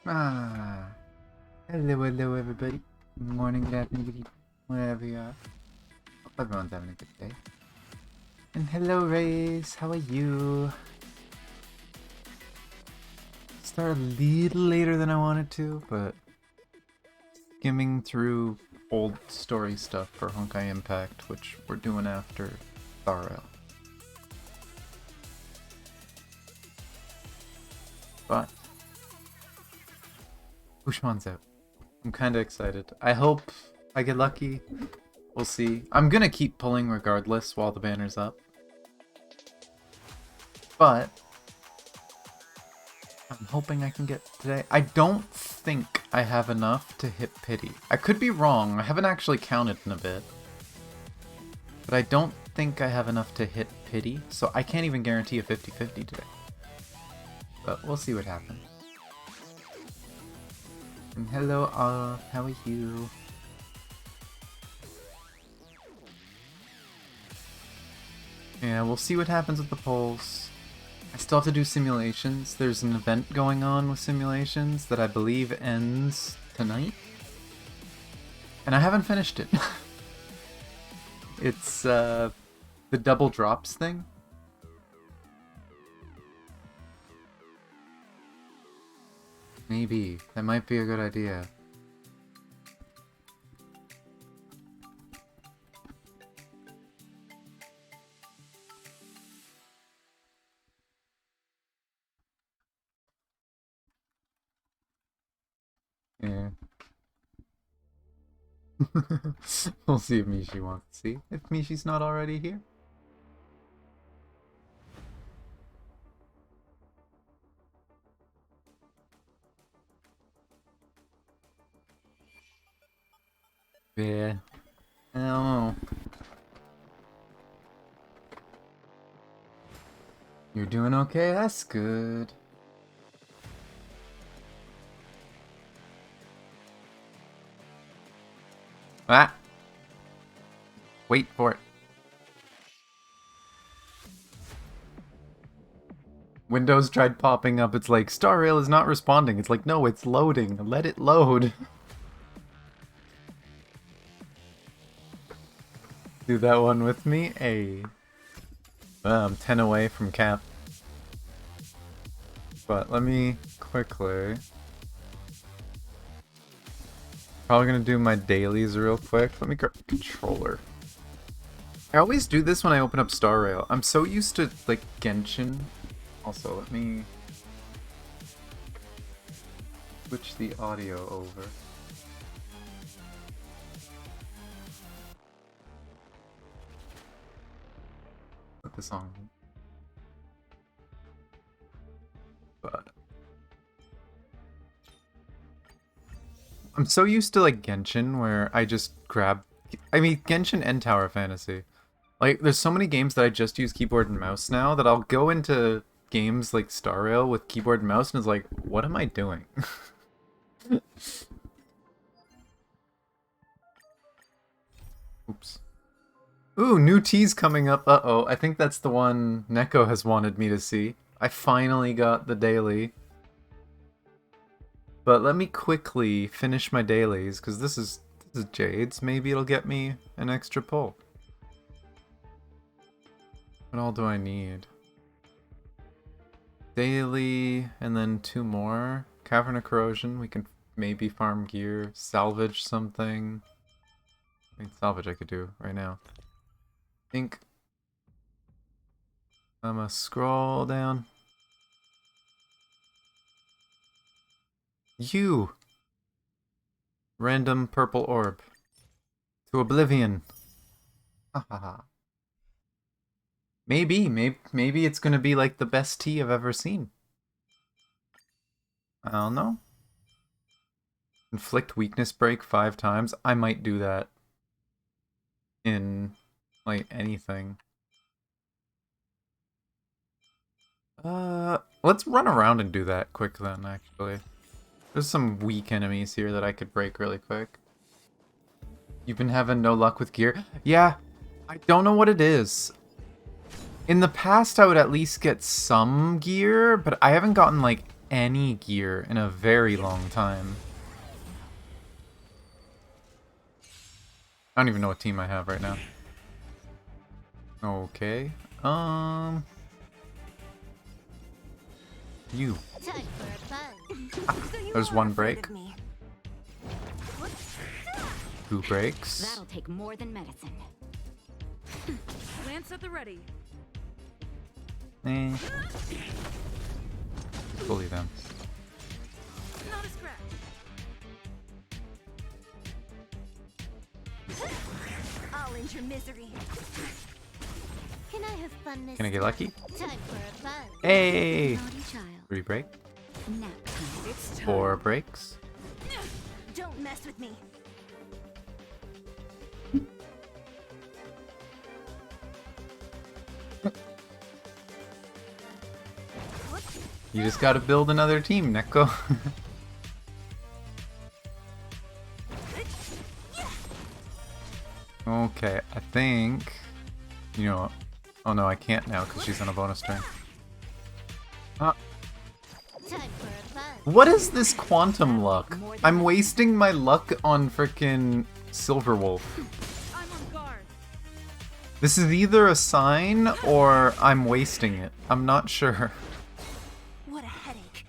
Ah, hello everybody. Morning, good afternoon, good evening, wherever you are. Hope everyone's having a good day. And hello Race, how are you? Started a little later than I wanted to, but skimming through old story stuff for Honkai Impact, which we're doing after Thara. But Xuan's out. I'm kinda excited. I hope I get lucky. We'll see. I'm gonna keep pulling regardless while the banner's up. But I'm hoping I can get today. I don't think I have enough to hit pity. I could be wrong. I haven't actually counted in a bit. But I don't think I have enough to hit pity, so I can't even guarantee a 50-50 today. But we'll see what happens. And hello, how are you? Yeah, we'll see what happens with the polls. I still have to do simulations. There's an event going on with simulations that I believe ends tonight. And I haven't finished it. It's the double drops thing. Maybe. That might be a good idea. Yeah. We'll see if Mishi wants to see. If Mishi's not already here. Yeah. I don't know. You're doing okay? That's good. Ah! Wait for it. Windows tried popping up. It's like, Star Rail is not responding. It's like, no, it's loading. Let it load. Do that one with me? Hey. Well, I'm 10 away from cap. But let me quickly... Probably gonna do my dailies real quick. Let me grab the controller. I always do this when I open up Star Rail. I'm so used to, like, Genshin. Also, let me... switch the audio over. Put this on. But... I'm so used to, like, Genshin, where I just grab... I mean, Genshin and Tower Fantasy. Like, there's so many games that I just use keyboard and mouse now that I'll go into games like Star Rail with keyboard and mouse and it's like, what am I doing? Oops. Ooh, new teas coming up. Uh-oh, I think that's the one Neko has wanted me to see. I finally got the daily. But let me quickly finish my dailies, because this is Jade's. Maybe it'll get me an extra pull. What all do I need? Daily, and then 2 more. Cavern of Corrosion, we can maybe farm gear, salvage something. I think salvage I could do right now. I think I'm gonna scroll down. You! Random purple orb. To oblivion. Hahaha. Maybe it's gonna be like the best tea I've ever seen. I don't know. Inflict weakness break 5 times. I might do that. In, like, anything. Let's run around and do that quick then, actually. There's some weak enemies here that I could break really quick. You've been having no luck with gear? Yeah, I don't know what it is. In the past, I would at least get some gear, but I haven't gotten, like, any gear in a very long time. I don't even know what team I have right now. Okay. You. There's one break. 2 breaks. That'll take more than medicine. Lance at the ready. Eh. Bully them. Not a scratch. I'll end your misery. Can I have fun this Can I get lucky? time for a fun? Hey! Naughty child. 3 break. Nap time. It's time. 4 breaks. Don't mess with me. You just gotta build another team, Neko. Okay, I think... You know... Oh no, I can't now because she's on a bonus turn. Time for a fun. What is this quantum luck? I'm wasting my luck on frickin' Silverwolf. I'm on guard. This is either a sign or I'm wasting it. I'm not sure. What a headache.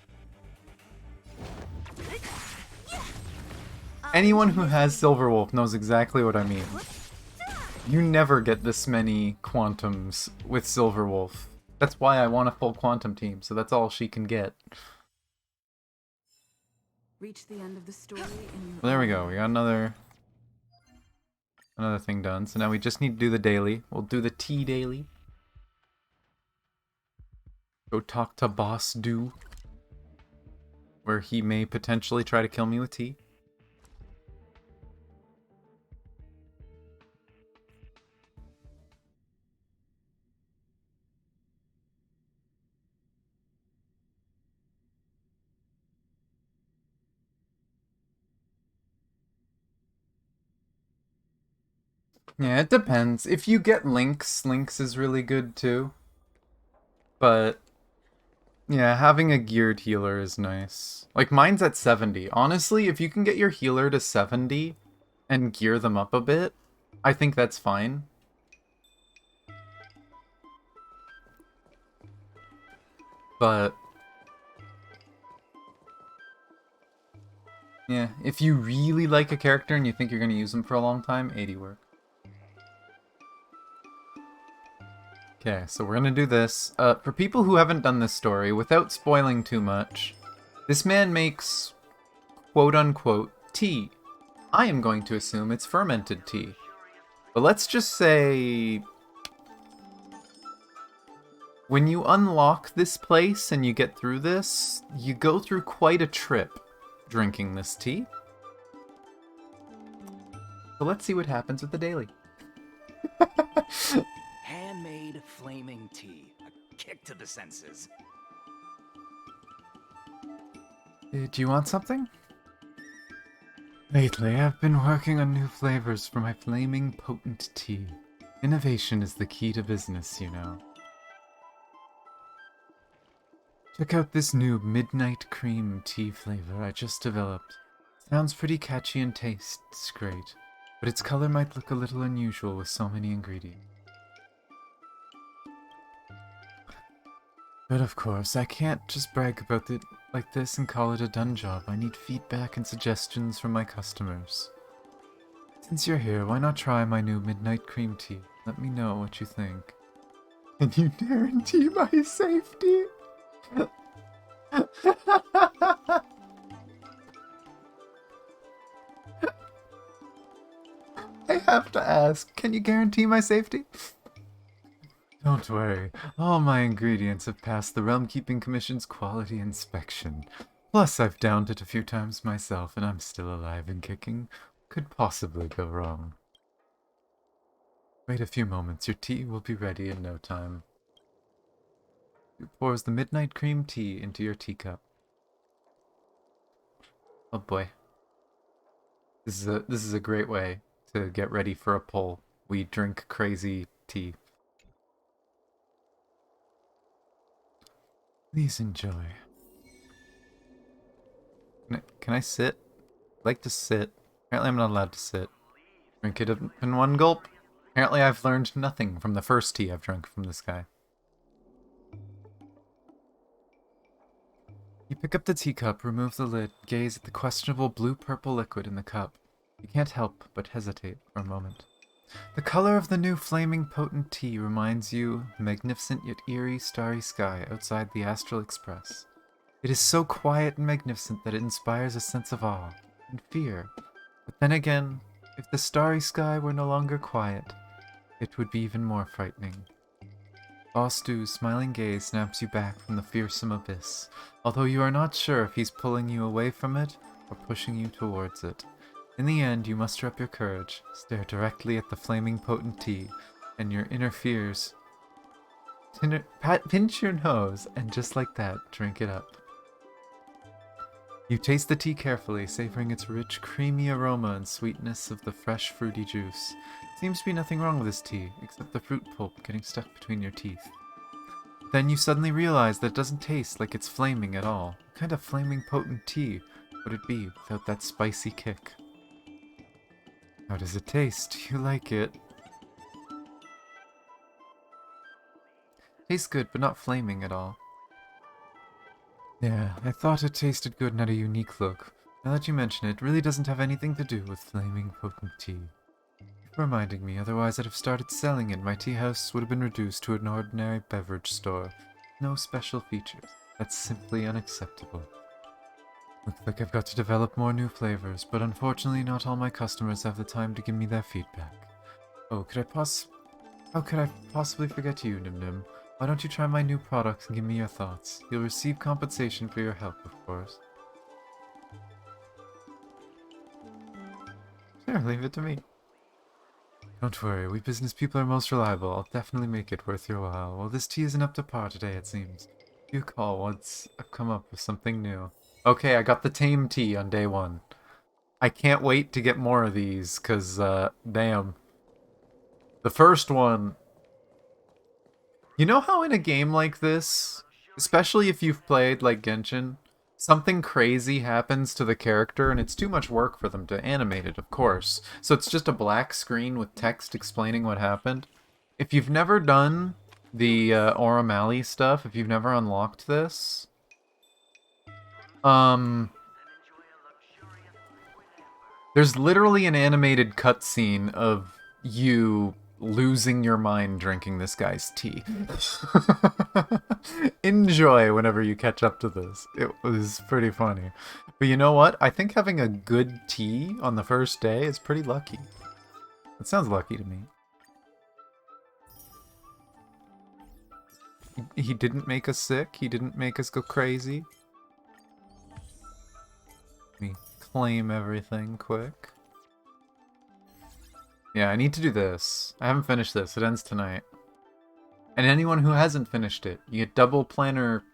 Anyone who has Silverwolf knows exactly what I mean. You never get this many quantums with Silverwolf. That's why I want a full quantum team, so that's all she can get. Reach the end of the story in your Well, there we go. We got another thing done. So now we just need to do the daily. We'll do the tea daily. Go talk to Boss Do, where he may potentially try to kill me with tea. Yeah, it depends. If you get Lynx, Lynx is really good too. But yeah, having a geared healer is nice. Like mine's at 70. Honestly, if you can get your healer to 70 and gear them up a bit, I think that's fine. But yeah, if you really like a character and you think you're going to use them for a long time, 80 work. Okay, so we're gonna do this. For people who haven't done this story, without spoiling too much, this man makes quote-unquote tea. I am going to assume it's fermented tea. But let's just say... when you unlock this place and you get through this, you go through quite a trip drinking this tea. So let's see what happens with the daily. Handmade flaming tea. A kick to the senses. Do you want something? Lately, I've been working on new flavors for my flaming potent tea. Innovation is the key to business, you know. Check out this new midnight cream tea flavor I just developed. Sounds pretty catchy and tastes great, but its color might look a little unusual with so many ingredients. But of course, I can't just brag about it like this and call it a done job. I need feedback and suggestions from my customers. Since you're here, why not try my new midnight cream tea? Let me know what you think. Can you guarantee my safety? I have to ask, can you guarantee my safety? Don't worry, all my ingredients have passed the Realm Keeping Commission's quality inspection. Plus, I've downed it a few times myself, and I'm still alive and kicking. Could possibly go wrong. Wait a few moments, your tea will be ready in no time. It pours the midnight cream tea into your teacup. Oh boy. This is a great way to get ready for a pull. We drink crazy tea. Please enjoy. Can I sit? I'd like to sit. Apparently I'm not allowed to sit. Drink it up in one gulp. Apparently I've learned nothing from the first tea I've drunk from this guy. You pick up the teacup, remove the lid, gaze at the questionable blue-purple liquid in the cup. You can't help but hesitate for a moment. The color of the new flaming potent tea reminds you magnificent yet eerie starry sky outside the Astral Express. It is so quiet and magnificent that it inspires a sense of awe and fear. But then again, if the starry sky were no longer quiet, it would be even more frightening. Boss Dew's smiling gaze snaps you back from the fearsome abyss, although you are not sure if he's pulling you away from it or pushing you towards it. In the end, you muster up your courage, stare directly at the flaming potent tea, and your inner fears pinch your nose, and just like that, drink it up. You taste the tea carefully, savoring its rich, creamy aroma and sweetness of the fresh, fruity juice. Seems to be nothing wrong with this tea, except the fruit pulp getting stuck between your teeth. Then you suddenly realize that it doesn't taste like it's flaming at all. What kind of flaming potent tea would it be without that spicy kick? How does it taste? Do you like it? Tastes good, but not flaming at all. Yeah, I thought it tasted good and had a unique look. Now that you mention it, it really doesn't have anything to do with flaming potent tea. For reminding me, otherwise I'd have started selling it. My tea house would have been reduced to an ordinary beverage store. No special features. That's simply unacceptable. Looks like I've got to develop more new flavors, but unfortunately not all my customers have the time to give me their feedback. Oh, how could I possibly forget you, Nim Nim? Why don't you try my new products and give me your thoughts? You'll receive compensation for your help, of course. Sure, leave it to me. Don't worry, we business people are most reliable. I'll definitely make it worth your while. Well, this tea isn't up to par today, it seems. You call once I've come up with something new. Okay, I got the tame tea on day 1. I can't wait to get more of these, cause, damn. The first one... You know how in a game like this, especially if you've played, like, Genshin, something crazy happens to the character and it's too much work for them to animate it, of course. So it's just a black screen with text explaining what happened. If you've never done the Auramali stuff, if you've never unlocked this, there's literally an animated cutscene of you losing your mind drinking this guy's tea. Enjoy whenever you catch up to this. It was pretty funny. But you know what? I think having a good tea on the first day is pretty lucky. It sounds lucky to me. He didn't make us sick. He didn't make us go crazy. Let me claim everything quick. Yeah, I need to do this. I haven't finished this. It ends tonight. And anyone who hasn't finished it, you get double planner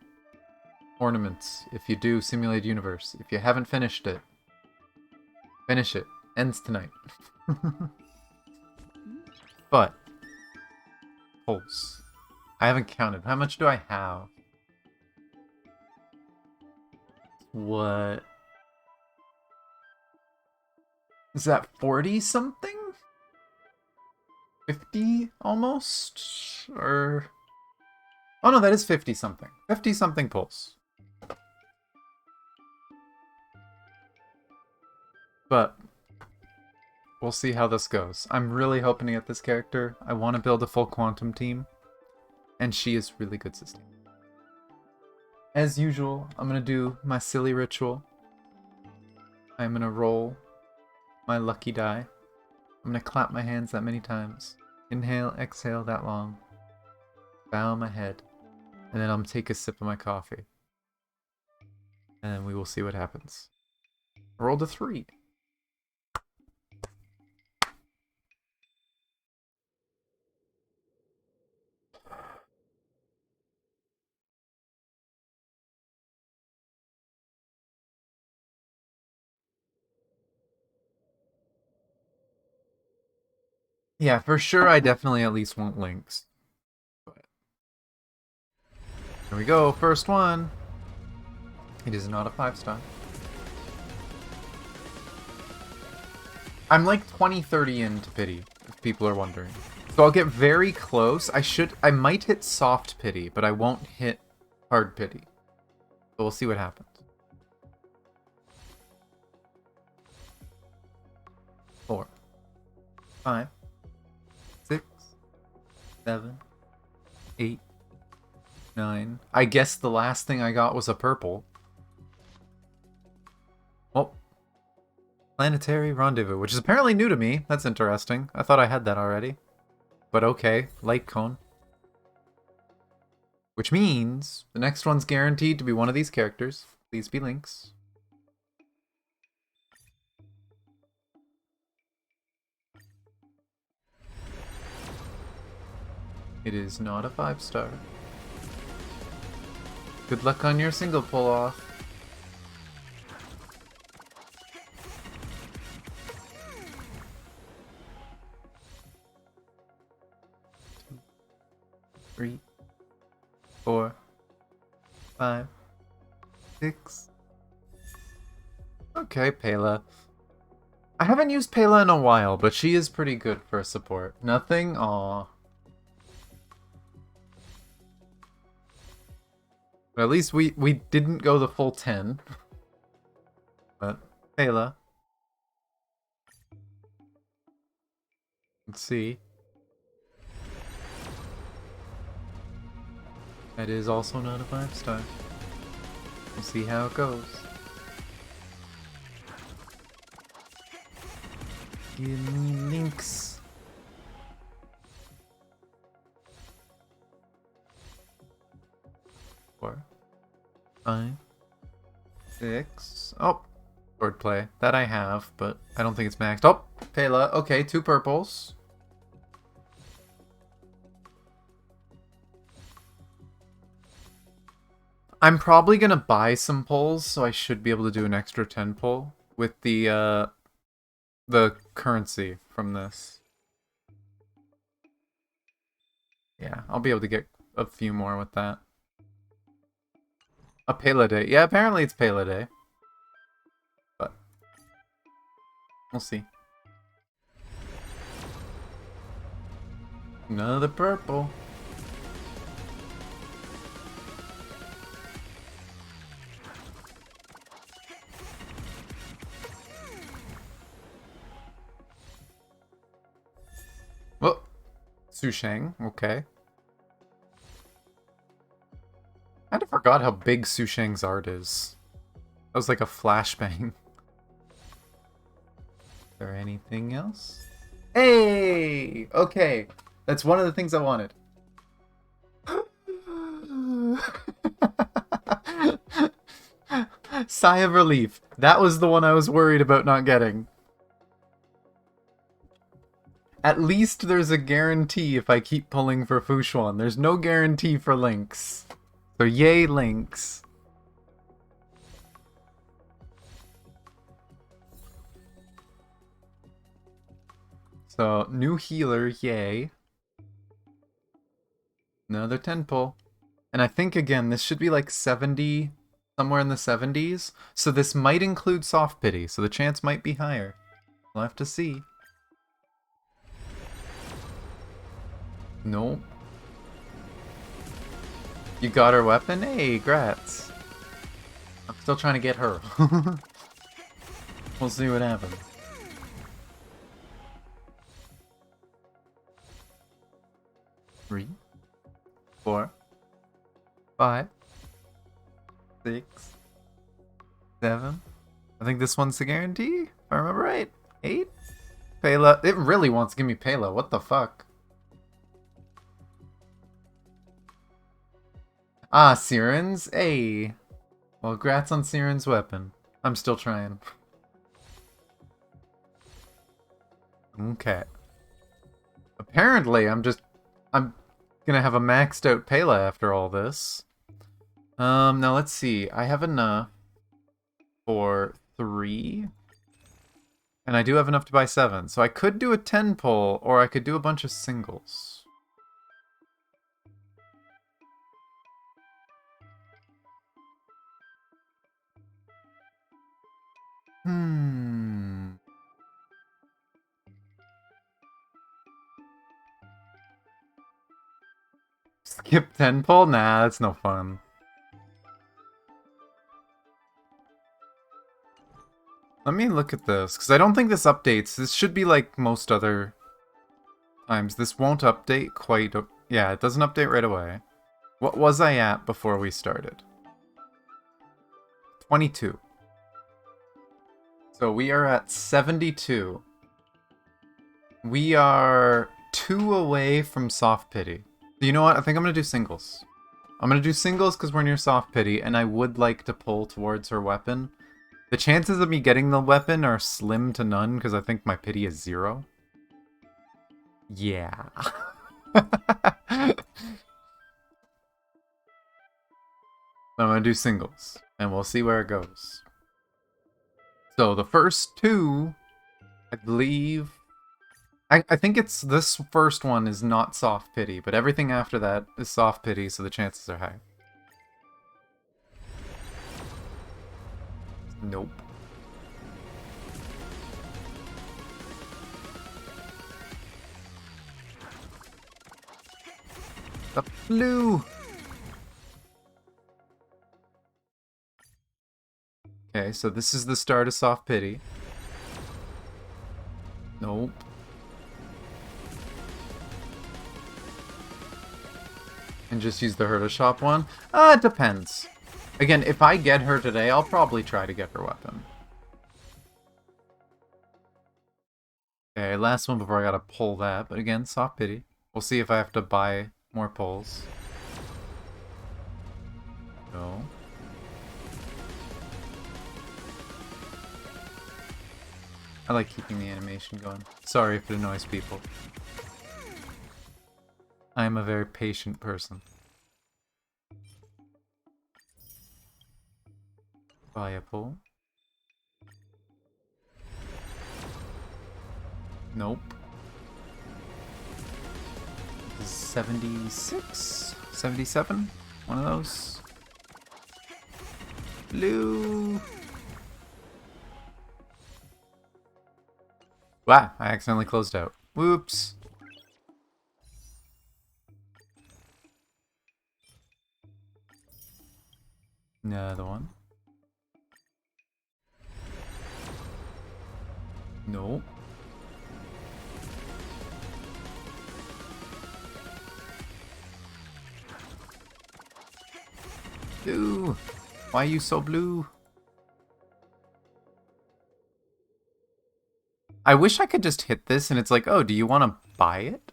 ornaments if you do Simulated Universe. If you haven't finished it, finish it. Ends tonight. But, pulse. I haven't counted. How much do I have? What? Is that 40 something? 50 almost? Or... Oh no, that is 50 something. 50 something pulse. But we'll see how this goes. I'm really hoping to get this character. I want to build a full quantum team. And she is really good sustain. As usual, I'm going to do my silly ritual. I'm going to roll my lucky die. I'm going to clap my hands that many times. Inhale, exhale that long. Bow my head. And then I'm going to take a sip of my coffee. And then we will see what happens. I rolled a 3. Yeah, for sure I definitely at least want links. But here we go, first one. It is not a 5-star. I'm like 20-30 into pity, if people are wondering. So I'll get very close. I might hit soft pity, but I won't hit hard pity. So we'll see what happens. 4, 5, 6, 7, 8, 9. I guess the last thing I got was a purple. Oh. Planetary Rendezvous, which is apparently new to me. That's interesting. I thought I had that already. But okay, light cone. Which means the next one's guaranteed to be one of these characters. Please be Lynx. It is not a 5-star. Good luck on your single pull-off. Three, 4, 5, 6. Okay, Pela. I haven't used Pela in a while, but she is pretty good for support. Nothing? Aw. But at least we didn't go the full 10. But, Pela. Let's see. That is also not a 5-star. We'll see how it goes. Give me Lynx. Four, 5, 6. Oh, swordplay. That I have, but I don't think it's maxed. Oh, Pela. Okay, 2 purples. I'm probably gonna buy some pulls, so I should be able to do an extra 10 pull with the currency from this. Yeah, I'll be able to get a few more with that. A Pela Day. Yeah, apparently it's Pela Day. But we'll see. Another purple. Oh, Sushang, okay. I forgot how big Sushang's art is. That was like a flashbang. Is there anything else? Hey! Okay, that's one of the things I wanted. Sigh of relief. That was the one I was worried about not getting. At least there's a guarantee if I keep pulling for Xuan. There's no guarantee for Lynx. So yay, Lynx. So, new healer, yay. Another 10 pull. And I think, again, this should be like 70, somewhere in the 70s. So this might include soft pity, so the chance might be higher. We'll have to see. Nope. You got her weapon? Hey, grats. I'm still trying to get her. We'll see what happens. Three, 4, 5, 6, 7. I think this one's the guarantee, if I remember right. 8? Pela. It really wants to give me Pela. What the fuck? Ah, Siren's? Hey. Well, grats on Siren's weapon. I'm still trying. Okay. Apparently, I'm gonna have a maxed out Pela after all this. Now let's see. I have enough for 3. And I do have enough to buy 7. So I could do a 10 pull, or I could do a bunch of singles. Skip 10 pull? Nah, that's no fun. Let me look at this, because I don't think this updates. This should be like most other times. This won't update quite... Yeah, it doesn't update right away. What was I at before we started? 22. So we are at 72. We are 2 away from soft pity. You know what? I think I'm going to do singles. I'm going to do singles because we're near soft pity, and I would like to pull towards her weapon. The chances of me getting the weapon are slim to none because I think my pity is 0. Yeah. I'm going to do singles, and we'll see where it goes. So the first 2, I believe... I think it's this first one is not soft pity, but everything after that is soft pity, so the chances are high. Nope. The blue! Okay, so this is the start of soft pity. Nope. And just use the Herta Shop one? It depends. Again, if I get her today, I'll probably try to get her weapon. Okay, last one before I gotta pull that. But again, soft pity. We'll see if I have to buy more pulls. No. I like keeping the animation going. Sorry if it annoys people. I am a very patient person. Buy a pull. Nope. This is 76? 77? One of those. Blue. Wow, I accidentally closed out. Whoops. Another one. No. Blue. Why are you so blue? I wish I could just hit this and it's like, oh, do you want to buy it?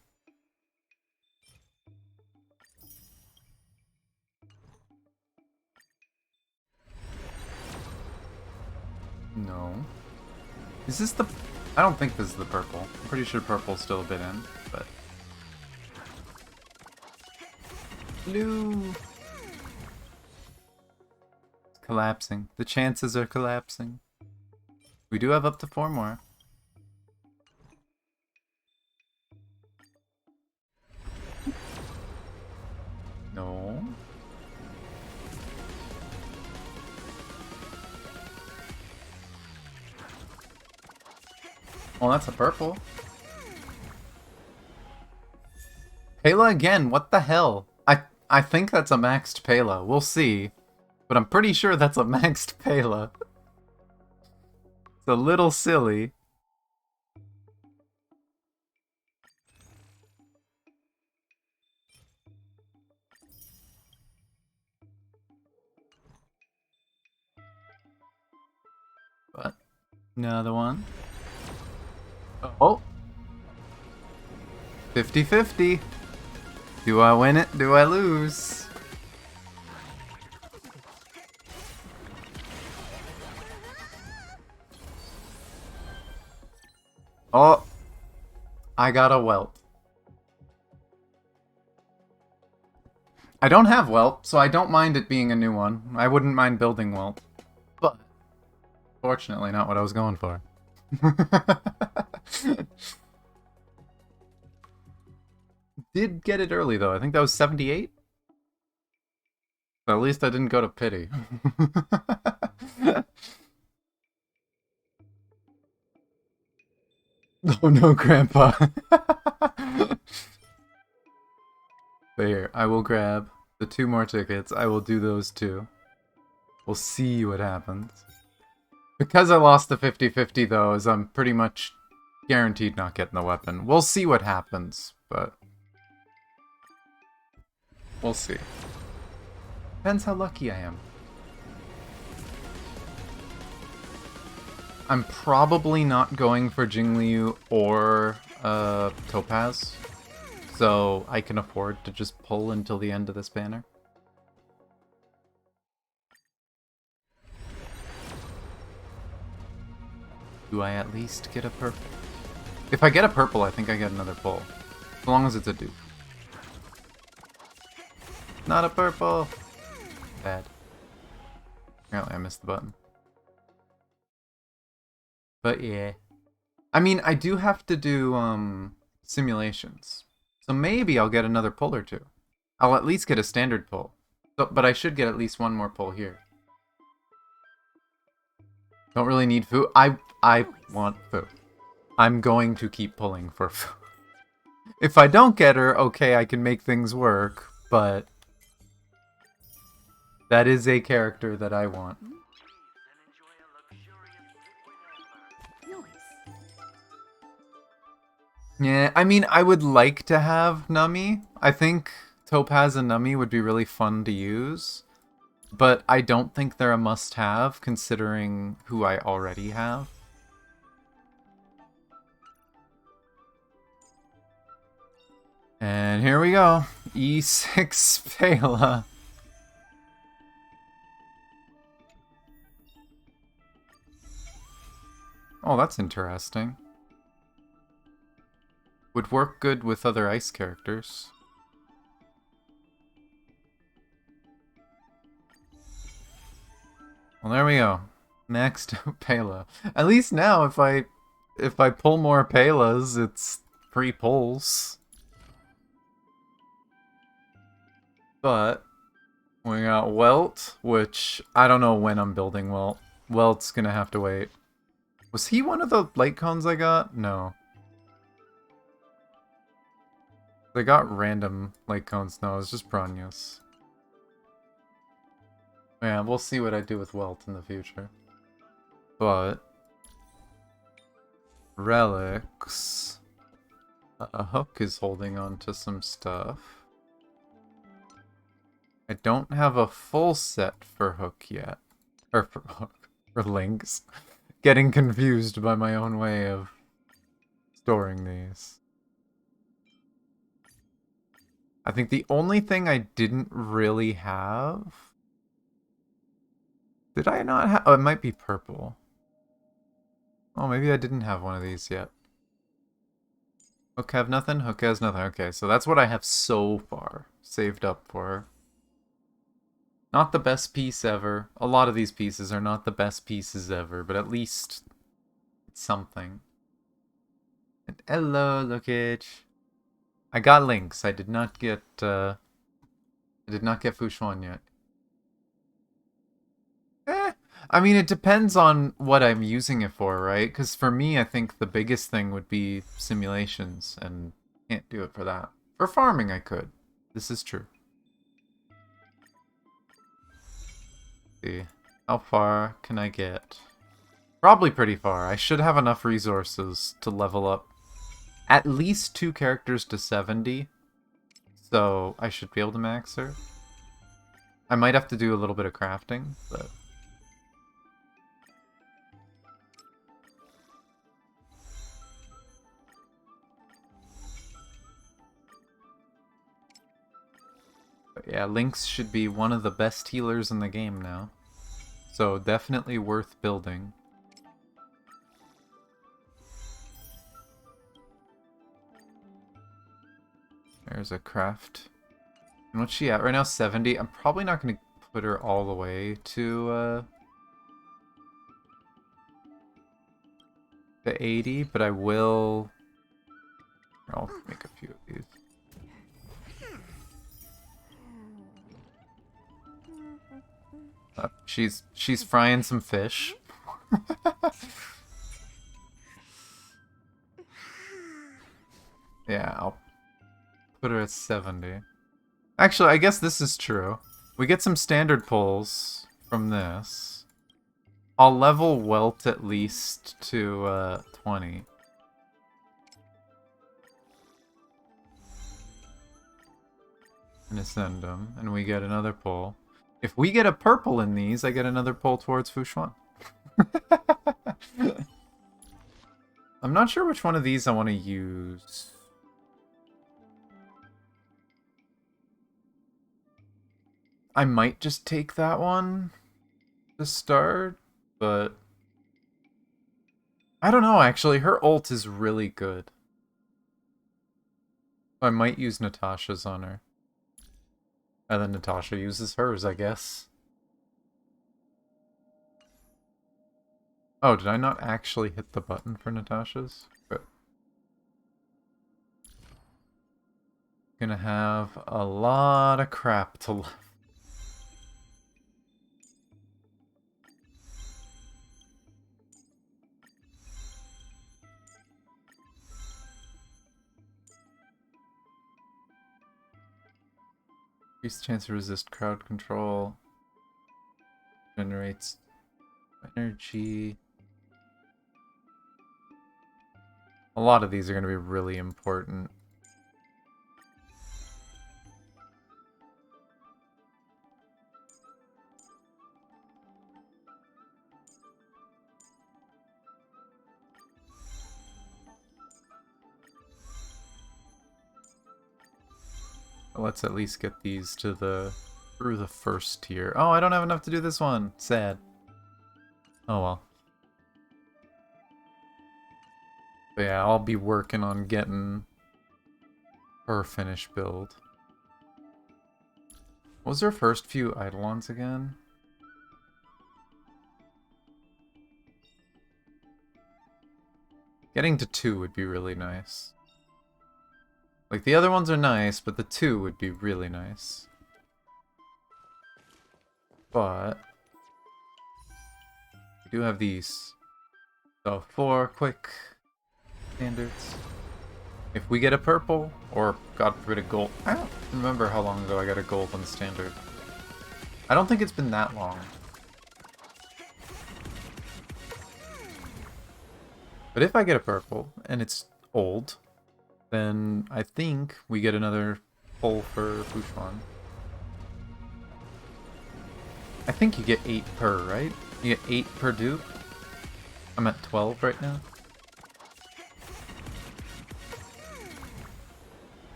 No. Is this the... I don't think this is the purple. I'm pretty sure purple's still a bit in, but... Blue! It's collapsing. The chances are collapsing. We do have up to 4 more. No. Well, that's a purple. Pela again, what the hell? I think that's a maxed Pela. We'll see. But I'm pretty sure that's a maxed Pela. It's a little silly. But another one. Oh. 50-50. Do I win it? Do I lose? Oh. I got a welt. I don't have welt, so I don't mind it being a new one. I wouldn't mind building welt. But fortunately not what I was going for. Did get it early though. I think that was 78. But at least I didn't go to pity. Oh no, Grandpa. But here, I will grab the 2 more tickets. I will do those 2. We'll see what happens. Because I lost the 50-50 though, is I'm pretty much guaranteed not getting the weapon. We'll see what happens, but we'll see. Depends how lucky I am. I'm probably not going for Jingliu or Topaz, so I can afford to just pull until the end of this banner. Do I at least get a purple? If I get a purple, I think I get another pull. As long as it's a dupe. Not a purple! Bad. Apparently I missed the button. But yeah. I mean, I do have to do simulations. So maybe I'll get another pull or 2. I'll at least get a standard pull. But I should get at least 1 more pull here. Don't really need food. I want food. I'm going to keep pulling for food. If I don't get her, okay, I can make things work, but that is a character that I want. Yeah, I mean, I would like to have Nummy. I think Topaz and Nummy would be really fun to use. But I don't think they're a must-have, considering who I already have. And here we go. E6 Pela. Oh, that's interesting. Would work good with other ice characters. Well, there we go. Next, Pela. At least now, if I pull more Pelas, it's free pulls. But we got Welt, which I don't know when I'm building Welt. Welt's gonna have to wait. Was he one of the light cones I got? No. I got random light cones. No, it's just Bronyos. Yeah, we'll see what I do with Welt in the future. But relics. A Hook is holding on to some stuff. I don't have a full set for Hook yet. Or for Hook. For Lynx. Getting confused by my own way of storing these. I think the only thing I didn't really have... Did I not have... Oh, it might be purple. Oh, maybe I didn't have one of these yet. Hook have nothing? Hook has nothing. Okay, so that's what I have so far saved up for. Not the best piece ever. A lot of these pieces are not the best pieces ever, but at least it's something. And hello, Lookage. I got Lynx. I did not get Xuan yet. I mean, it depends on what I'm using it for, right? Because for me, I think the biggest thing would be simulations, and can't do it for that. For farming, I could. This is true. Let's see, how far can I get? Probably pretty far. I should have enough resources to level up at least 2 characters to 70. So I should be able to max her. I might have to do a little bit of crafting, but... yeah, Lynx should be one of the best healers in the game now. So definitely worth building. There's a craft. And what's she at right now? 70? I'm probably not going to put her all the way to 80, but I will... I'll make a few of these. She's frying some fish. Yeah, I'll put her at 70. Actually, I guess this is true. We get some standard pulls from this. I'll level Welt at least to 20. And ascend them, and we get another pull. If we get a purple in these, I get another pull towards Xuan. I'm not sure which one of these I want to use. I might just take that one to start, but I don't know, actually. Her ult is really good. I might use Natasha's on her. And then Natasha uses hers, I guess. Oh, did I not actually hit the button for Natasha's? Good. Gonna have a lot of crap to left. Increased chance to resist crowd control. Generates energy. A lot of these are going to be really important. Let's at least get these to through the first tier. Oh, I don't have enough to do this one. Sad. Oh well. But yeah, I'll be working on getting her finished build. What was her first few Eidolons again? Getting to 2 would be really nice. Like, the other ones are nice, but the 2 would be really nice. But we do have these. So 4 quick standards. If we get a purple, or God forbid a gold. I don't remember how long ago I got a gold on standard. I don't think it's been that long. But if I get a purple, and it's old, then I think we get another pull for Xuan. I think you get 8 per, right? You get 8 per dupe? I'm at 12 right now.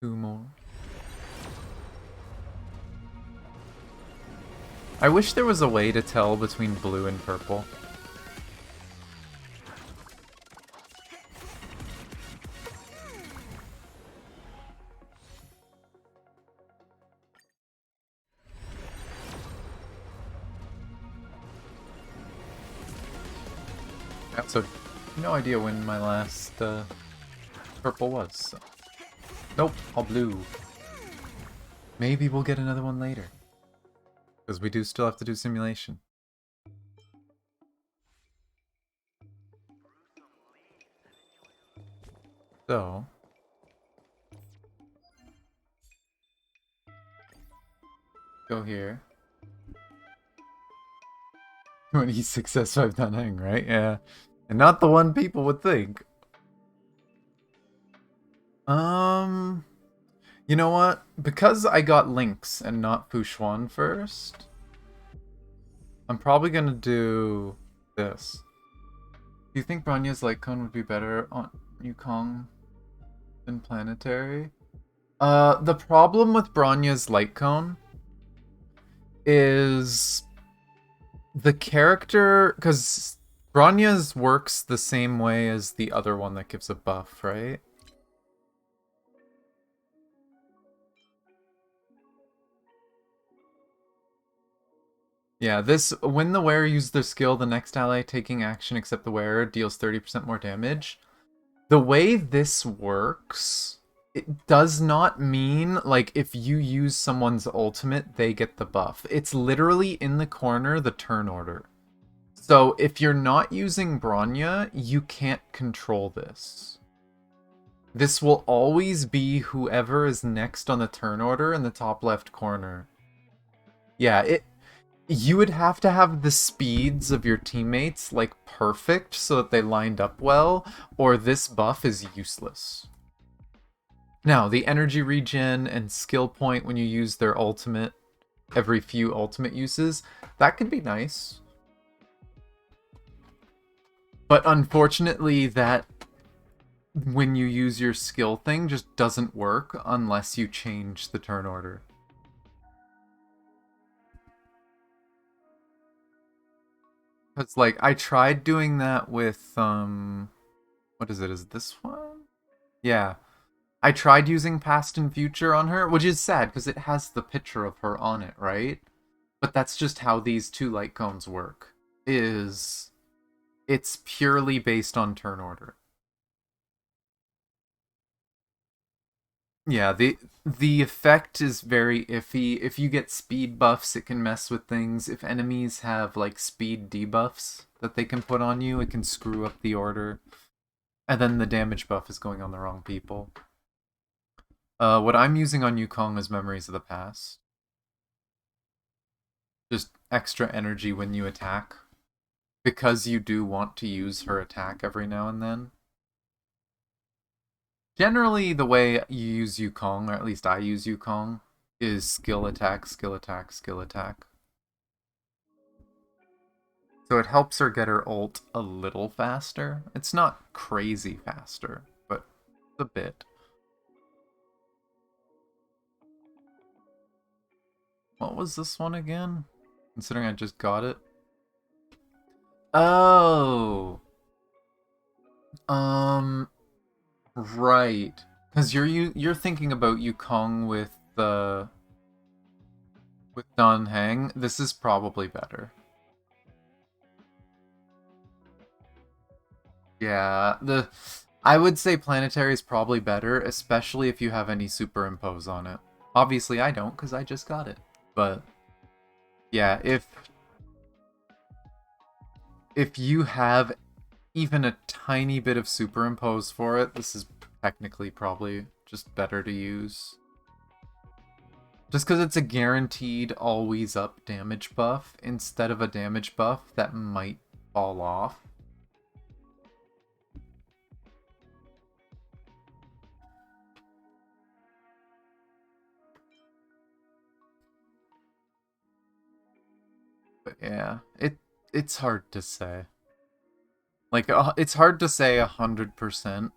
Two more. I wish there was a way to tell between blue and purple. So, no idea when my last purple was. So. Nope, all blue. Maybe we'll get another one later. Because we do still have to do simulation. So... go here. 26 S5 not hang, right? Yeah. And not the one people would think. You know what? Because I got Lynx and not Xuan first, I'm probably gonna do this. Do you think Bronya's Light Cone would be better on Yukong than Planetary? The problem with Bronya's Light Cone is the character, because Bronya's works the same way as the other one that gives a buff, right? Yeah, this, when the wearer uses their skill, the next ally taking action except the wearer deals 30% more damage. The way this works, it does not mean, like, if you use someone's ultimate, they get the buff. It's literally in the corner, the turn order. So, if you're not using Bronya, you can't control this. This will always be whoever is next on the turn order in the top left corner. Yeah, you would have to have the speeds of your teammates, like, perfect so that they lined up well, or this buff is useless. Now, the energy regen and skill point when you use their ultimate every few ultimate uses, that could be nice. But unfortunately, that when you use your skill thing just doesn't work unless you change the turn order. Because, like, I tried doing that with, what is it? Is this one? Yeah. I tried using past and future on her, which is sad because it has the picture of her on it, right? But that's just how these two light cones work. It's purely based on turn order. Yeah, the effect is very iffy. If you get speed buffs, it can mess with things. If enemies have like speed debuffs that they can put on you, it can screw up the order. And then the damage buff is going on the wrong people. What I'm using on Yukong is Memories of the Past. Just extra energy when you attack. Because you do want to use her attack every now and then. Generally, the way you use Yukong, or at least I use Yukong, is skill attack, skill attack, skill attack. So it helps her get her ult a little faster. It's not crazy faster, but a bit. What was this one again? Considering I just got it. Oh. Right. Because you're thinking about Yukong with Dan Heng. This is probably better. Yeah, I would say Planetary is probably better, especially if you have any superimpose on it. Obviously I don't, because I just got it. But yeah, if you have even a tiny bit of superimpose for it, this is technically probably just better to use. Just because it's a guaranteed always up damage buff instead of a damage buff that might fall off. But yeah, it's hard to say. Like, it's hard to say 100%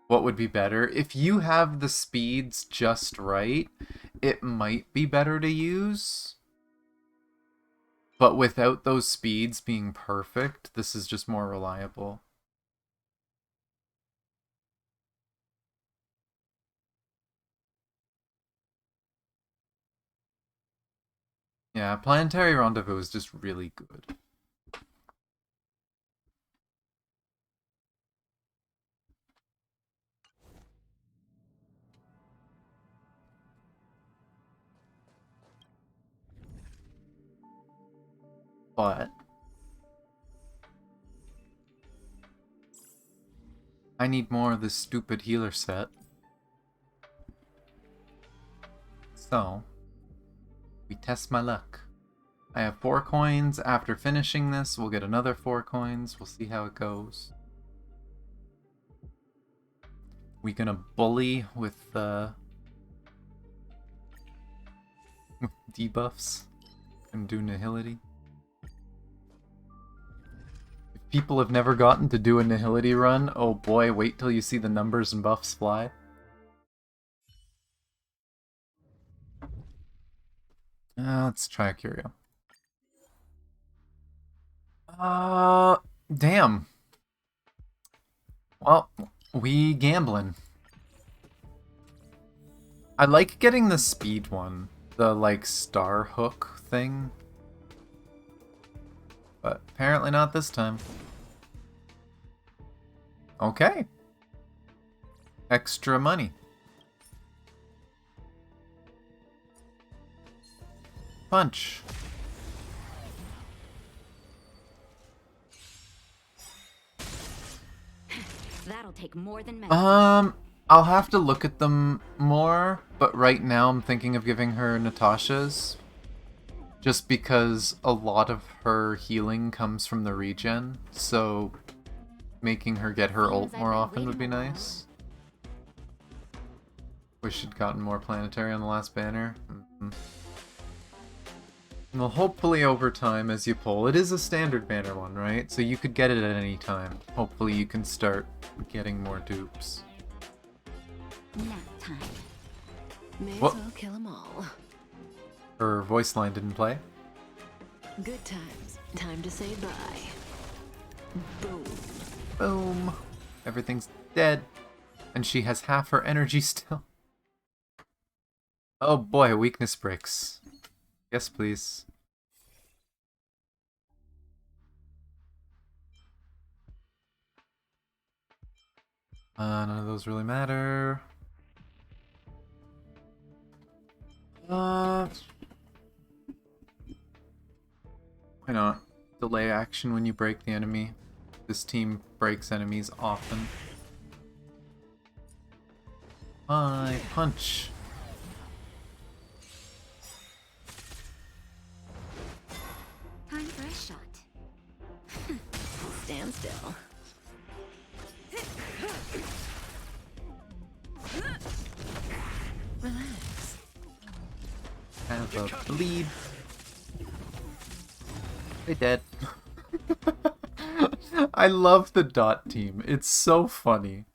what would be better. If you have the speeds just right, it might be better to use. But without those speeds being perfect, this is just more reliable. Yeah, Planetary Rendezvous is just really good. But I need more of this stupid healer set. So, we test my luck. I have 4 coins. After finishing this, we'll get another 4 coins. We'll see how it goes. We gonna bully with debuffs and do nihility. If people have never gotten to do a nihility run, oh boy, wait till you see the numbers and buffs fly. Let's try a curio. Damn. Well, we gambling. I like getting the speed one. The, like, star hook thing. But apparently not this time. Okay. Extra money. Punch. That'll take more than medicine. I'll have to look at them more, but right now I'm thinking of giving her Natasha's. Just because a lot of her healing comes from the regen, so making her get her ult more often would be nice. Wish she'd gotten more planetary on the last banner. Well, hopefully over time as you pull. It is a standard banner one, right? So you could get it at any time. Hopefully you can start getting more dupes. Nap time. May as What? well kill 'em all. Her voice line didn't play. Good times. Time to say bye. Boom. Boom. Everything's dead. And she has half her energy still. Oh boy, weakness breaks. Yes, please. None of those really matter. Why not? Delay action when you break the enemy. This team breaks enemies often. Punch. Time for a shot. Stand still. Relax. Have a bleed. They dead. I love the dot team. It's so funny.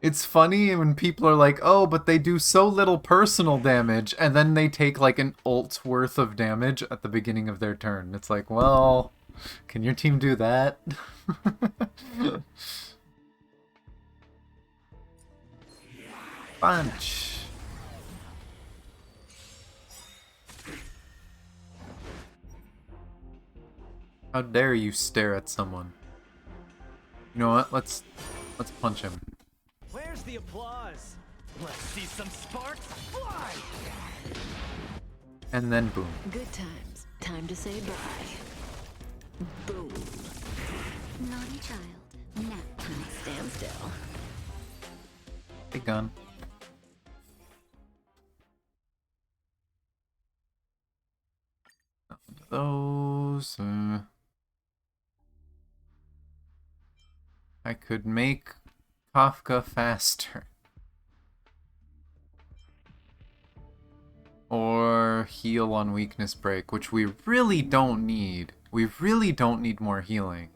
It's funny when people are like, oh, but they do so little personal damage, and then they take like an ult worth of damage at the beginning of their turn. It's like, well, can your team do that? Punch. How dare you stare at someone? You know what? Let's punch him. Where's the applause? Let's see some sparks fly! And then boom. Good times. Time to say bye. Boom. Naughty child. Nap time. Stand still. Big gun. Nothing to those. I could make Kafka faster. Or heal on weakness break, which we really don't need. We really don't need more healing.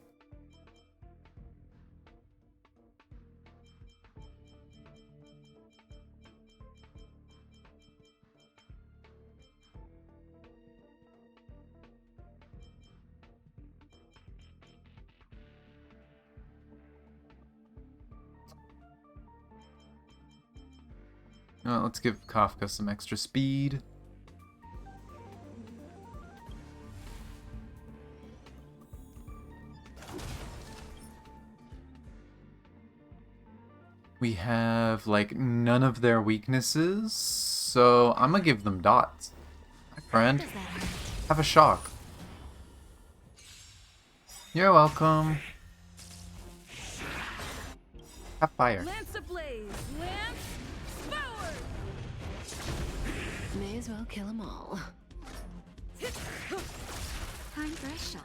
Let's give Kafka some extra speed. We have, like, none of their weaknesses, so I'm gonna give them dots. My friend, Does that hurt? have a shock. You're welcome. Have fire. Lance ablaze. Lance forward. May as well kill 'em all. Time for a shot.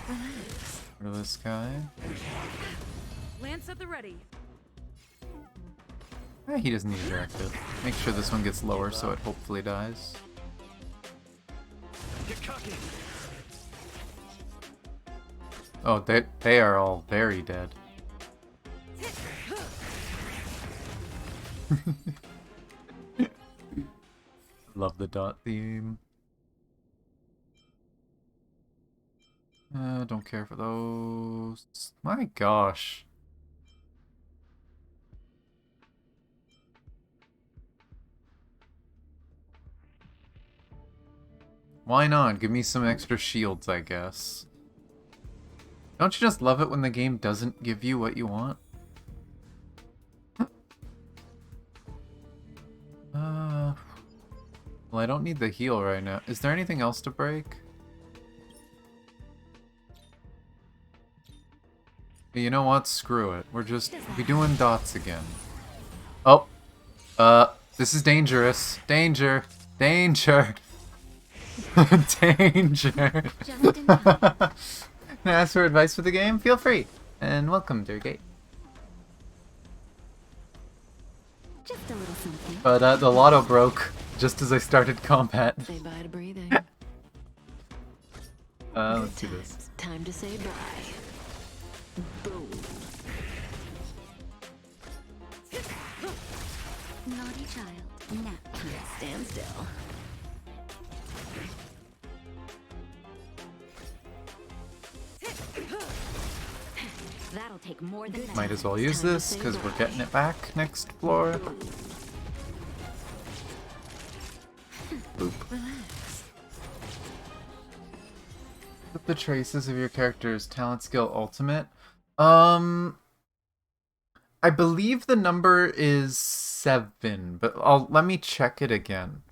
Relax. For this guy. Lance at the ready. He doesn't need a directed. Make sure this one gets lower so it hopefully dies. Get cocky! Oh, they are all very dead. Love the dot theme. Don't care for those. My gosh. Why not? Give me some extra shields, I guess. Don't you just love it when the game doesn't give you what you want? Well, I don't need the heal right now. Is there anything else to break? But you know what? Screw it. We're doing dots again. Oh. This is dangerous. Danger. Danger. Danger. Just in time. Can I ask for advice for the game? Feel free. And welcome, dear Gate. Just a little something. But the lotto broke just as I started combat. Say bye to breathing. Let's do this. Times. Time to say bye. Boom. Naughty child. Nap time. Stand still. That'll take more than that. Might as well use this, because we're getting it back next floor. Boop. Relax. Put the traces of your character's talent, skill, ultimate. I believe the number is 7, but let me check it again.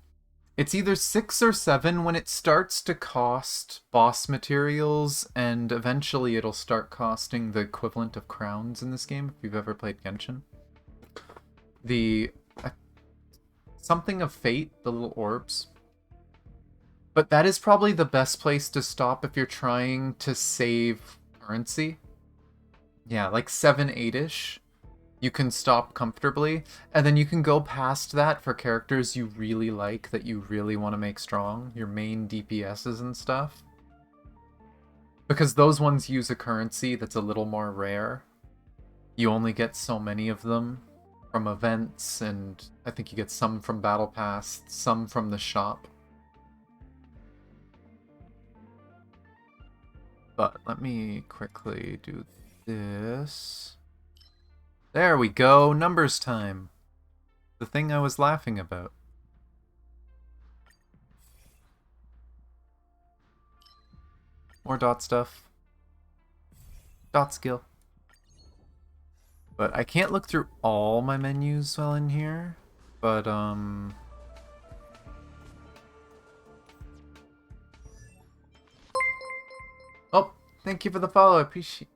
It's either 6 or 7 when it starts to cost boss materials, and eventually it'll start costing the equivalent of crowns in this game, if you've ever played Genshin. The something of fate, the little orbs. But that is probably the best place to stop if you're trying to save currency. Yeah, like 7, 8-ish. You can stop comfortably, and then you can go past that for characters you really like, that you really want to make strong, your main DPSs and stuff. Because those ones use a currency that's a little more rare. You only get so many of them from events, and I think you get some from Battle Pass, some from the shop. But let me quickly do this. There we go, numbers time. The thing I was laughing about. More dot stuff. Dot skill. But I can't look through all my menus while in here. But, oh, thank you for the follow, I appreciate.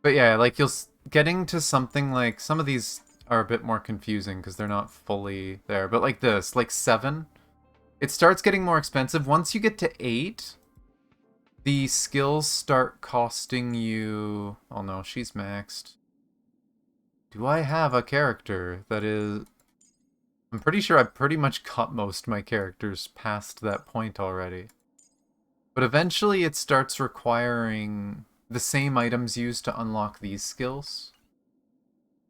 But yeah, like getting to something like, some of these are a bit more confusing because they're not fully there. But like this, like 7, it starts getting more expensive. Once you get to 8, the skills start costing you... Oh no, she's maxed. Do I have a character that is... I'm pretty sure I've pretty much cut most of my characters past that point already. But eventually it starts requiring the same items used to unlock these skills.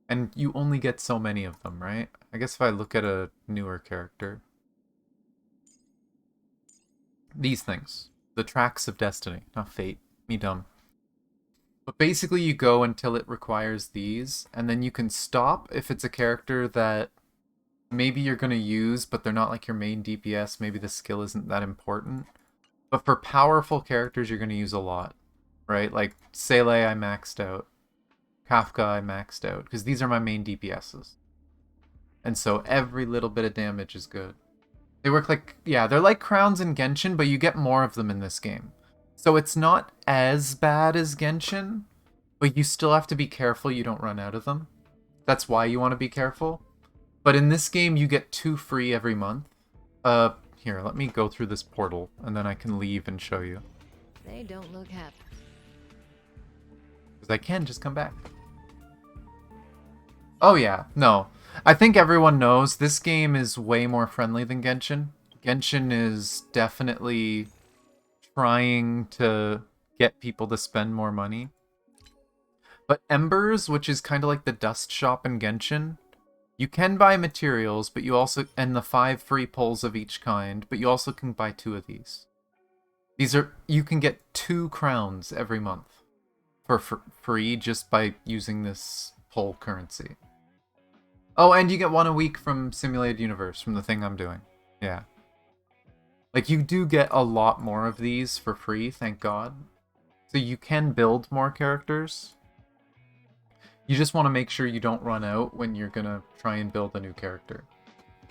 And you only get so many of them, right? I guess if I look at a newer character. These things. The tracks of destiny. Not fate. Me dumb. But basically you go until it requires these, and then you can stop if it's a character that maybe you're going to use, but they're not like your main DPS. Maybe the skill isn't that important. But for powerful characters, you're going to use a lot. Right? Like, Sele I maxed out. Kafka I maxed out. Because these are my main DPSs. And so every little bit of damage is good. They work like... Yeah, they're like crowns in Genshin, but you get more of them in this game. So it's not as bad as Genshin, but you still have to be careful you don't run out of them. That's why you want to be careful. But in this game, you get 2 free every month. Here, let me go through this portal, and then I can leave and show you. They don't look happy. Because I can just come back. Oh yeah, no. I think everyone knows this game is way more friendly than Genshin. Genshin is definitely trying to get people to spend more money. But Embers, which is kind of like the dust shop in Genshin, you can buy materials, but you also... And the 5 free pulls of each kind, but you also can buy 2 of these. These are... You can get 2 crowns every month for free just by using this pull currency. Oh, and you get 1 a week from Simulated Universe, from the thing I'm doing. Yeah. Like, you do get a lot more of these for free, thank God. So you can build more characters. You just want to make sure you don't run out when you're gonna try and build a new character.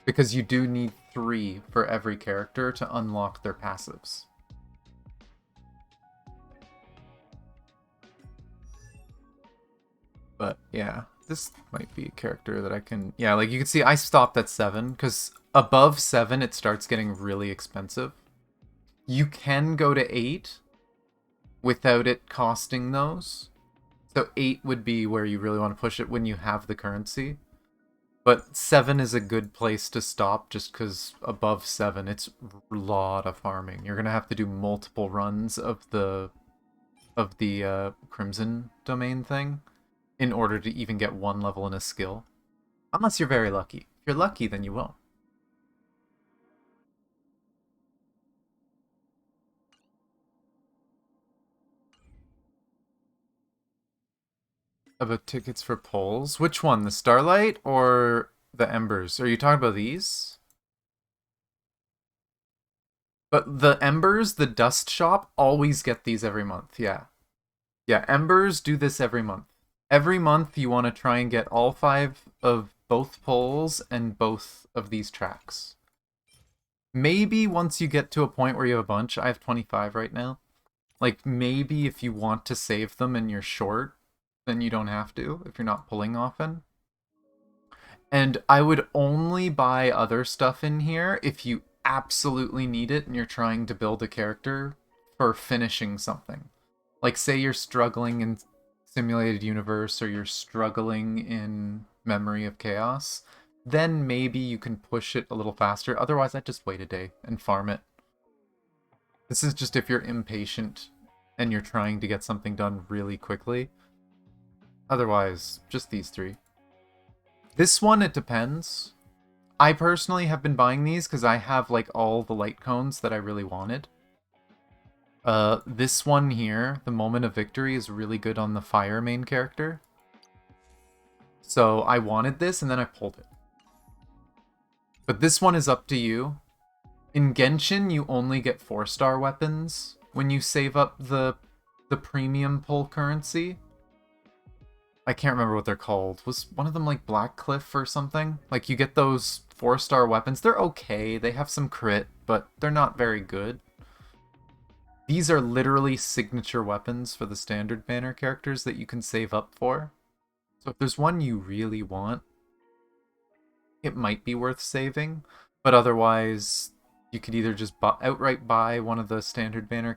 Because you do need 3 for every character to unlock their passives. But yeah, this might be a character that I can... Yeah, like you can see I stopped at 7, because above 7 it starts getting really expensive. You can go to 8 without it costing those. So 8 would be where you really want to push it when you have the currency. But 7 is a good place to stop just because above 7 it's a lot of farming. You're going to have to do multiple runs of the Crimson Domain thing in order to even get one level in a skill. Unless you're very lucky. If you're lucky, then you will. About tickets for polls? Which one? The Starlight or the Embers? Are you talking about these? But the Embers, the Dust Shop, always get these every month, yeah. Yeah, Embers do this every month. Every month you want to try and get all 5 of both polls and both of these tracks. Maybe once you get to a point where you have a bunch, I have 25 right now. Like, maybe if you want to save them and you're short, then you don't have to, if you're not pulling often. And I would only buy other stuff in here if you absolutely need it and you're trying to build a character for finishing something. Like, say you're struggling in Simulated Universe or you're struggling in Memory of Chaos, then maybe you can push it a little faster. Otherwise, I'd just wait a day and farm it. This is just if you're impatient and you're trying to get something done really quickly. Otherwise, just these 3. This one, it depends. I personally have been buying these because I have like all the light cones that I really wanted. This one here, the Moment of Victory, is really good on the fire main character. So I wanted this and then I pulled it. But this one is up to you. In Genshin, you only get 4-star weapons when you save up the premium pull currency. I can't remember what they're called. Was one of them like Black Cliff or something? Like, you get those 4-star weapons. They're okay. They have some crit, but they're not very good. These are literally signature weapons for the standard banner characters that you can save up for. So if there's one you really want, it might be worth saving. But otherwise, you could either just outright buy one of the standard banner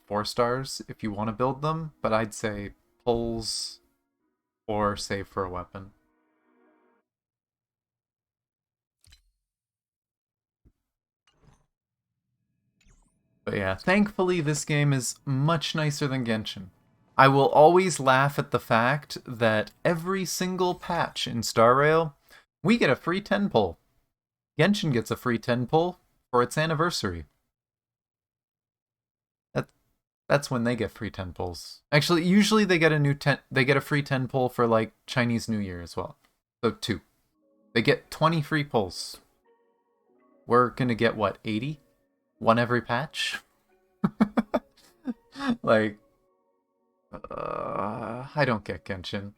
4-stars if you want to build them. But I'd say pulls or save for a weapon. But yeah, thankfully this game is much nicer than Genshin. I will always laugh at the fact that every single patch in Star Rail, we get a free 10 pull. Genshin gets a free 10 pull for its anniversary. That's when they get free 10 pulls. Actually, usually they get a free 10 pull for like Chinese New Year as well. So 2. They get 20 free pulls. We're gonna get what, 80? One every patch? Like, I don't get Genshin.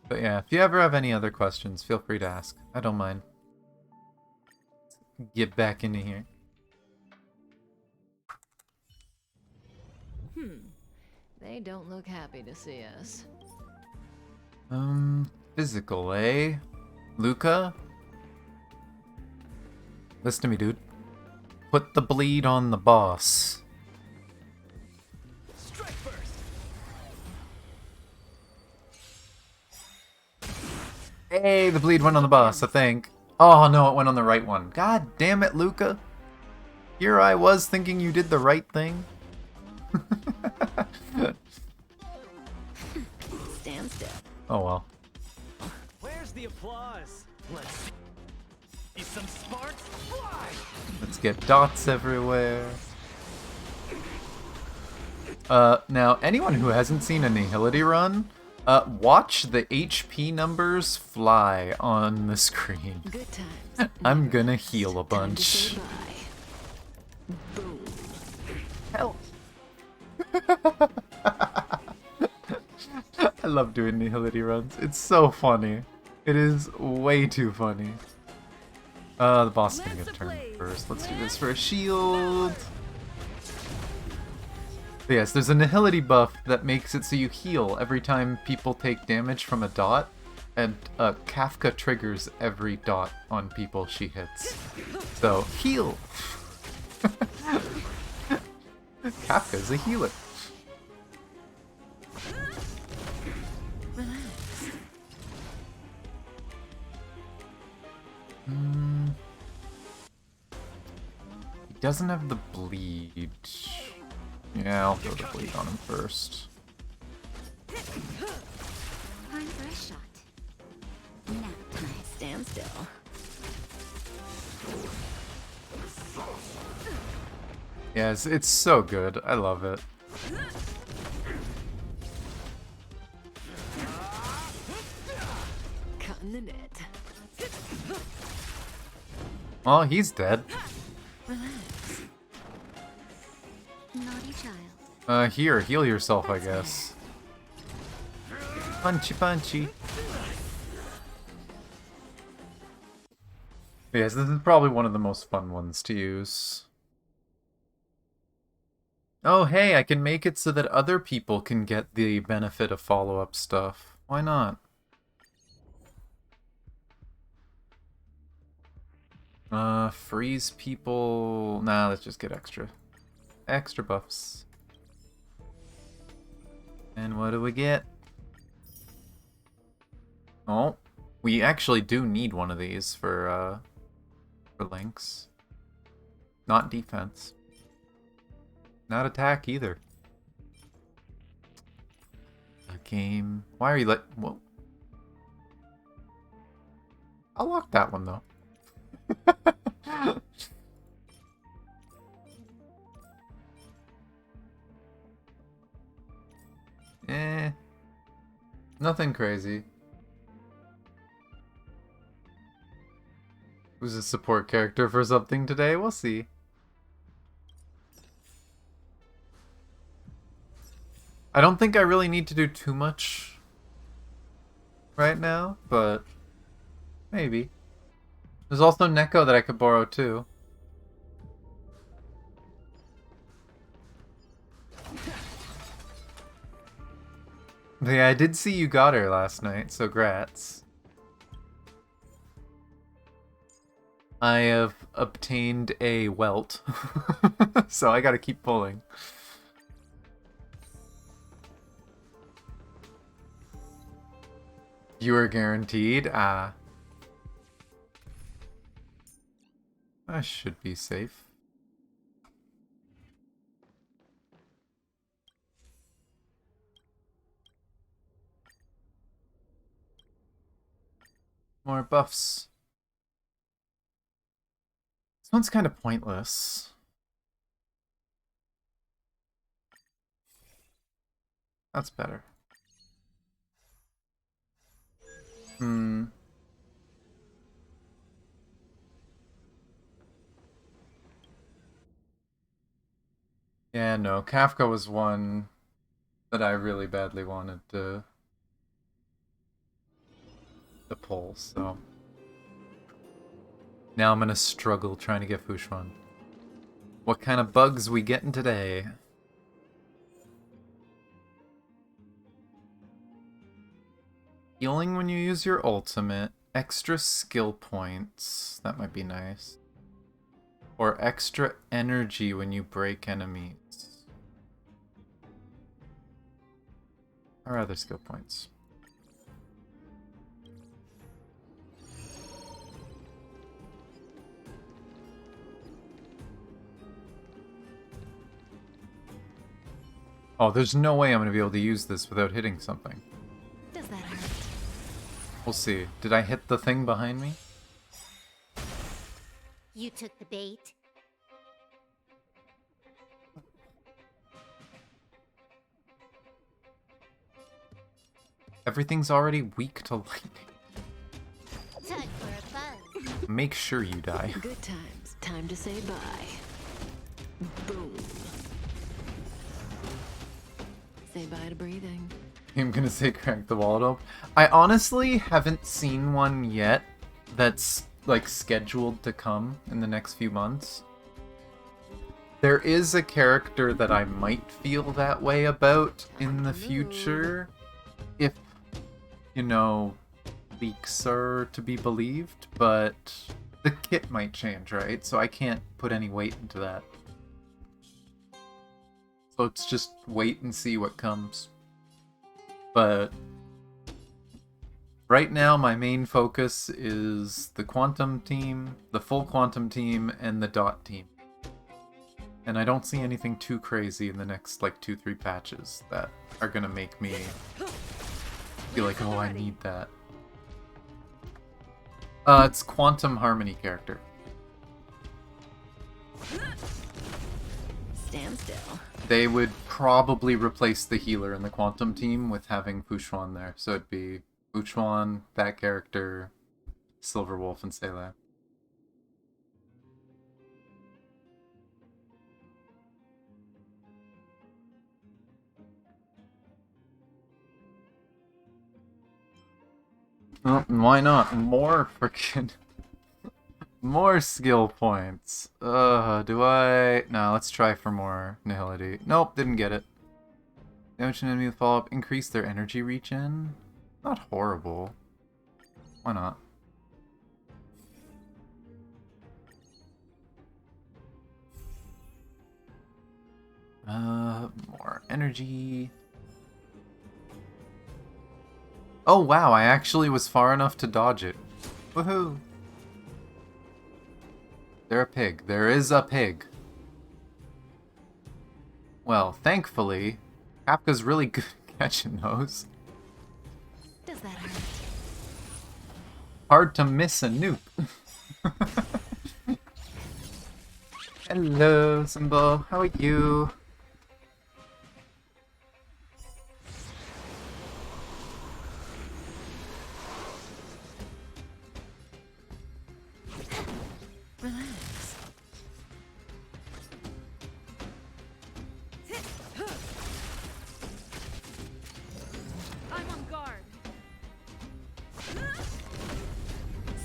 But yeah, if you ever have any other questions, feel free to ask. I don't mind. Get back into here. They don't look happy to see us. Physical, eh? Luca? Listen to me, dude. Put the bleed on the boss. Strike first. Hey, the bleed went on the boss, I think. Oh no, it went on the right one. God damn it, Luca. Here I was thinking you did the right thing. Stand still. Oh well. Where's the applause? Let's see some sparks fly. Let's get dots everywhere. Now, anyone who hasn't seen a Nihility run, watch the HP numbers fly on the screen. Good times. I'm gonna heal a Time to say bunch. bye. Boom. Help! I love doing Nihility runs. It's so funny. It is way too funny. The boss is gonna get turned first. Let's do this for a shield. But yes, there's a nihility buff that makes it so you heal every time people take damage from a dot, and Kafka triggers every dot on people she hits. So, heal! Kafka's a healer. He doesn't have the bleed. Yeah, I'll throw the bleed on him first. Time for a shot. Now, Stand still. Yes, it's so good. I love it. Cutting the net. Well, he's dead. Relax. naughty child. Here, heal yourself, I guess. Punchy, punchy. Yes, this is probably one of the most fun ones to use. Oh, hey, I can make it so that other people can get the benefit of follow-up stuff. Why not? Freeze people... Nah, let's just get extra buffs. And what do we get? Oh, we actually do need one of these for links. Not defense. Not attack either. A game. Why are you like? Whoa. I'll lock that one though. Nothing crazy. Who's a support character for something today? We'll see. I don't think I really need to do too much right now, but maybe. There's also Neko that I could borrow too. But yeah, I did see you got her last night, so grats. I have obtained a welt, so I gotta keep pulling. You are guaranteed? Ah. I should be safe. More buffs. This one's kind of pointless. That's better. Yeah, no, Kafka was one that I really badly wanted to pull, so now I'm gonna struggle trying to get Xuan. What kind of bugs we getting today? Healing when you use your ultimate, extra skill points, that might be nice. Or extra energy when you break enemies. Or other skill points. Oh, there's no way I'm going to be able to use this without hitting something. Does that hurt? We'll see. Did I hit the thing behind me? You took the bait. Everything's already weak to lightning. Time for a buzz. Make sure you die. Good times. Time to say bye. Boom. Say bye to breathing. I'm gonna say crank the wallet up. I honestly haven't seen one yet that's like scheduled to come in the next few months. There is a character that I might feel that way about in the future, if, you know, leaks are to be believed, but the kit might change, right? So I can't put any weight into that. So let's just wait and see what comes. But right now my main focus is the Quantum team, the full Quantum team, and the Dot team. And I don't see anything too crazy in the next, like, 2-3 patches that are gonna make me feel like, oh, I need that. It's Quantum Harmony character. Stand still. They would probably replace the healer in the Quantum team with having Xuan there. So it'd be Xuan, that character, Silver Wolf, and Selah. Oh, why not? More freaking... more skill points. Do I... No, let's try for more Nihility. Nope, didn't get it. Damage an enemy with follow-up. Increase their energy regen? Not horrible. Why not? More energy... Oh wow, I actually was far enough to dodge it. Woohoo! They're a pig. There is a pig. Well, thankfully, Kapka's really good at catching those. Does that hurt? Hard to miss a nuke. Hello, Simbo. How are you? Relax. I'm on guard.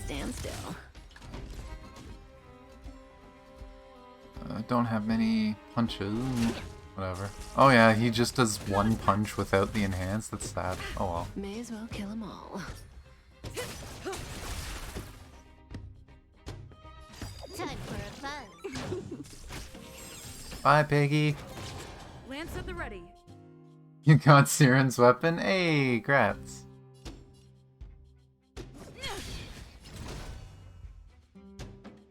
Stand still. I don't have many punches. Whatever. Oh yeah, he just does one punch without the enhance. That's sad. Oh well. May as well kill them all. Time for a fun. Bye, piggy. Lance at the ready. You got Siren's weapon? Hey, grats.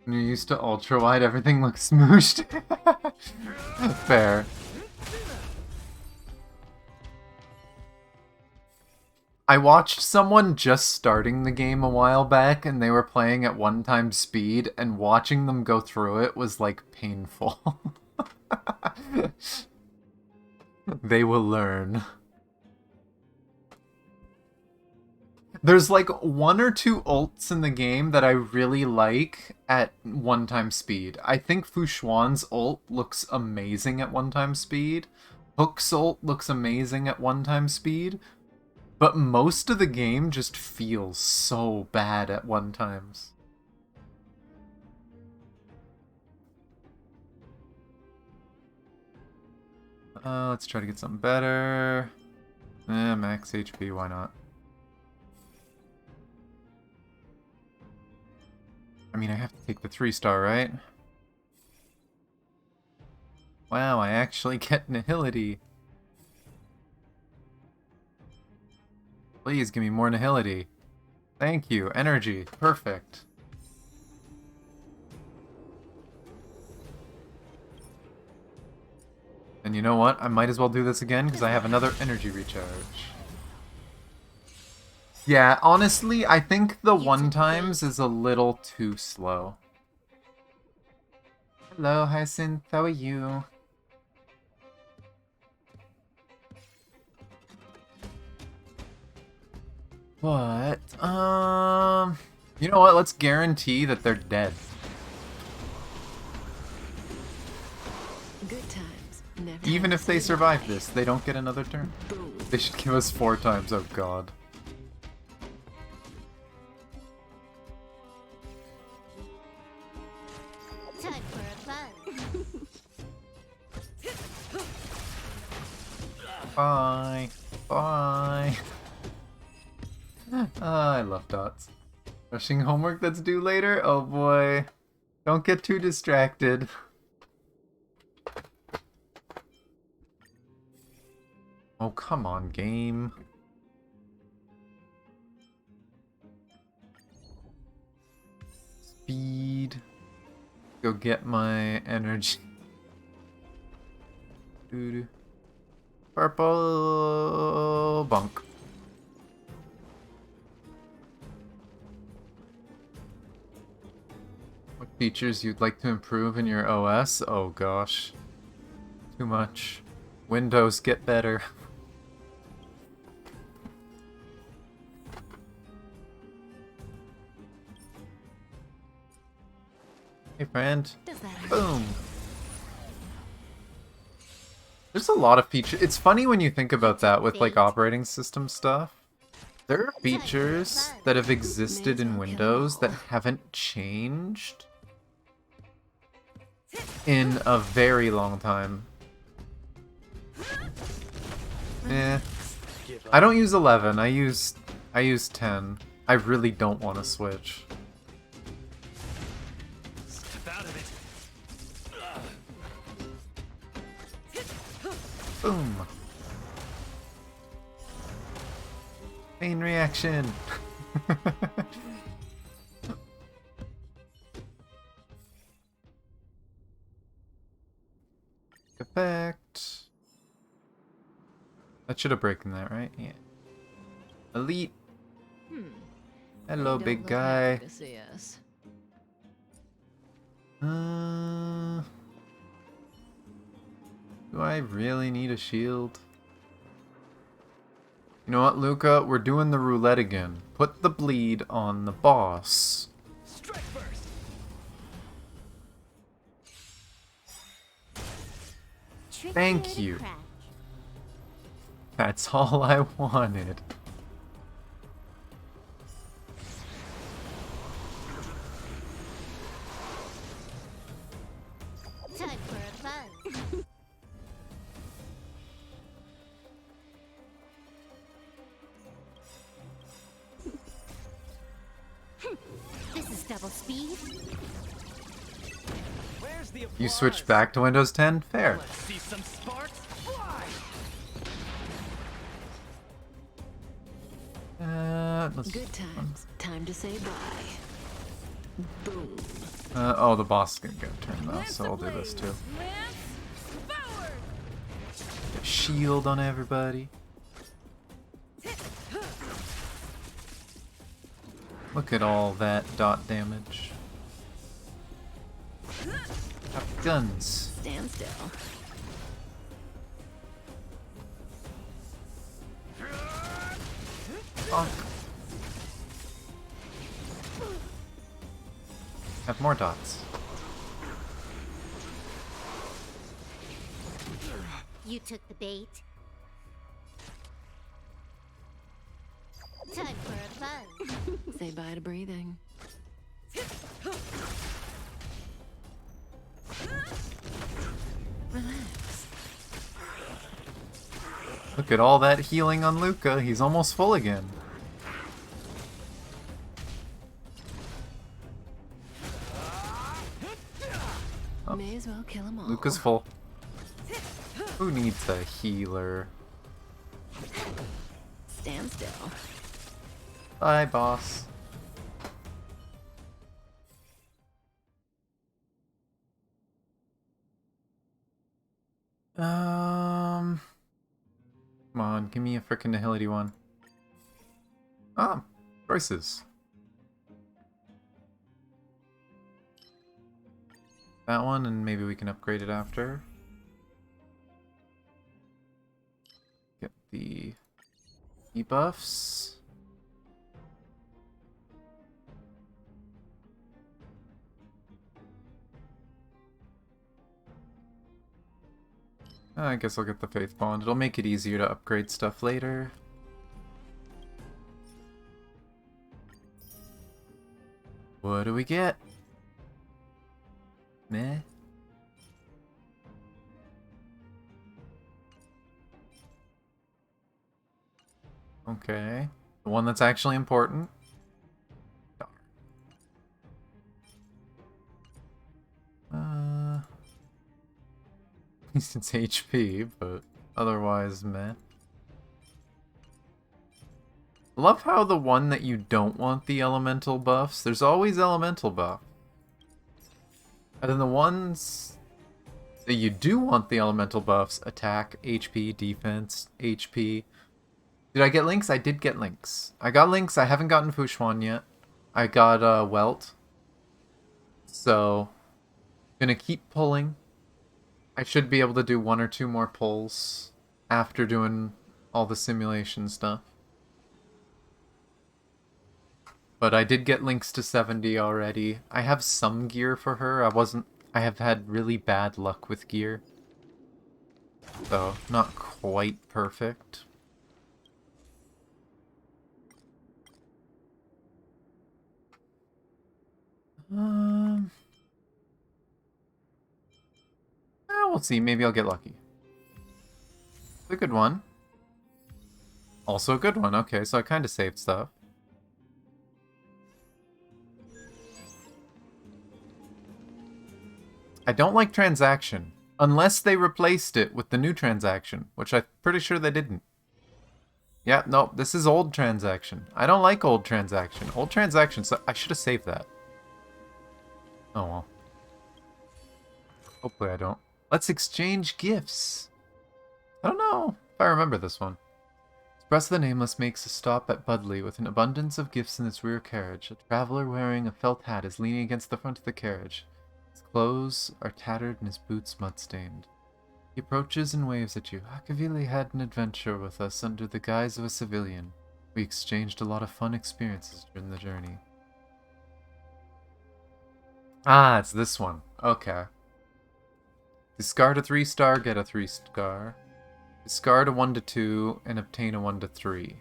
When you're used to ultra wide, everything looks smooshed. Fair. I watched someone just starting the game a while back, and they were playing at 1x speed, and watching them go through it was, like, painful. They will learn. There's, like, 1 or 2 ults in the game that I really like at 1x speed. I think Xuan's ult looks amazing at 1x speed. Hook's ult looks amazing at 1x speed. But most of the game just feels so bad at 1x. Let's try to get something better. Max HP, why not? I mean, I have to take the 3-star, right? Wow, I actually get Nihility. Please give me more Nihility. Thank you. Energy. Perfect. And you know what? I might as well do this again because I have another energy recharge. Yeah, honestly, I think the 1x is a little too slow. Hello, Hyacinth. How are you? But, you know what? Let's guarantee that they're dead. Good times. Never Even have if to they say survive bye. this, they don't get another turn. Boom. They should give us 4 times, oh god. Time for a fun. Bye. Bye. I love dots. Rushing homework that's due later? Oh boy. Don't get too distracted. Oh, come on, game. Speed. Go get my energy. Doo-doo. Purple bunk. What features you'd like to improve in your OS? Oh gosh. Too much. Windows, get better. Hey friend. Does that hurt? Boom. There's a lot of features. It's funny when you think about that with like operating system stuff. There are features that have existed in Windows that haven't changed in a very long time. Eh. I don't use 11. I use 10. I really don't want to switch. Step out of it. Boom. Chain reaction. Effect. That should have broken that, right? Yeah. Elite. Hello, They big don't look guy. happy to see us. Do I really need a shield? You know what, Luca? We're doing the roulette again. Put the bleed on the boss. Strike first. Thank you. That's all I wanted. Time for a fun. This is double speed. Where's the applause? You switched back to Windows 10? Fair. Let's see some sparks fly. Let's... Good times. Time to say bye. Boom. Oh, the boss is gonna get turned though, so I'll do this too. Get shield on everybody. Look at all that dot damage. Got guns. Stand still. Bonk. Have more dots. You took the bait. Time for a fun. Say bye to breathing. Relax. Look at all that healing on Luca. He's almost full again. Oh. May as well kill them all. Luca's full. Who needs a healer? Stand still. Bye, boss. Come on, give me a frickin' nihility one. Ah, choices. That one, and maybe we can upgrade it after. Get the debuffs. I guess I'll get the Faith Bond. It'll make it easier to upgrade stuff later. What do we get? Meh. Okay. The one that's actually important. At least it's HP, but otherwise, meh. Love how the one that you don't want the elemental buffs, there's always elemental buff. And then the ones that you do want the elemental buffs, attack, HP, defense, HP. Did I get links? I did get links. I got links. I haven't gotten Xuan yet. I got Welt. So, gonna keep pulling. I should be able to do 1 or 2 more pulls after doing all the simulation stuff. But I did get links to 70 already. I have some gear for her. I have had really bad luck with gear. So, not quite perfect. We'll see. Maybe I'll get lucky. It's a good one. Also a good one. Okay, so I kind of saved stuff. I don't like transaction. Unless they replaced it with the new transaction, which I'm pretty sure they didn't. Yeah, no, this is old transaction. I don't like old transaction. Old transaction, so I should have saved that. Oh well. Hopefully I don't. Let's exchange gifts. I don't know if I remember this one. Express the Nameless makes a stop at Budley with an abundance of gifts in its rear carriage. A traveler wearing a felt hat is leaning against the front of the carriage. His clothes are tattered and his boots mud-stained. He approaches and waves at you. Akavili had an adventure with us under the guise of a civilian. We exchanged a lot of fun experiences during the journey. Ah, it's this one. Okay. Discard a 3-star, get a 3-star. Discard a 1-2 and obtain a 1-3.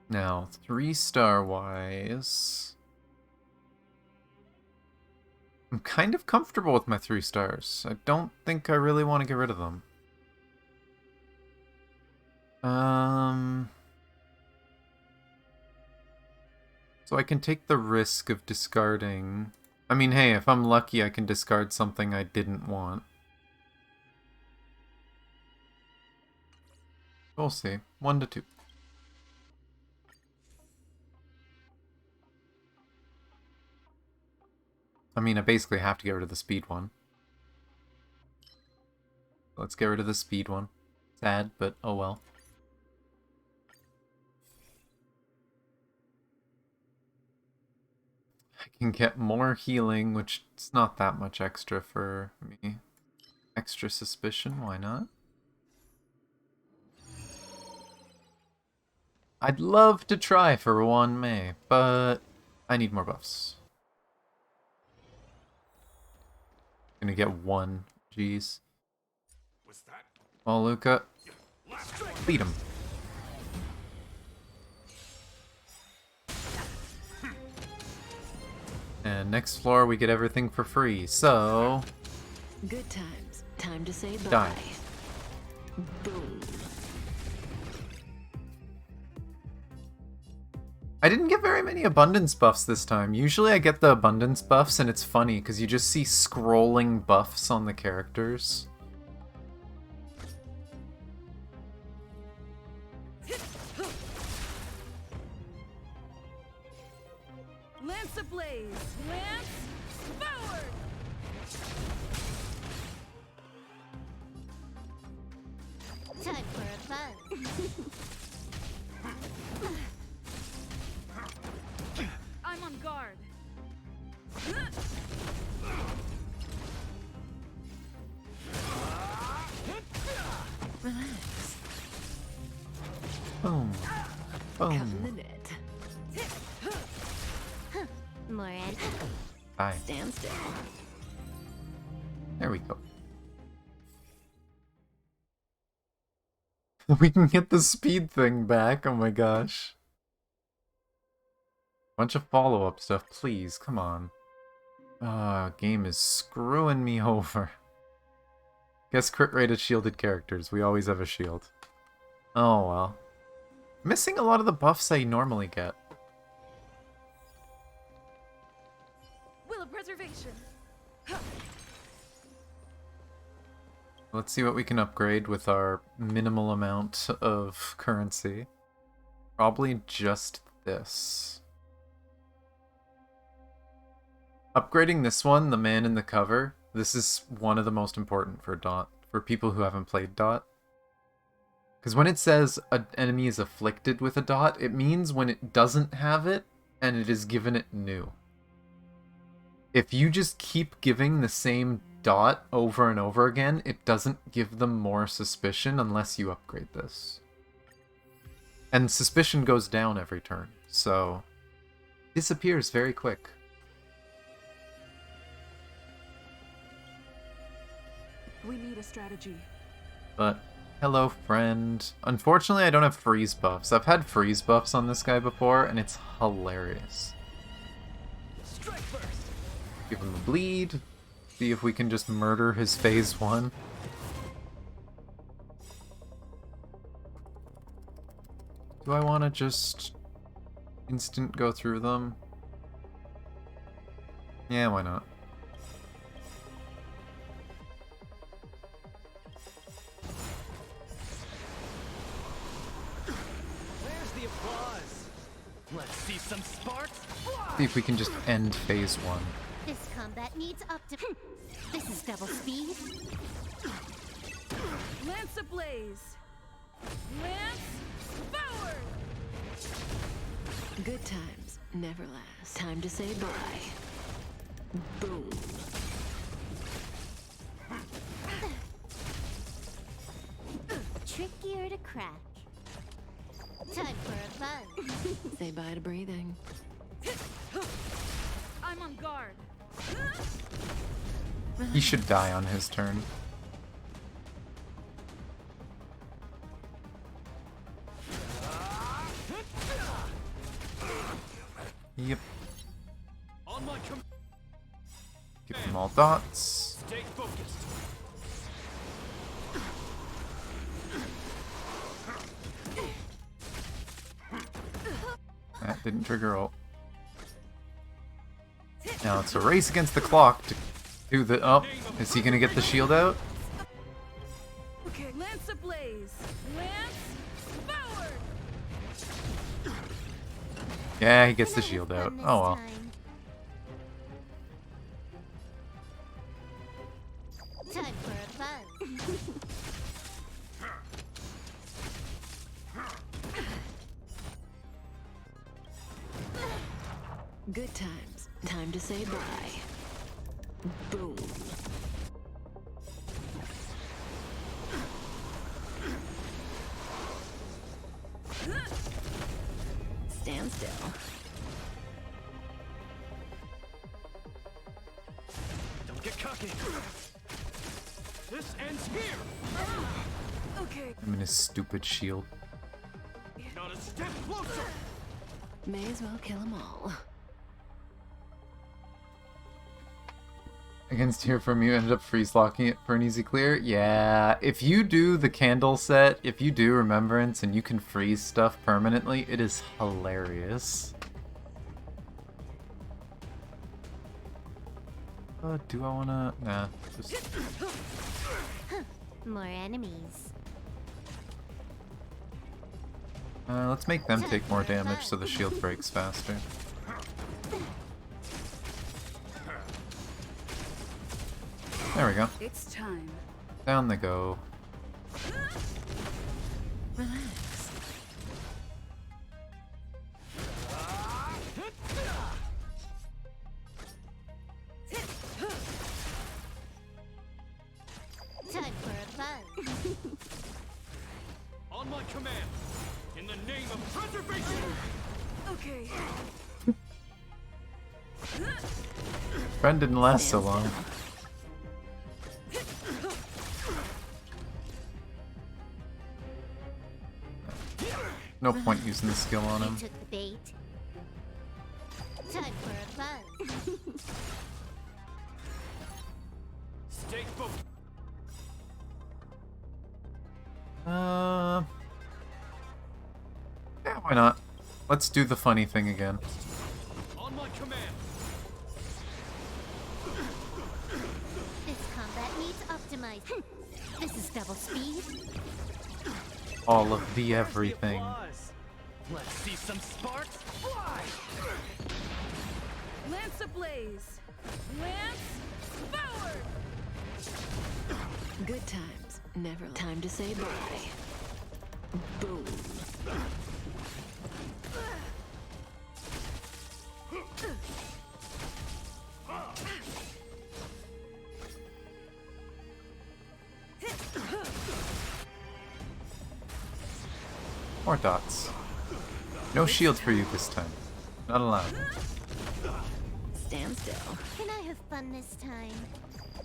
Now, 3-star wise, I'm kind of comfortable with my 3 stars. I don't think I really want to get rid of them. So I can take the risk of discarding. I mean, hey, if I'm lucky, I can discard something I didn't want. We'll see. 1-2. I mean, I basically have to get rid of the speed one. Let's get rid of the speed one. Sad, but oh well. I can get more healing, which is not that much extra for me. Extra suspicion, why not? I'd love to try for 1 May, but I need more buffs. Gonna get 1. Jeez. Well, Luca, beat him. And next floor we get everything for free, so... Good times. Time to say bye. Die. Boom. I didn't get very many abundance buffs this time. Usually I get the abundance buffs and it's funny because you just see scrolling buffs on the characters. Lance ablaze! Lance forward! Time for a buzz. I'm on guard. Relax. Boom. Cover Boom. the net. More in. Die. Stand still. There we go. We can get the speed thing back, oh my gosh. Bunch of follow-up stuff, please, come on. Game is screwing me over. Guess crit rated shielded characters, we always have a shield. Oh well. Missing a lot of the buffs I normally get. Will of preservation. Let's see what we can upgrade with our minimal amount of currency. Probably just this. Upgrading this one, the man in the cover, this is one of the most important for Dot, for people who haven't played Dot. Because when it says an enemy is afflicted with a dot, it means when it doesn't have it, and it is given it new. If you just keep giving the same dot over and over again, it doesn't give them more suspicion unless you upgrade this. And suspicion goes down every turn, so disappears very quick. We need a strategy. But, hello friend. Unfortunately I don't have freeze buffs. I've had freeze buffs on this guy before, and it's hilarious. Strike first. Give him a bleed. See if we can just murder his phase 1. Do I want to just instant go through them? Yeah, why not? There's the applause. Let's see some sparks. See if we can just end phase 1. This combat needs This is double speed. Lance ablaze. Lance forward. Good times never last. Time to say bye. Boom. Trickier to crack. Time for a fun. Say bye to breathing. I'm on guard. He should die on his turn. Yep. On my Give them all dots. stay focused. That didn't trigger ult. Now it's a race against the clock to do the... Oh, is he gonna get the shield out? Okay, Lance ablaze. Lance forward. Yeah, he gets the Can I have shield fun out. this Oh well. time? Time for a fun. Good times. Time to say bye. Boom. Stand still. Don't get cocky. This ends here. Okay. I'm in his stupid shield. Not a step closer. May as well kill them all. Against Hear From You, ended up freeze locking it for an easy clear. Yeah, if you do the candle set, if you do Remembrance and you can freeze stuff permanently, it is hilarious. Do I wanna... Nah, just... More enemies. let's make them take more damage so the shield breaks faster. There we go. It's time. Down they go. Relax. Time for a fun. On my command. In the name of preservation. Okay. Friend didn't last so long. No point using the skill on You him. took the bait. Time for a buzz. Stay focused. Yeah, why not? Let's do the funny thing again. On my command. This combat needs optimized. This is double speed. All of the Where's the everything. applause? Let's see some sparks fly. Lance ablaze. Lance forward. Good times. Never time to say bye. Boom. More dots. No shield for you this time. Not allowed. Stand still. Can I have fun this time?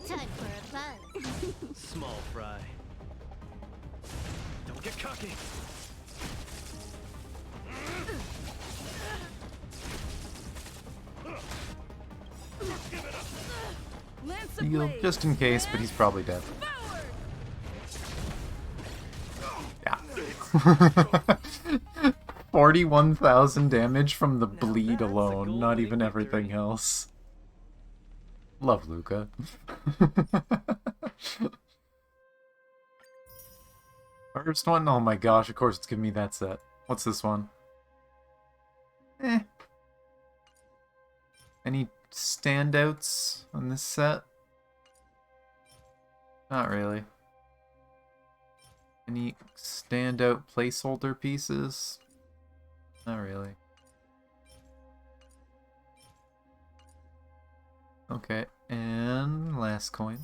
Time for a buzz. Small fry. Don't get cocky. Lance Heal ablaze. just in case, but he's probably dead. Forward. Yeah. 41,000 damage from the Now bleed that's a alone, not goal-winning even everything victory. else. Love Luca. First one? Oh my gosh, of course it's giving me that set. What's this one? Eh. Any standouts on this set? Not really. Any standout placeholder pieces? Not really. Okay, and last coin.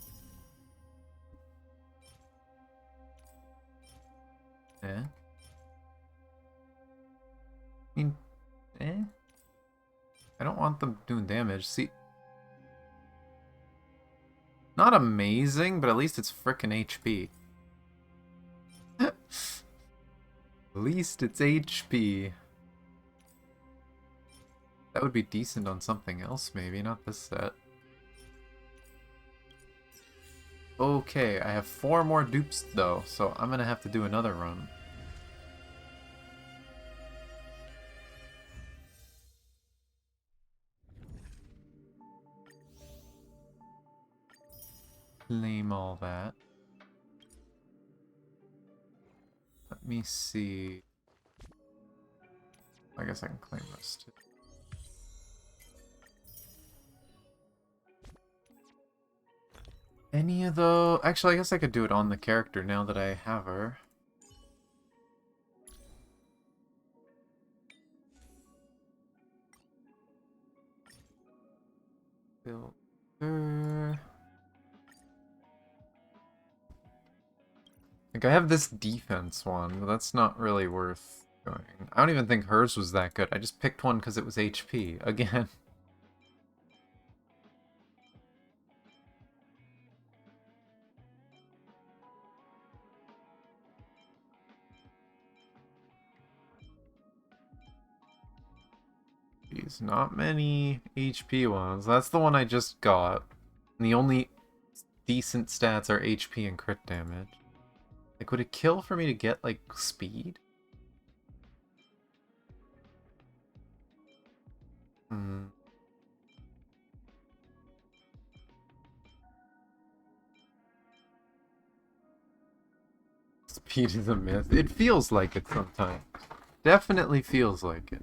Eh? I mean, eh? I don't want them doing damage. See, not amazing, but at least it's frickin' HP. At least it's HP. That would be decent on something else, maybe, not this set. Okay, I have 4 more dupes, though, so I'm gonna have to do another run. Claim all that. Let me see. I guess I can claim this too. Any of the... Actually, I guess I could do it on the character now that I have her. Filter... Like, I have this defense one, but that's not really worth going. I don't even think hers was that good. I just picked one because it was HP. Again. Jeez, not many HP ones. That's the one I just got. And the only decent stats are HP and crit damage. Like, would it kill for me to get, like, speed? Hmm. Speed is a myth. It feels like it sometimes. Definitely feels like it.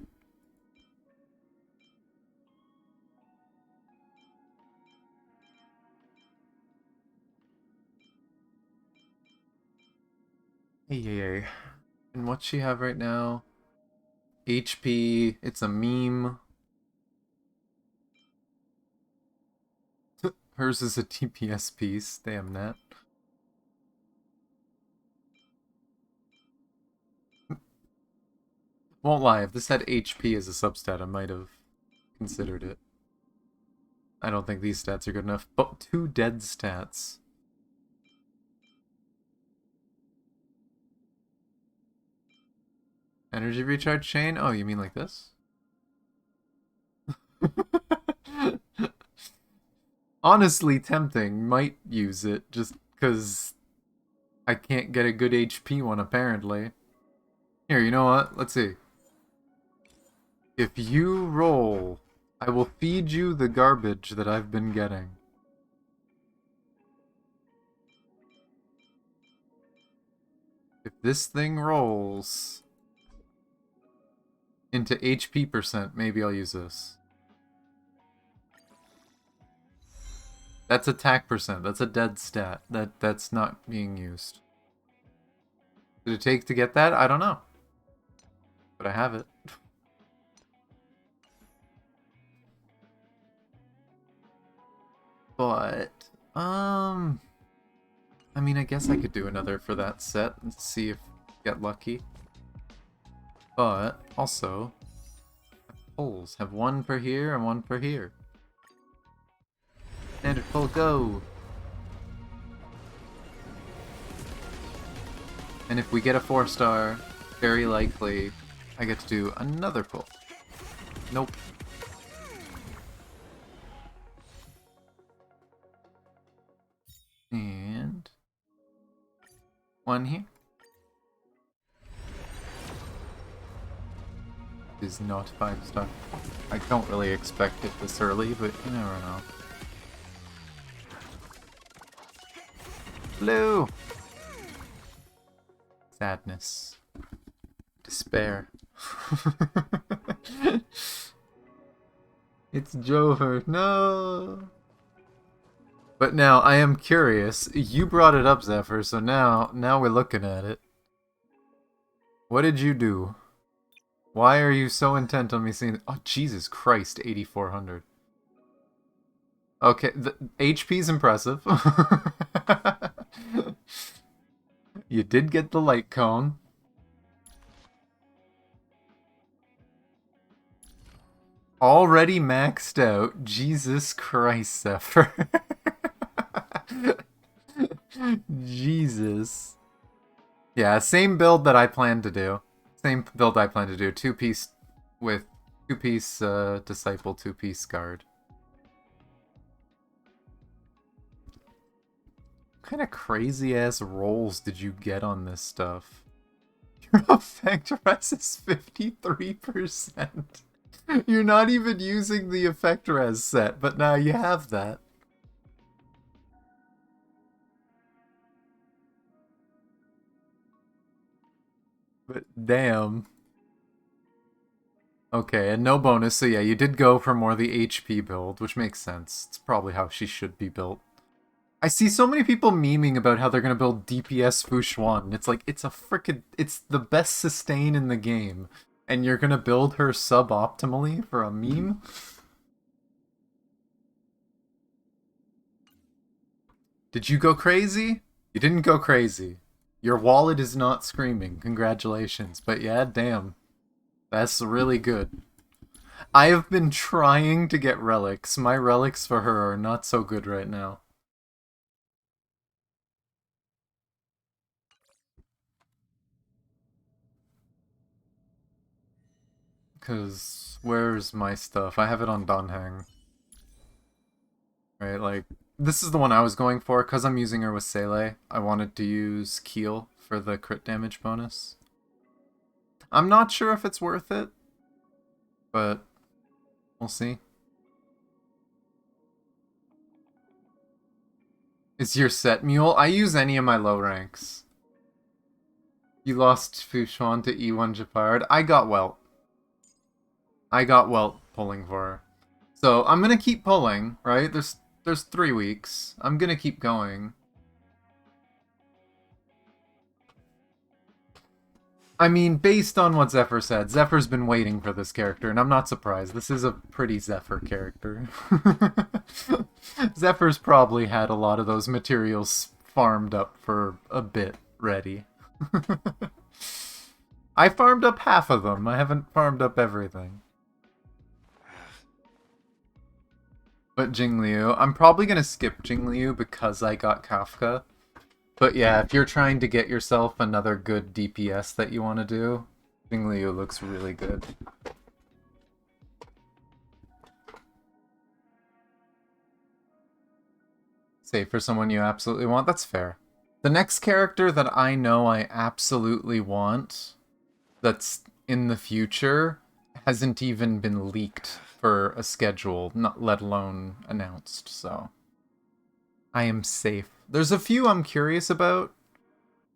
Hey. And what's she have right now? HP. It's a meme. Hers is a TPS piece. Damn that. Won't lie, if this had HP as a substat, I might have considered it. I don't think these stats are good enough. But 2 dead stats. Energy recharge chain? Oh, you mean like this? Honestly tempting. Might use it just because I can't get a good HP one apparently. Here, you know what? Let's see. If you roll, I will feed you the garbage that I've been getting. If this thing rolls into HP percent, maybe I'll use this. That's attack percent. That's a dead stat. That's not being used. Did it take to get that? I don't know. But I have it. But, I mean, I guess I could do another for that set and see if I get lucky. But, also, pulls have one for here and one for here. Standard pull, go! And if we get a 4-star, very likely I get to do another pull. Nope. And one here. Is not 5-star. I don't really expect it this early, but you never know. Blue! Sadness. Despair. It's Jover. No! But now, I am curious. You brought it up, Zephyr, so now we're looking at it. What did you do? Why are you so intent on me seeing... Oh, Jesus Christ, 8,400. Okay, the HP's impressive. You did get the light cone. Already maxed out. Jesus Christ, Zephyr. Jesus. Yeah, same build that I plan to do. Same build I plan to do. 2-piece with 2-piece Disciple, 2-piece Guard. What kind of crazy ass rolls did you get on this stuff? Your effect res is 53%. You're not even using the effect res set, but now you have that. But damn. Okay, and no bonus, so yeah, you did go for more the HP build, which makes sense. It's probably how she should be built. I see so many people memeing about how they're gonna build DPS Xuan. It's like, it's the best sustain in the game. And you're gonna build her suboptimally for a meme? Did you go crazy? You didn't go crazy. Your wallet is not screaming. Congratulations. But yeah, damn. That's really good. I have been trying to get relics. My relics for her are not so good right now. Because where's my stuff? I have it on Donhang. Right, like, this is the one I was going for. Because I'm using her with Seele, I wanted to use Keel for the crit damage bonus. I'm not sure if it's worth it, but we'll see. Is your set mule? I use any of my low ranks. You lost Xuan to E1 Japard. I got Welt. I got Welt pulling for her. So I'm gonna keep pulling, right? There's 3 weeks. I'm gonna keep going. I mean, based on what Zephyr said, Zephyr's been waiting for this character, and I'm not surprised. This is a pretty Zephyr character. Zephyr's probably had a lot of those materials farmed up for a bit ready. I farmed up half of them. I haven't farmed up everything. But Jingliu, I'm probably going to skip Jingliu because I got Kafka. But yeah, if you're trying to get yourself another good DPS that you want to do, Xing Liu looks really good. Say for someone you absolutely want, that's fair. The next character that I know I absolutely want that's in the future hasn't even been leaked for a schedule, not let alone announced, so I am safe. There's a few I'm curious about.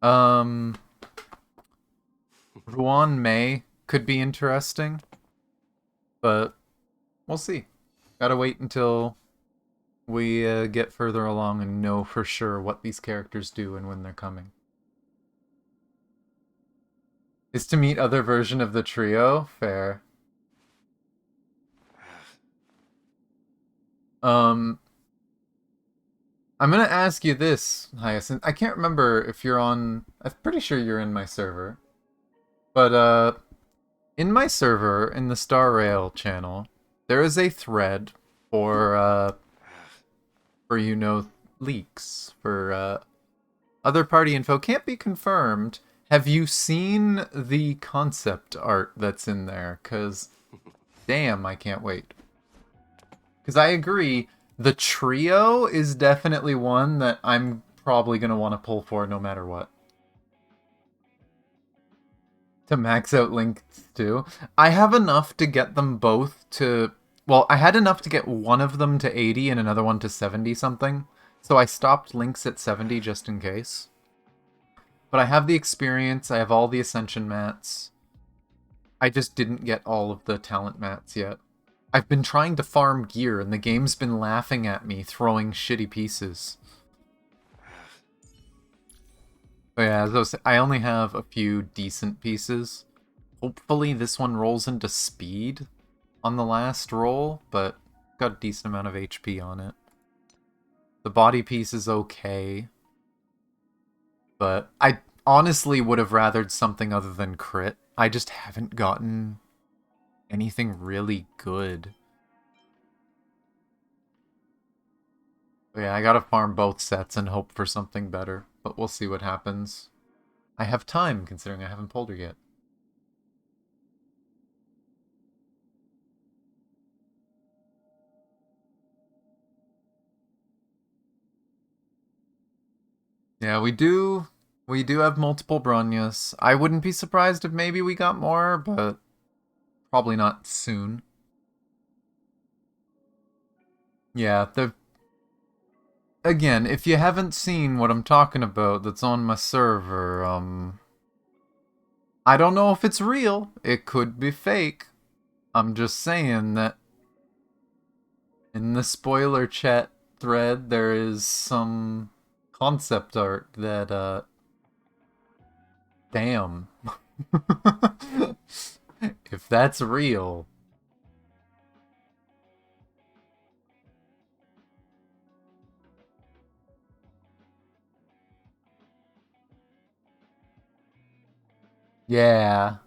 Ruan Mei could be interesting, but we'll see. Gotta wait until we get further along and know for sure what these characters do and when they're coming. Is to meet other version of the trio? Fair. I'm gonna ask you this, Hyacinth. I can't remember if you're on... I'm pretty sure you're in my server. But, in my server, in the Star Rail channel, there is a thread for leaks, for, other party info. Can't be confirmed. Have you seen the concept art that's in there? Because, damn, I can't wait. Because I agree, the trio is definitely one that I'm probably going to want to pull for no matter what. To max out Link too. I have enough to get them both to... Well, I had enough to get one of them to 80 and another one to 70 something. So I stopped Link's at 70 just in case. But I have the experience, I have all the Ascension mats. I just didn't get all of the talent mats yet. I've been trying to farm gear and the game's been laughing at me, throwing shitty pieces. But yeah, as I was saying, I only have a few decent pieces. Hopefully this one rolls into speed on the last roll, but got a decent amount of HP on it. The body piece is okay. But I honestly would have rathered something other than crit. I just haven't gotten anything really good. But yeah, I gotta farm both sets and hope for something better. But we'll see what happens. I have time, considering I haven't pulled her yet. Yeah, we do have multiple Bronyas. I wouldn't be surprised if maybe we got more, but probably not soon. Yeah, again, if you haven't seen what I'm talking about that's on my server, I don't know if it's real. It could be fake. I'm just saying that in the spoiler chat thread, there is some concept art that, damn. If that's real. Yeah.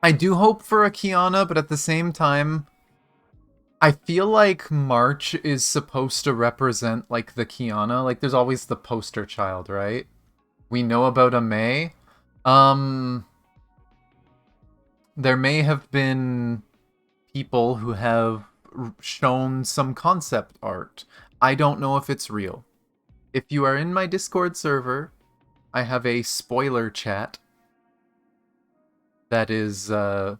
I do hope for a Kiana, but at the same time, I feel like March is supposed to represent, like, the Kiana. Like, there's always the poster child, right? We know about a May. There may have been people who have shown some concept art. I don't know if it's real. If you are in my Discord server, I have a spoiler chat that is a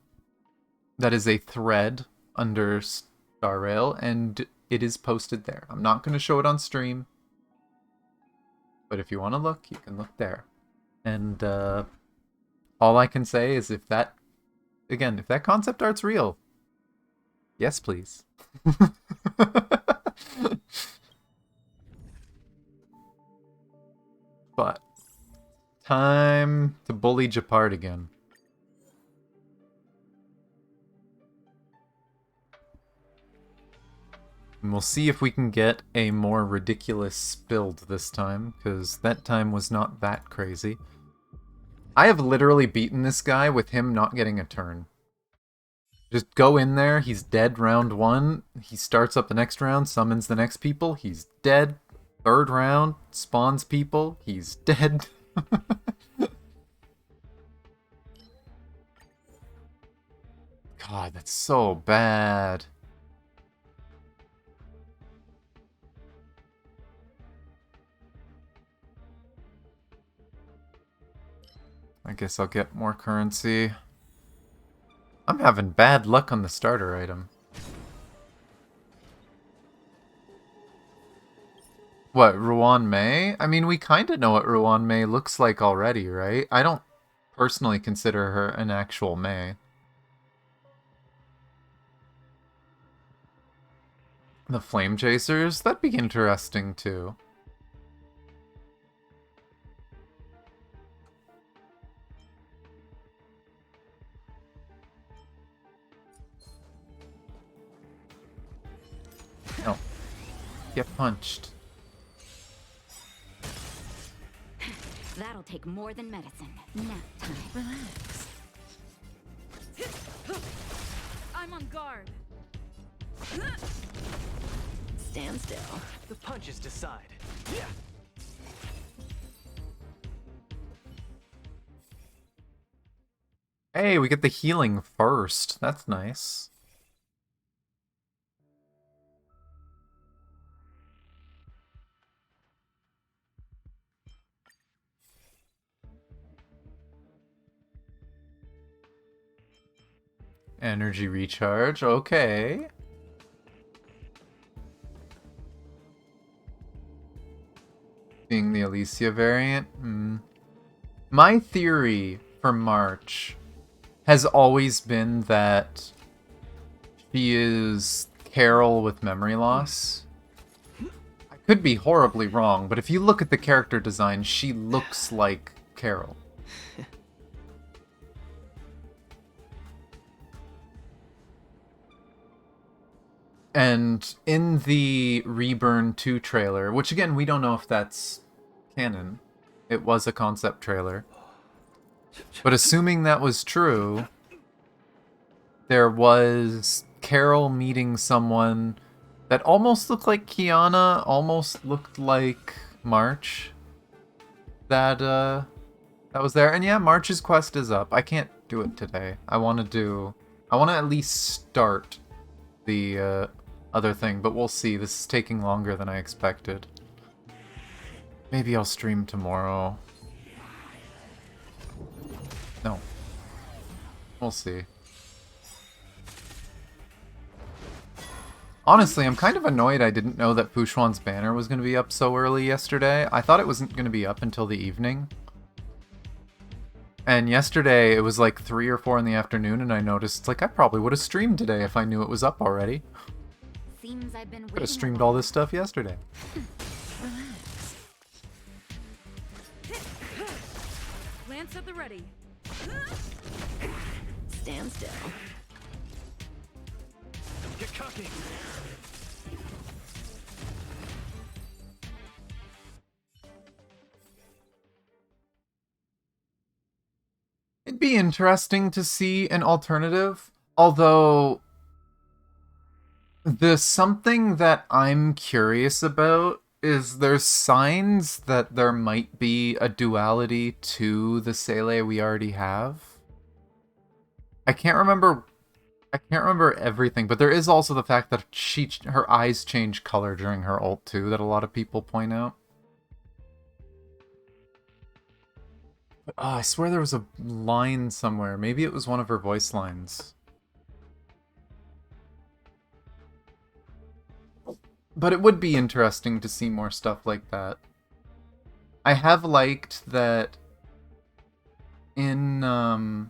thread under Star Rail, and it is posted there. I'm not going to show it on stream, but if you want to look, you can look there. And all I can say is if that concept art's real, yes, please. But time to bully Japard again. And we'll see if we can get a more ridiculous build this time, because that time was not that crazy. I have literally beaten this guy with him not getting a turn. Just go in there, he's dead round 1, he starts up the next round, summons the next people, he's dead. Third round, spawns people, he's dead. God, that's so bad. I guess I'll get more currency. I'm having bad luck on the starter item. What, Ruan Mei? I mean, we kind of know what Ruan Mei looks like already, right? I don't personally consider her an actual Mei. The Flame Chasers? That'd be interesting, too. No. Get punched. That'll take more than medicine. Nap time. Relax. I'm on guard. Stand still. The punches decide. Yeah. Hey, we get the healing first. That's nice. Energy recharge, okay. Being the Alicia variant? My theory for March has always been that she is Carol with memory loss. I could be horribly wrong, but if you look at the character design, she looks like Carol. And in the Reburn 2 trailer, which again, we don't know if that's canon. It was a concept trailer. But assuming that was true, there was Carol meeting someone that almost looked like Kiana, almost looked like March. That was there. And yeah, March's quest is up. I can't do it today. I want to at least start the other thing, but we'll see. This is taking longer than I expected. Maybe I'll stream tomorrow. No. We'll see. Honestly, I'm kind of annoyed I didn't know that Fuxuan's banner was going to be up so early yesterday. I thought it wasn't going to be up until the evening. And yesterday, it was like 3 or 4 in the afternoon, and I noticed, it's like, I probably would have streamed today if I knew it was up already. Seems I've been Could have streamed all this stuff yesterday. Relax. Lance at the ready. Stand still. Get cocky. It'd be interesting to see an alternative, although the something that I'm curious about is there's signs that there might be a duality to the Seele we already have. I can't remember everything, but there is also the fact that her eyes change color during her ult too, that a lot of people point out. But, I swear there was a line somewhere. Maybe it was one of her voice lines. But it would be interesting to see more stuff like that. I have liked that in Honkai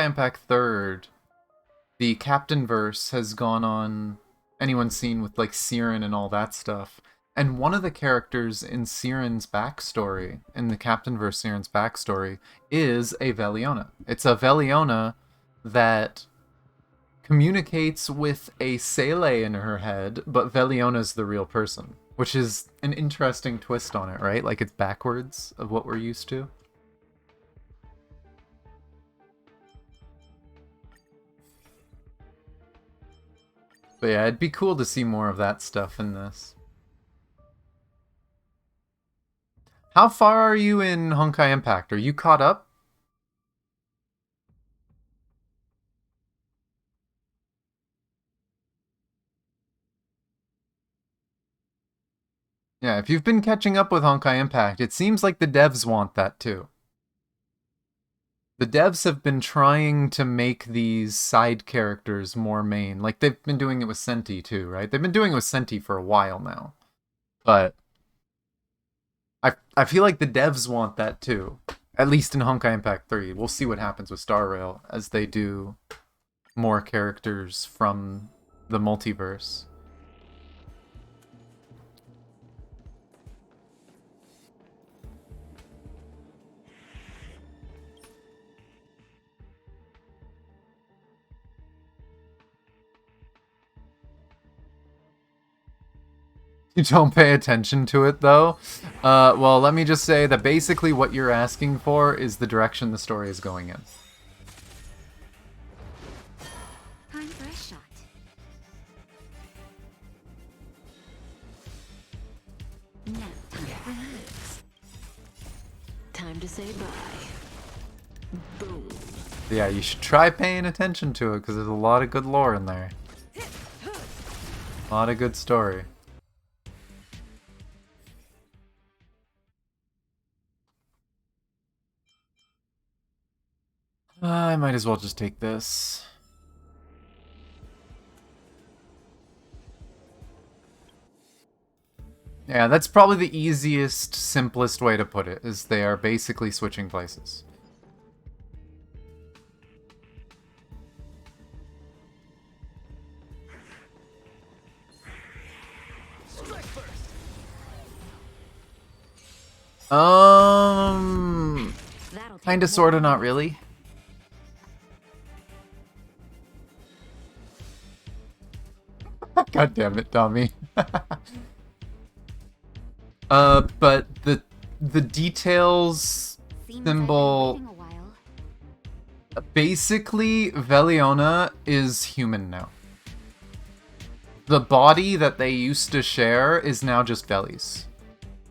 Impact 3rd, the Captain verse has gone on anyone's seen with like Siren and all that stuff. And one of the characters in Siren's backstory, in the Captain verse Siren's backstory, is a Veliona. It's a Veliona that communicates with a Seele in her head, but Veliona's the real person. Which is an interesting twist on it, right? Like it's backwards of what we're used to. But yeah, it'd be cool to see more of that stuff in this. How far are you in Honkai Impact? Are you caught up? if you've been catching up with Honkai Impact, it seems like the devs want that too. The devs have been trying to make these side characters more main. Like, they've been doing it with Senti too, right? They've been doing it with Senti for a while now. But I feel like the devs want that too. At least in Honkai Impact 3. We'll see what happens with Star Rail as they do more characters from the multiverse. You don't pay attention to it, though? Well, let me just say that basically what you're asking for is the direction the story is going in. Time for a shot. Now, relax. Time to say bye. Boom. Yeah, you should try paying attention to it, because there's a lot of good lore in there. A lot of good story. I might as well just take this. Yeah, that's probably the easiest, simplest way to put it, is they are basically switching places. Strike first. That'll take Kinda, sorta, not really. God damn it, dummy. But the details Seems symbol. I've been waiting a while. Basically, Veliona is human now. The body that they used to share is now just Veli's.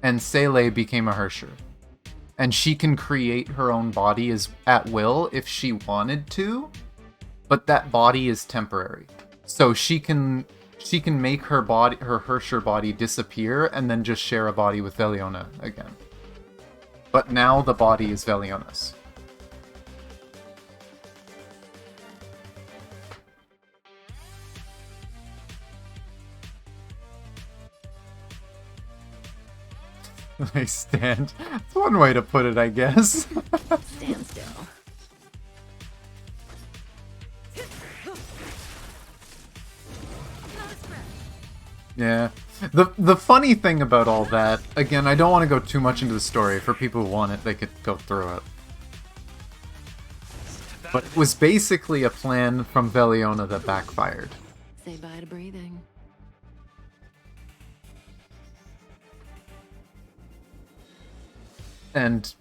And Seele became a Hersher. And she can create her own body at will if she wanted to, but that body is temporary. So she can make her Hersher body disappear and then just share a body with Veliona again. But now the body is Veliona's. I stand. That's one way to put it, I guess. stand still. Yeah. The funny thing about all that, again, I don't want to go too much into the story. For people who want it, they could go through it. But it was basically a plan from Veliona that backfired. Say bye to breathing. And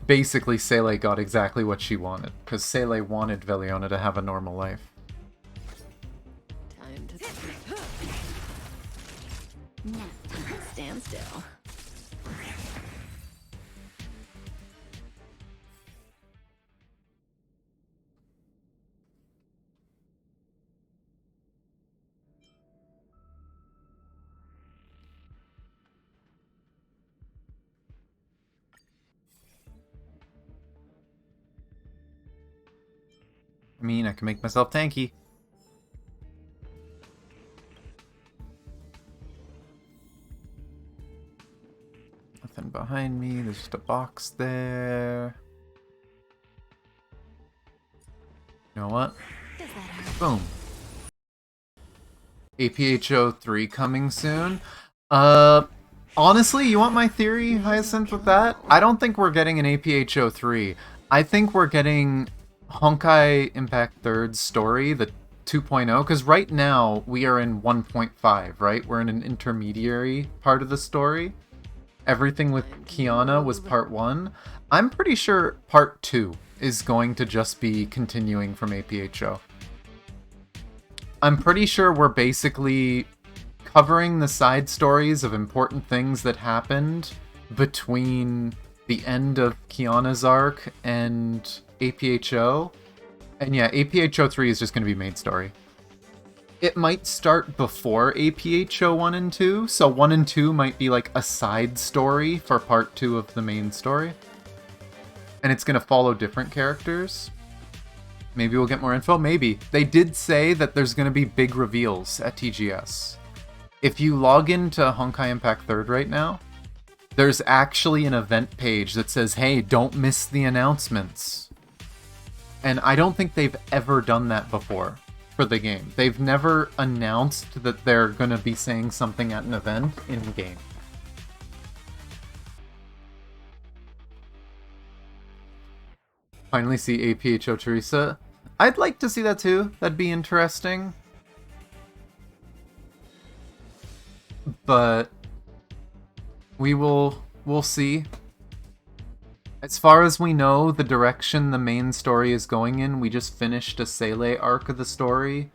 basically, Seele got exactly what she wanted, because Seele wanted Veliona to have a normal life. Time to stand still. I mean, I can make myself tanky. Nothing behind me. There's just a box there. You know what? Does that hurt? Boom. APHO 3 coming soon. Honestly, you want my theory, Hyacinth, with that? I don't think we're getting an APHO 3. I think we're getting Honkai Impact 3's story, the 2.0, because right now we are in 1.5, right? We're in an intermediary part of the story. Everything with Kiana was part 1. I'm pretty sure part 2 is going to just be continuing from APHO. I'm pretty sure we're basically covering the side stories of important things that happened between the end of Kiana's arc and APHO. And yeah, APHO 3 is just going to be main story. it might start before APHO 1 and 2, so 1 and 2 might be like a side story for part 2 of the main story. And it's going to follow different characters. Maybe we'll get more info, maybe. They did say that there's going to be big reveals at TGS. If you log into Honkai Impact 3rd right now, there's actually an event page that says, hey, don't miss the announcements. And I don't think they've ever done that before for the game. They've never announced that they're going to be saying something at an event in-game. Finally see APHO Teresa. I'd like to see that too. That'd be interesting. But we'll see. As far as we know, the direction the main story is going in, we just finished a Seele arc of the story.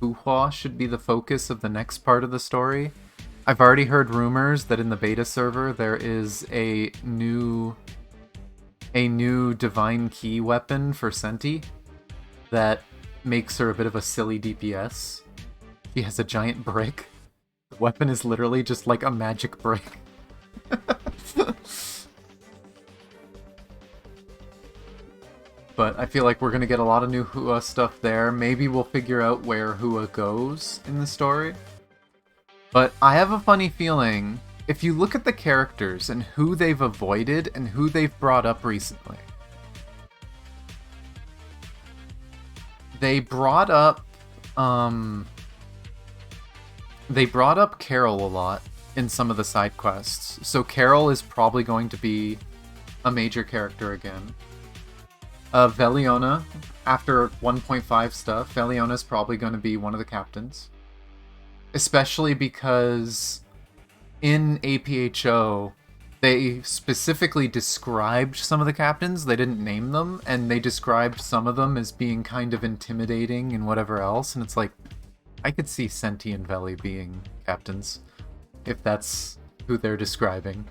Fuhua should be the focus of the next part of the story. I've already heard rumors that in the beta server there is a new divine key weapon for Senti that makes her a bit of a silly DPS. She has a giant brick. The weapon is literally just like a magic brick. But I feel like we're going to get a lot of new Hua stuff there. Maybe we'll figure out where Hua goes in the story. But I have a funny feeling, if you look at the characters and who they've avoided and who they've brought up recently, they brought up Carol a lot in some of the side quests. So Carol is probably going to be a major character again. Veliona, after 1.5 stuff, Veliona is probably going to be one of the captains. Especially because in APHO, they specifically described some of the captains. They didn't name them, and they described some of them as being kind of intimidating and whatever else. And it's like, I could see Senti and Veli being captains, if that's who they're describing.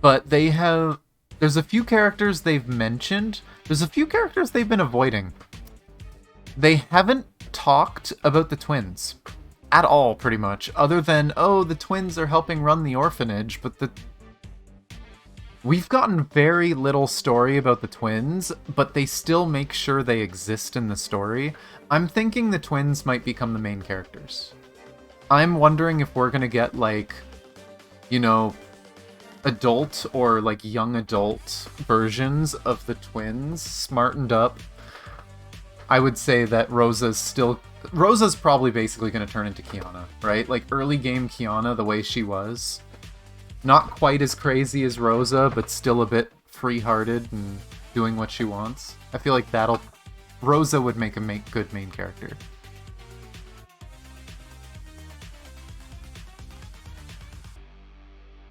But they have... There's a few characters they've mentioned. There's a few characters they've been avoiding. They haven't talked about the twins at all, pretty much, other than, oh, the twins are helping run the orphanage, but we've gotten very little story about the twins, but they still make sure they exist in the story. I'm thinking the twins might become the main characters. I'm wondering if we're gonna get, like, you know, adult or, like, young adult versions of the twins smartened up. I would say that Rosa's probably basically going to turn into Kiana, right? Like, early game Kiana, the way she was. Not quite as crazy as Rosa, but still a bit free-hearted and doing what she wants. I feel like Rosa would make a good main character.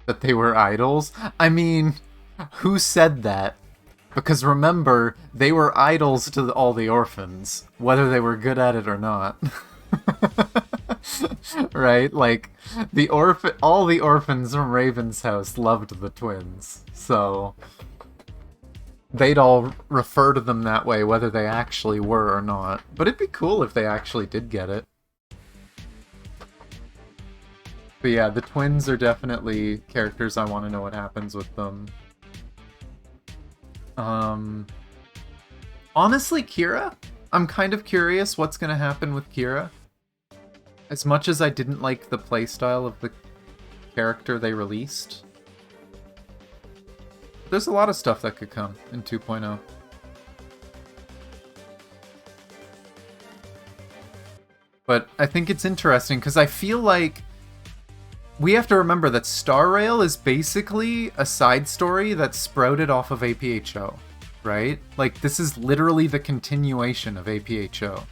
That they were idols? I mean, who said that? Because remember, they were idols to all the orphans, whether they were good at it or not. Right? Like, all the orphans from Raven's house loved the twins, so they'd all refer to them that way, whether they actually were or not. But it'd be cool if they actually did get it. But yeah, the twins are definitely characters I want to know what happens with them. Honestly, Kira? I'm kind of curious what's going to happen with Kira. As much as I didn't like the playstyle of the character they released, there's a lot of stuff that could come in 2.0. But I think it's interesting because I feel like we have to remember that Star Rail is basically a side story that's sprouted off of APHO, right? Like, this is literally the continuation of APHO.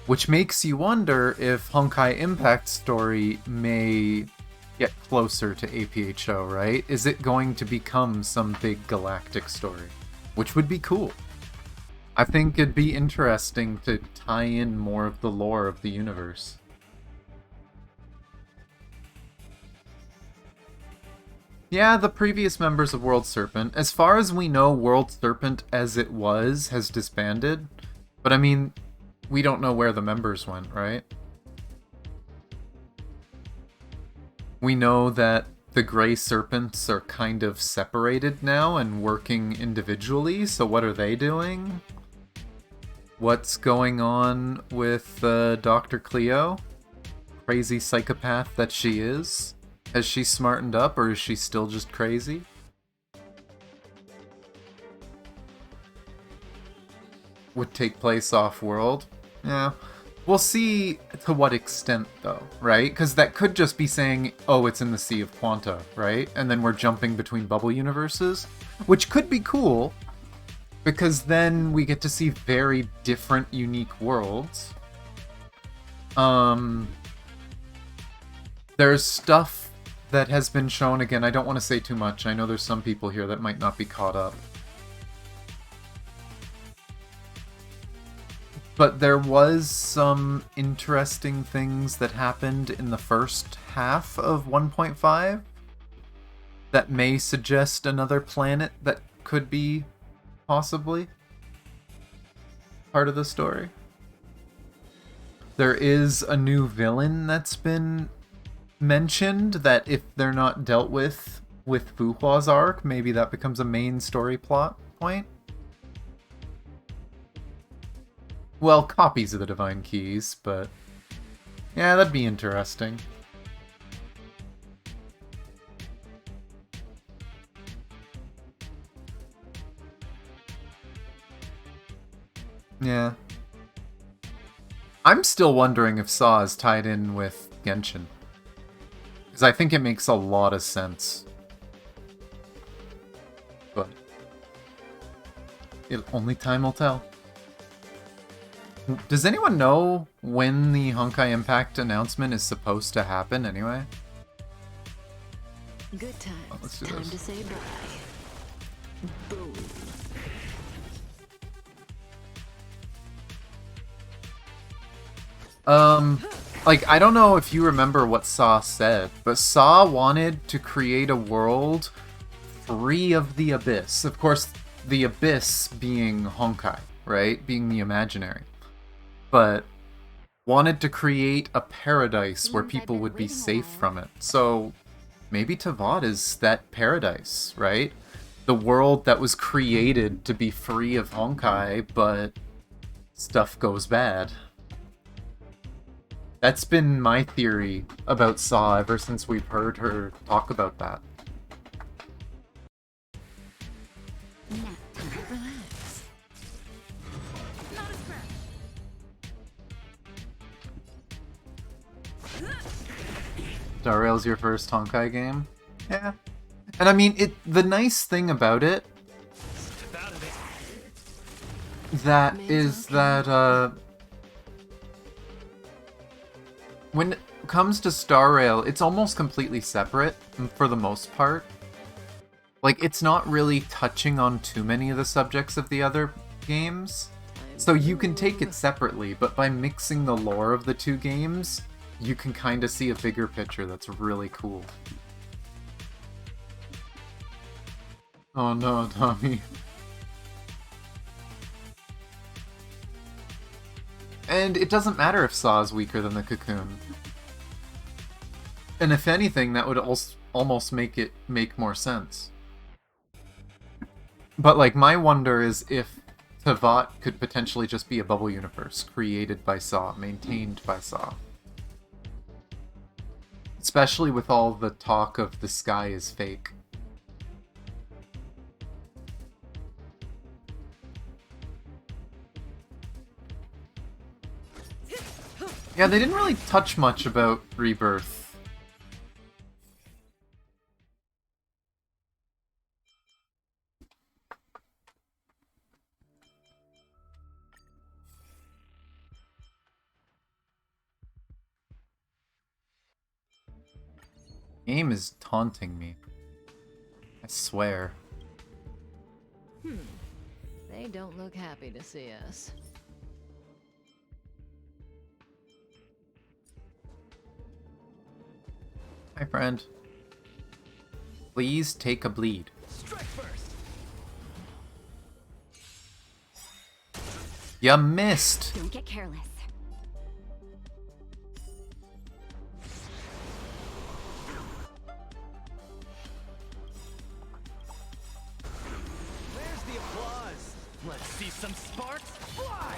Which makes you wonder if Honkai Impact's story may get closer to APHO, right? Is it going to become some big galactic story? Which would be cool. I think it'd be interesting to tie in more of the lore of the universe. Yeah, the previous members of World Serpent. As far as we know, World Serpent as it was has disbanded. But I mean, we don't know where the members went, right? We know that the Grey Serpents are kind of separated now and working individually, so what are they doing? What's going on with Dr. Cleo? Crazy psychopath that she is? Has she smartened up, or is she still just crazy? Would take place off-world? Yeah. We'll see to what extent, though, right? Because that could just be saying, oh, it's in the Sea of Quanta, right? And then we're jumping between bubble universes, which could be cool, because then we get to see very different, unique worlds. There's stuff that has been shown, again, I don't want to say too much, I know there's some people here that might not be caught up. But there was some interesting things that happened in the first half of 1.5 that may suggest another planet that could be possibly part of the story. There is a new villain that's been mentioned that if they're not dealt with Fu Hua's arc, maybe that becomes a main story plot point. Well, copies of the Divine Keys, but yeah, that'd be interesting. Yeah. I'm still wondering if Saw is tied in with Genshin. Because I think it makes a lot of sense. But only time will tell. Does anyone know when the Honkai Impact announcement is supposed to happen anyway? Good times. Oh, let's do Time this. to say bye. Boom. Like, I don't know if you remember what Saw said, but Saw wanted to create a world free of the Abyss. Of course, the Abyss being Honkai, right? Being the imaginary. But wanted to create a paradise where people would be safe from it. So maybe Tavad is that paradise, right? The world that was created to be free of Honkai, but stuff goes bad. That's been my theory about Saw ever since we've heard her talk about that. Relax. Not a scratch. Darrail's your first Honkai game? Yeah. And I mean, the nice thing about it that is that when it comes to Star Rail, it's almost completely separate for the most part. Like, it's not really touching on too many of the subjects of the other games. So you can take it separately, but by mixing the lore of the two games, you can kind of see a bigger picture that's really cool. Oh no, Tommy. And it doesn't matter if Saw is weaker than the Cocoon. And if anything, that would almost make it make more sense. But like, my wonder is if Tavad could potentially just be a bubble universe created by Saw, maintained by Saw. Especially with all the talk of the sky is fake. Yeah, they didn't really touch much about Rebirth. Game is taunting me. I swear. They don't look happy to see us. Hi, friend. Please take a bleed. Strike first. You missed! Don't get careless. Where's the applause? Let's see some sparks fly!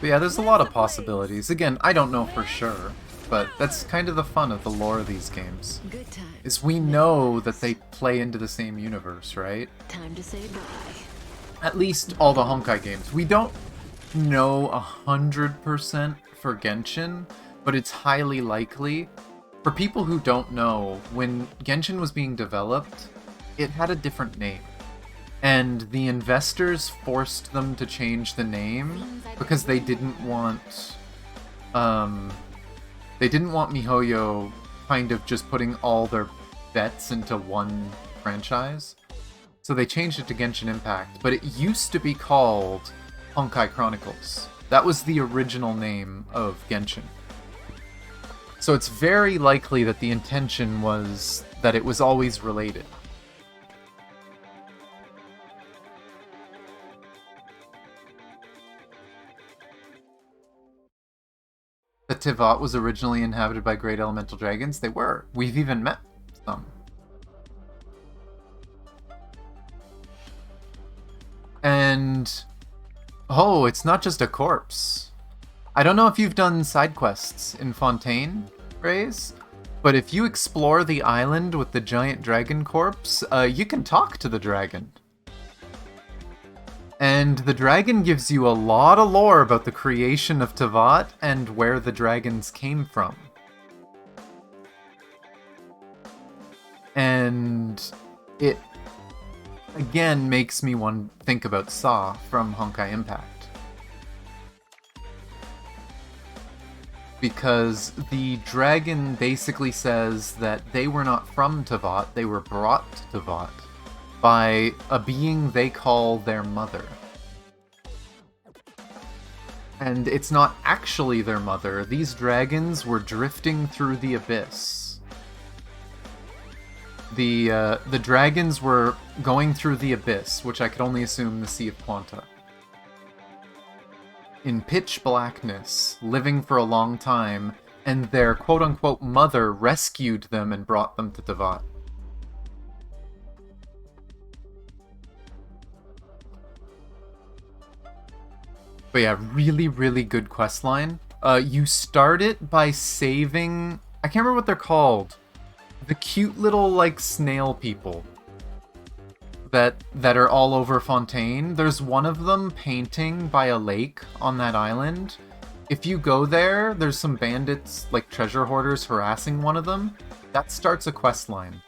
But yeah, there's a lot of possibilities. Again, I don't know for sure, but that's kind of the fun of the lore of these games. Good times. Is we know that they play into the same universe, right? Time to say bye. At least all the Honkai games. We don't know 100% for Genshin, but it's highly likely. For people who don't know, when Genshin was being developed, it had a different name. And the investors forced them to change the name because they didn't want MiHoYo kind of just putting all their bets into one franchise. So they changed it to Genshin Impact, but it used to be called Honkai Chronicles. That was the original name of Genshin. So it's very likely that the intention was that it was always related. That Tivat was originally inhabited by great elemental dragons? They were. We've even met some. And... oh, it's not just a corpse. I don't know if you've done side quests in Fontaine, Raze, but if you explore the island with the giant dragon corpse, you can talk to the dragon. And the dragon gives you a lot of lore about the creation of Tivat and where the dragons came from. And it, again, makes me think about Saw from Honkai Impact. Because the dragon basically says that they were not from Tivat, they were brought to Tivat by a being they call their mother. And it's not actually their mother. These dragons were drifting through the abyss. The dragons were going through the abyss, which I could only assume the Sea of Quanta. In pitch blackness, living for a long time, and their quote-unquote mother rescued them and brought them to Tivat. But yeah, really, really good questline. You start it by saving... I can't remember what they're called. The cute little, like, snail people that are all over Fontaine. There's one of them painting by a lake on that island. If you go there, there's some bandits, like treasure hoarders, harassing one of them. That starts a questline.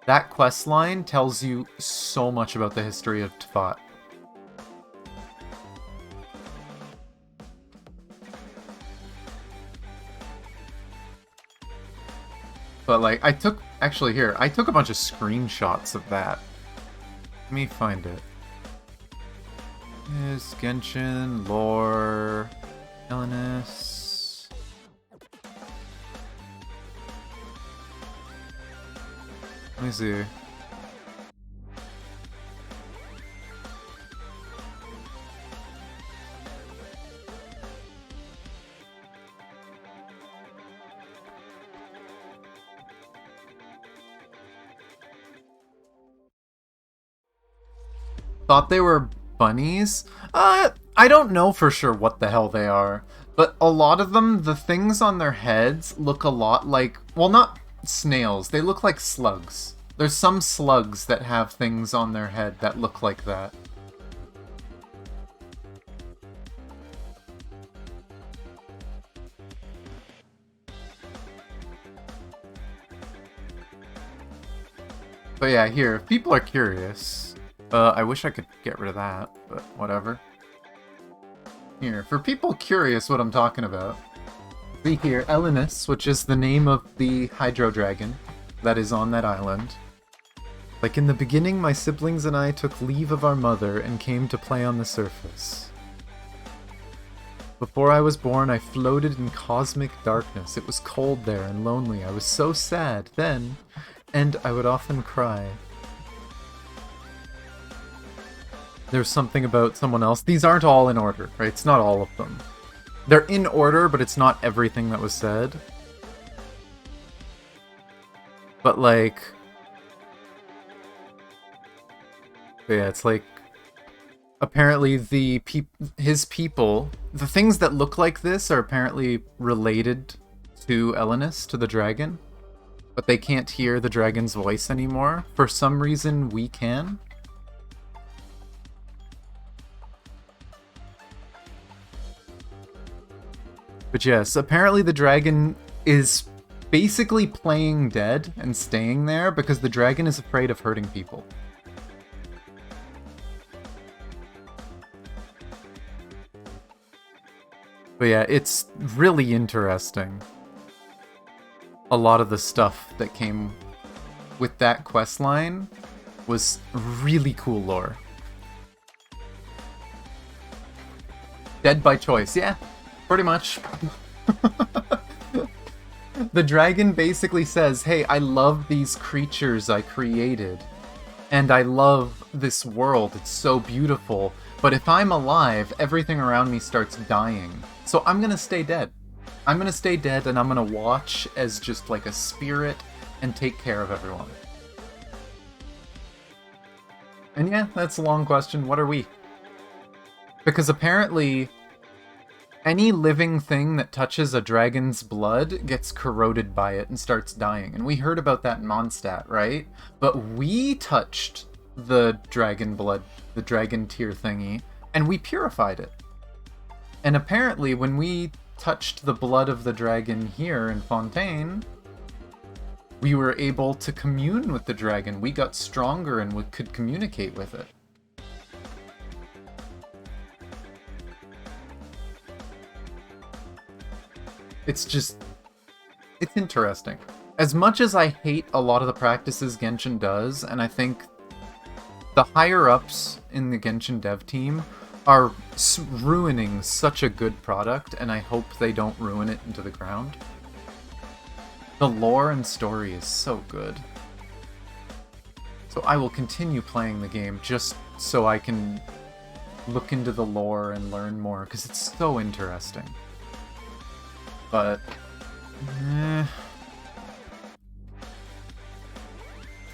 That questline tells you so much about the history of Tivat. But, like, I took a bunch of screenshots of that. Let me find it. Is Genshin, lore, LNS. Let me see. Thought they were bunnies? I don't know for sure what the hell they are. But a lot of them, the things on their heads look a lot like... well, not snails. They look like slugs. There's some slugs that have things on their head that look like that. But yeah, here, if people are curious... I wish I could get rid of that, but whatever. Here, for people curious what I'm talking about, see here, Elenus, which is the name of the Hydro Dragon that is on that island. Like in the beginning, my siblings and I took leave of our mother and came to play on the surface. Before I was born, I floated in cosmic darkness. It was cold there and lonely. I was so sad then, and I would often cry. There's something about someone else. These aren't all in order, right? It's not all of them. They're in order, but it's not everything that was said. But like... yeah, it's like... apparently his people... the things that look like this are apparently related to Elenis, to the dragon. But they can't hear the dragon's voice anymore. For some reason, we can. But yes, apparently the dragon is basically playing dead and staying there because the dragon is afraid of hurting people. But yeah, it's really interesting. A lot of the stuff that came with that questline was really cool lore. Dead by choice, yeah. Pretty much. The dragon basically says, hey, I love these creatures I created. And I love this world, it's so beautiful. But if I'm alive, everything around me starts dying. So I'm gonna stay dead. I'm gonna stay dead and I'm gonna watch as just like a spirit and take care of everyone. And yeah, that's a long question. What are we? Because apparently... any living thing that touches a dragon's blood gets corroded by it and starts dying. And we heard about that in Mondstadt, right? But we touched the dragon blood, the dragon tear thingy, and we purified it. And apparently when we touched the blood of the dragon here in Fontaine, we were able to commune with the dragon. We got stronger and we could communicate with it. It's just... it's interesting. As much as I hate a lot of the practices Genshin does, and I think the higher-ups in the Genshin dev team are ruining such a good product, and I hope they don't ruin it into the ground. The lore and story is so good. So I will continue playing the game just so I can look into the lore and learn more, because it's so interesting. But...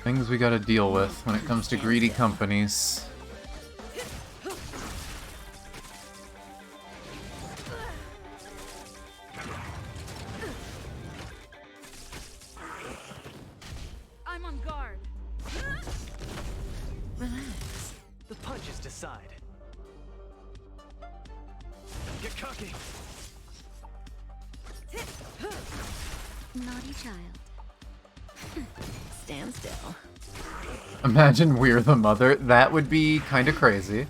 things we gotta deal with when it comes to greedy companies. I'm on guard. Relax. The punches decide. Get cocky. Naughty child. Stand still. Imagine we're the mother. That would be kind of crazy.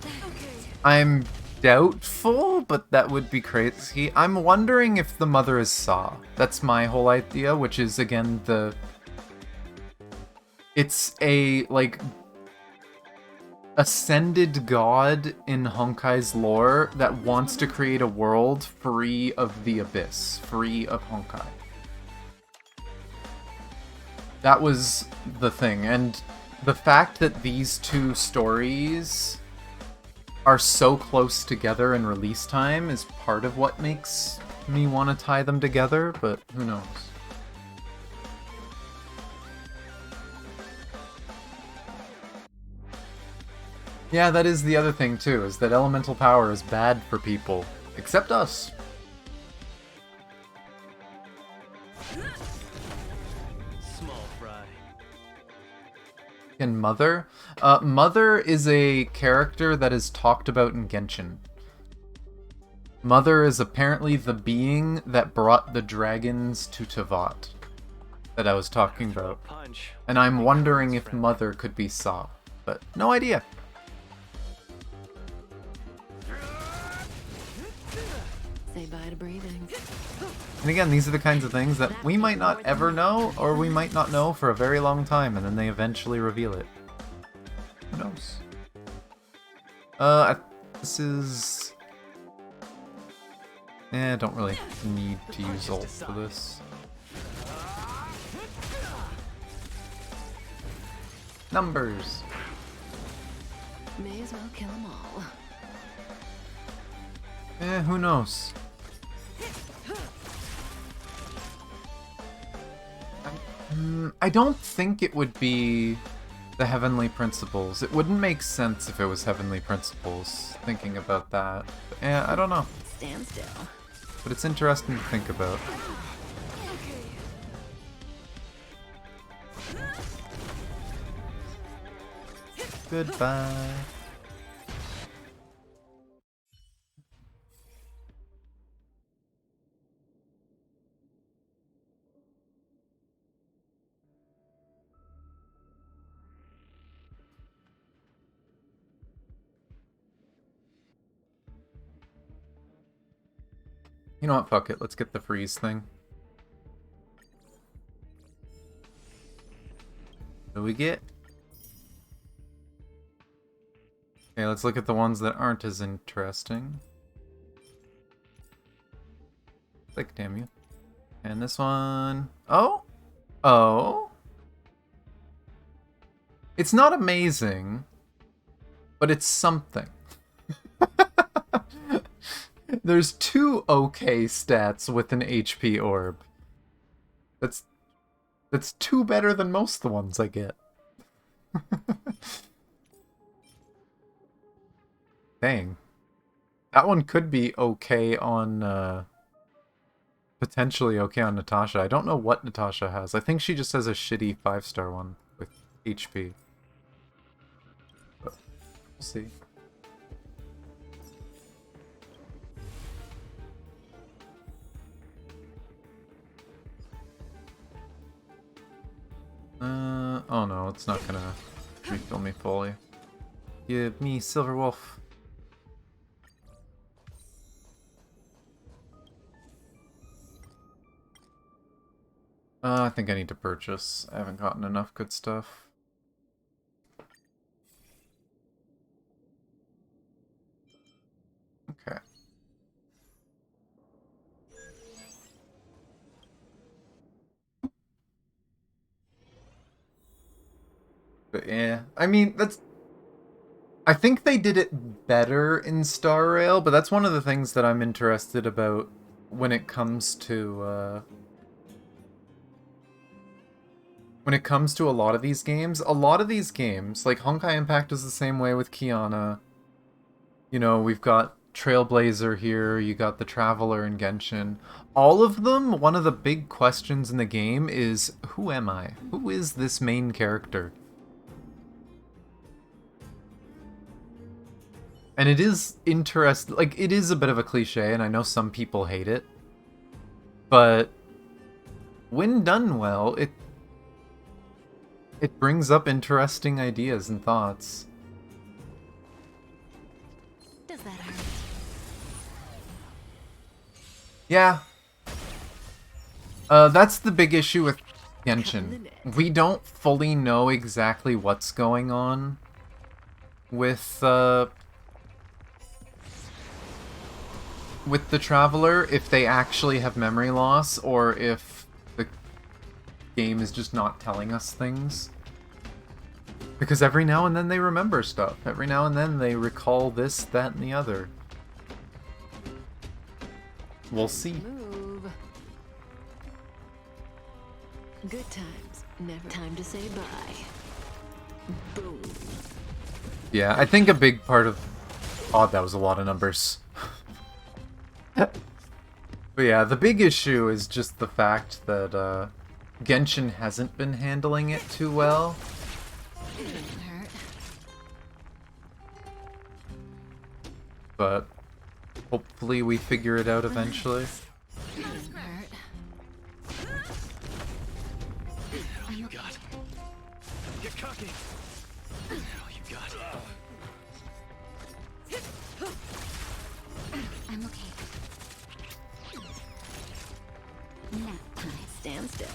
I'm doubtful, but that would be crazy. I'm wondering if the mother is Saw. That's my whole idea, which is, again, the... it's a, like... ascended god in Honkai's lore that wants to create a world free of the Abyss, free of Honkai. That was the thing, and the fact that these two stories are so close together in release time is part of what makes me want to tie them together, but who knows. Yeah, that is the other thing too, is that elemental power is bad for people. Except us. Small fry. And Mother? Mother is a character that is talked about in Genshin. Mother is apparently the being that brought the dragons to Tevat that I was talking about. Punch. And I'm wondering if Mother could be Saw, but no idea. Say bye to breathing. And again, these are the kinds of things that we might not ever know, or we might not know for a very long time, and then they eventually reveal it. Who knows? This is... I don't really need to use ult for this. Numbers! May as well kill them all. Who knows? I don't think it would be the Heavenly Principles. It wouldn't make sense if it was Heavenly Principles, thinking about that. But, I don't know. Stand still. But it's interesting to think about. Goodbye. You know what, fuck it, let's get the freeze thing. What do we get? Okay, let's look at the ones that aren't as interesting. Like, damn you. And this one... Oh? Oh? It's not amazing, but it's something. There's 2 okay stats with an HP orb. That's 2 better than most of the ones I get. Dang. That one could be okay on, potentially okay on Natasha. I don't know what Natasha has. I think she just has a shitty 5-star one with HP. But we'll see. Oh no, it's not gonna refill me fully. Give me Silver Wolf. I think I need to purchase. I haven't gotten enough good stuff. Okay. But yeah, I mean, that's... I think they did it better in Star Rail, but that's one of the things that I'm interested about when it comes to, when it comes to a lot of these games. A lot of these games, like Honkai Impact is the same way with Kiana. You know, we've got Trailblazer here, you got the Traveler in Genshin. All of them, one of the big questions in the game is, who am I? Who is this main character? And it is interesting, like, it is a bit of a cliche, and I know some people hate it. But when done well, it brings up interesting ideas and thoughts. Does that hurt? Yeah. That's the big issue with Genshin. We don't fully know exactly what's going on with the Traveler, if they actually have memory loss, or if the game is just not telling us things. Because every now and then they remember stuff. Every now and then they recall this, that, and the other. We'll see. Move. Good times. Never time to say bye. Boom. Yeah, I think a big part of... Oh, that was a lot of numbers. But yeah, the big issue is just the fact that Genshin hasn't been handling it too well. Hurt. But hopefully we figure it out eventually. Hurt. All you got. Get cocky. All you got. I'm okay. Nap time. Stand still.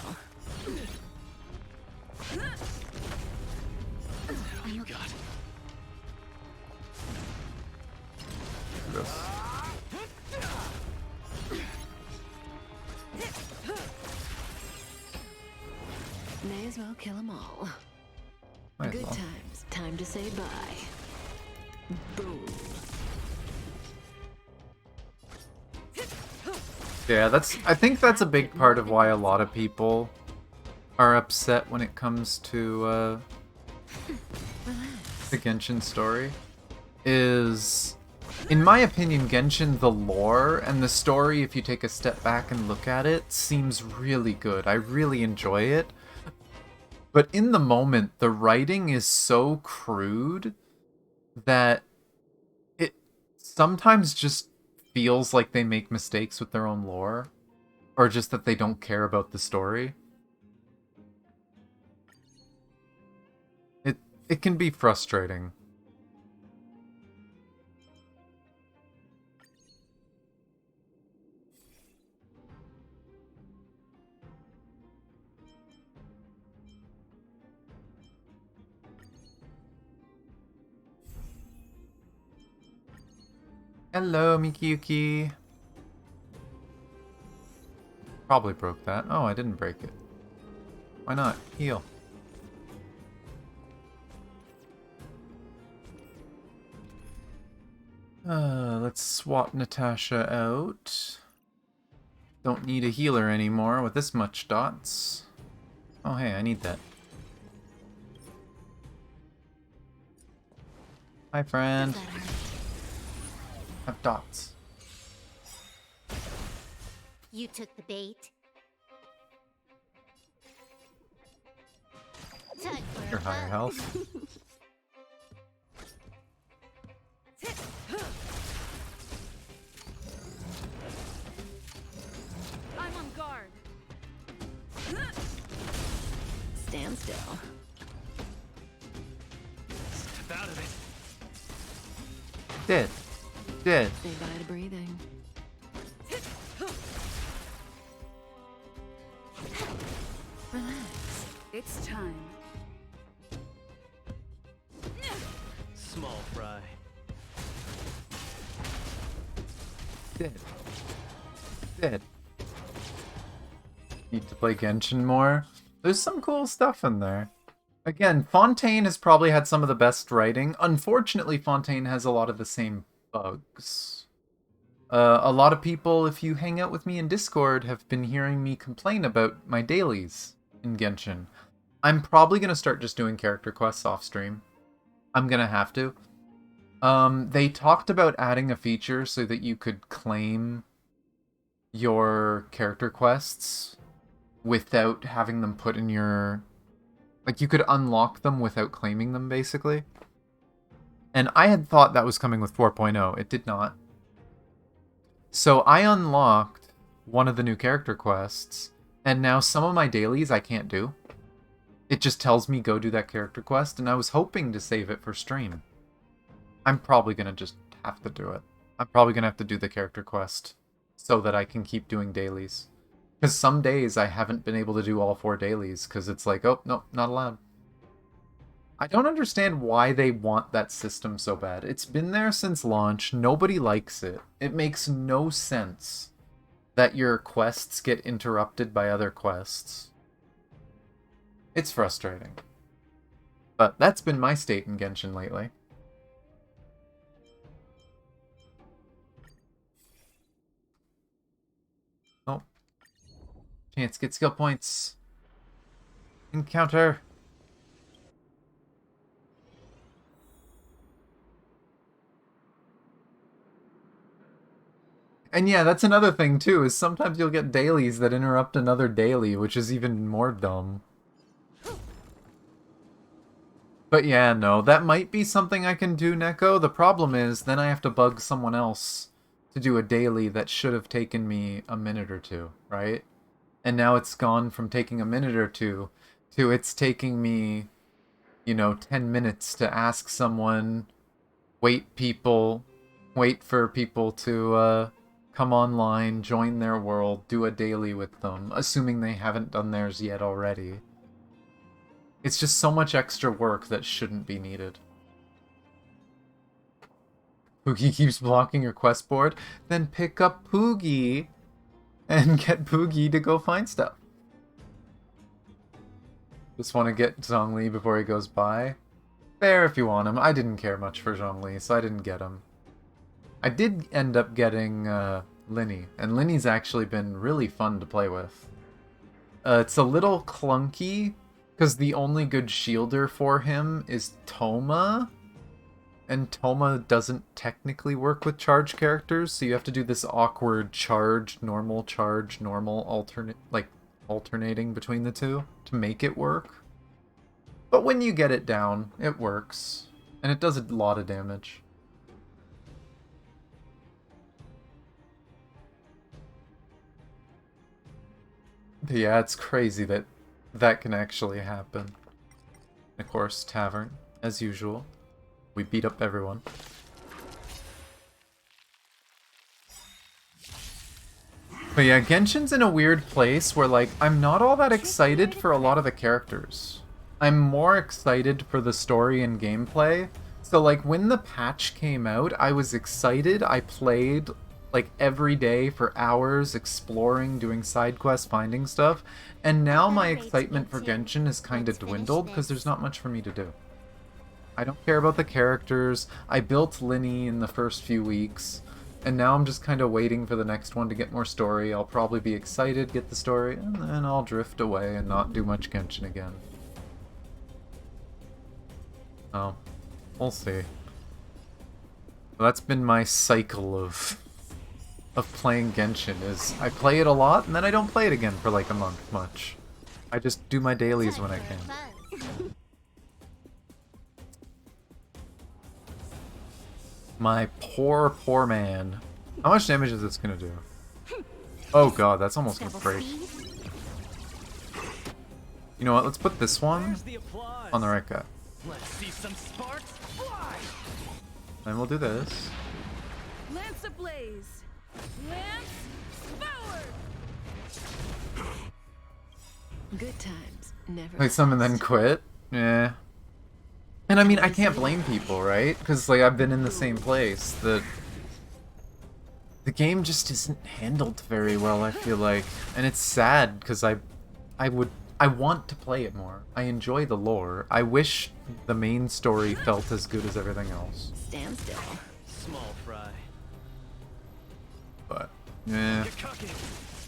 All you got. Yes. May as well kill them all. Might as Good well. times. Time to say bye. Boom. Yeah, I think that's a big part of why a lot of people are upset when it comes to the Genshin story. Is, in my opinion, Genshin, the lore and the story, if you take a step back and look at it, seems really good. I really enjoy it. But in the moment, the writing is so crude that it sometimes just feels like they make mistakes with their own lore, or just that they don't care about the story. It can be frustrating. Hello, Mikiyuki. Probably broke that. Oh, I didn't break it. Why not? Heal. Let's swap Natasha out. Don't need a healer anymore with this much dots. Oh, hey, I need that. Hi, friend. Have dots. You took the bait. Time for Your a higher hug. health. I'm on guard. Stand still. Step out of it. Dead. Dead. Say bye to breathing. Relax. It's time. Small fry. Dead. Dead. Need to play Genshin more. There's some cool stuff in there. Again, Fontaine has probably had some of the best writing. Unfortunately, Fontaine has a lot of the same bugs. A lot of people, if you hang out with me in Discord, have been hearing me complain about my dailies in Genshin. I'm probably going to start just doing character quests off stream. I'm going to have to. They talked about adding a feature so that you could claim your character quests without having them put in your... Like, you could unlock them without claiming them, basically. And I had thought that was coming with 4.0. It did not. So I unlocked one of the new character quests, and now some of my dailies I can't do. It just tells me go do that character quest, and I was hoping to save it for stream. I'm probably going to just have to do it. I'm probably going to have to do the character quest so that I can keep doing dailies. Because some days I haven't been able to do all 4 dailies, because it's like, oh, no, not allowed. I don't understand why they want that system so bad. It's been there since launch. Nobody likes it. It makes no sense that your quests get interrupted by other quests. It's frustrating. But that's been my state in Genshin lately. Oh. Chance, get skill points. Encounter. And yeah, that's another thing too, is sometimes you'll get dailies that interrupt another daily, which is even more dumb. But yeah, no, that might be something I can do, Neko. The problem is, then I have to bug someone else to do a daily that should have taken me a minute or two, right? And now it's gone from taking a minute or two to it's taking me, 10 minutes to ask someone, wait for people to, come online, join their world, do a daily with them, assuming they haven't done theirs yet already. It's just so much extra work that shouldn't be needed. Poogie keeps blocking your quest board? Then pick up Poogie and get Poogie to go find stuff. Just want to get Zhongli before he goes by. Fair if you want him. I didn't care much for Zhongli, so I didn't get him. I did end up getting Linny, and Linny's actually been really fun to play with. It's a little clunky, because the only good shielder for him is Toma, and Toma doesn't technically work with charge characters, so you have to do this awkward charge, normal, alternating between the two to make it work. But when you get it down, it works, and it does a lot of damage. But yeah, it's crazy that that can actually happen. Of course, Tavern, as usual. We beat up everyone. But yeah, Genshin's in a weird place where, like, I'm not all that excited for a lot of the characters. I'm more excited for the story and gameplay. So, like, when the patch came out, I was excited. I played, like, every day for hours, exploring, doing side quests, finding stuff. And now my excitement for Genshin has kind of dwindled because there's not much for me to do. I don't care about the characters. I built Linny in the first few weeks, and now I'm just kind of waiting for the next one to get more story. I'll probably be excited, get the story, and then I'll drift away and not do much Genshin again. Oh, we'll see. Well, that's been my cycle of playing Genshin, is I play it a lot, and then I don't play it again for like a month much. I just do my dailies when I can. My poor, poor man. How much damage is this gonna do? Oh god, that's almost gonna break. You know what, let's put this one on the right guy. Let's see some sparks fly. Then we'll do this. Lance ablaze. Lance forward. Good times never. Play some and then quit? Yeah. And I mean, I can't blame people, right? Because, like, I've been in the same place. The game just isn't handled very well, I feel like. And it's sad, because I want to play it more. I enjoy the lore. I wish the main story felt as good as everything else. Stand still. Small fry. But, yeah, You're cooking.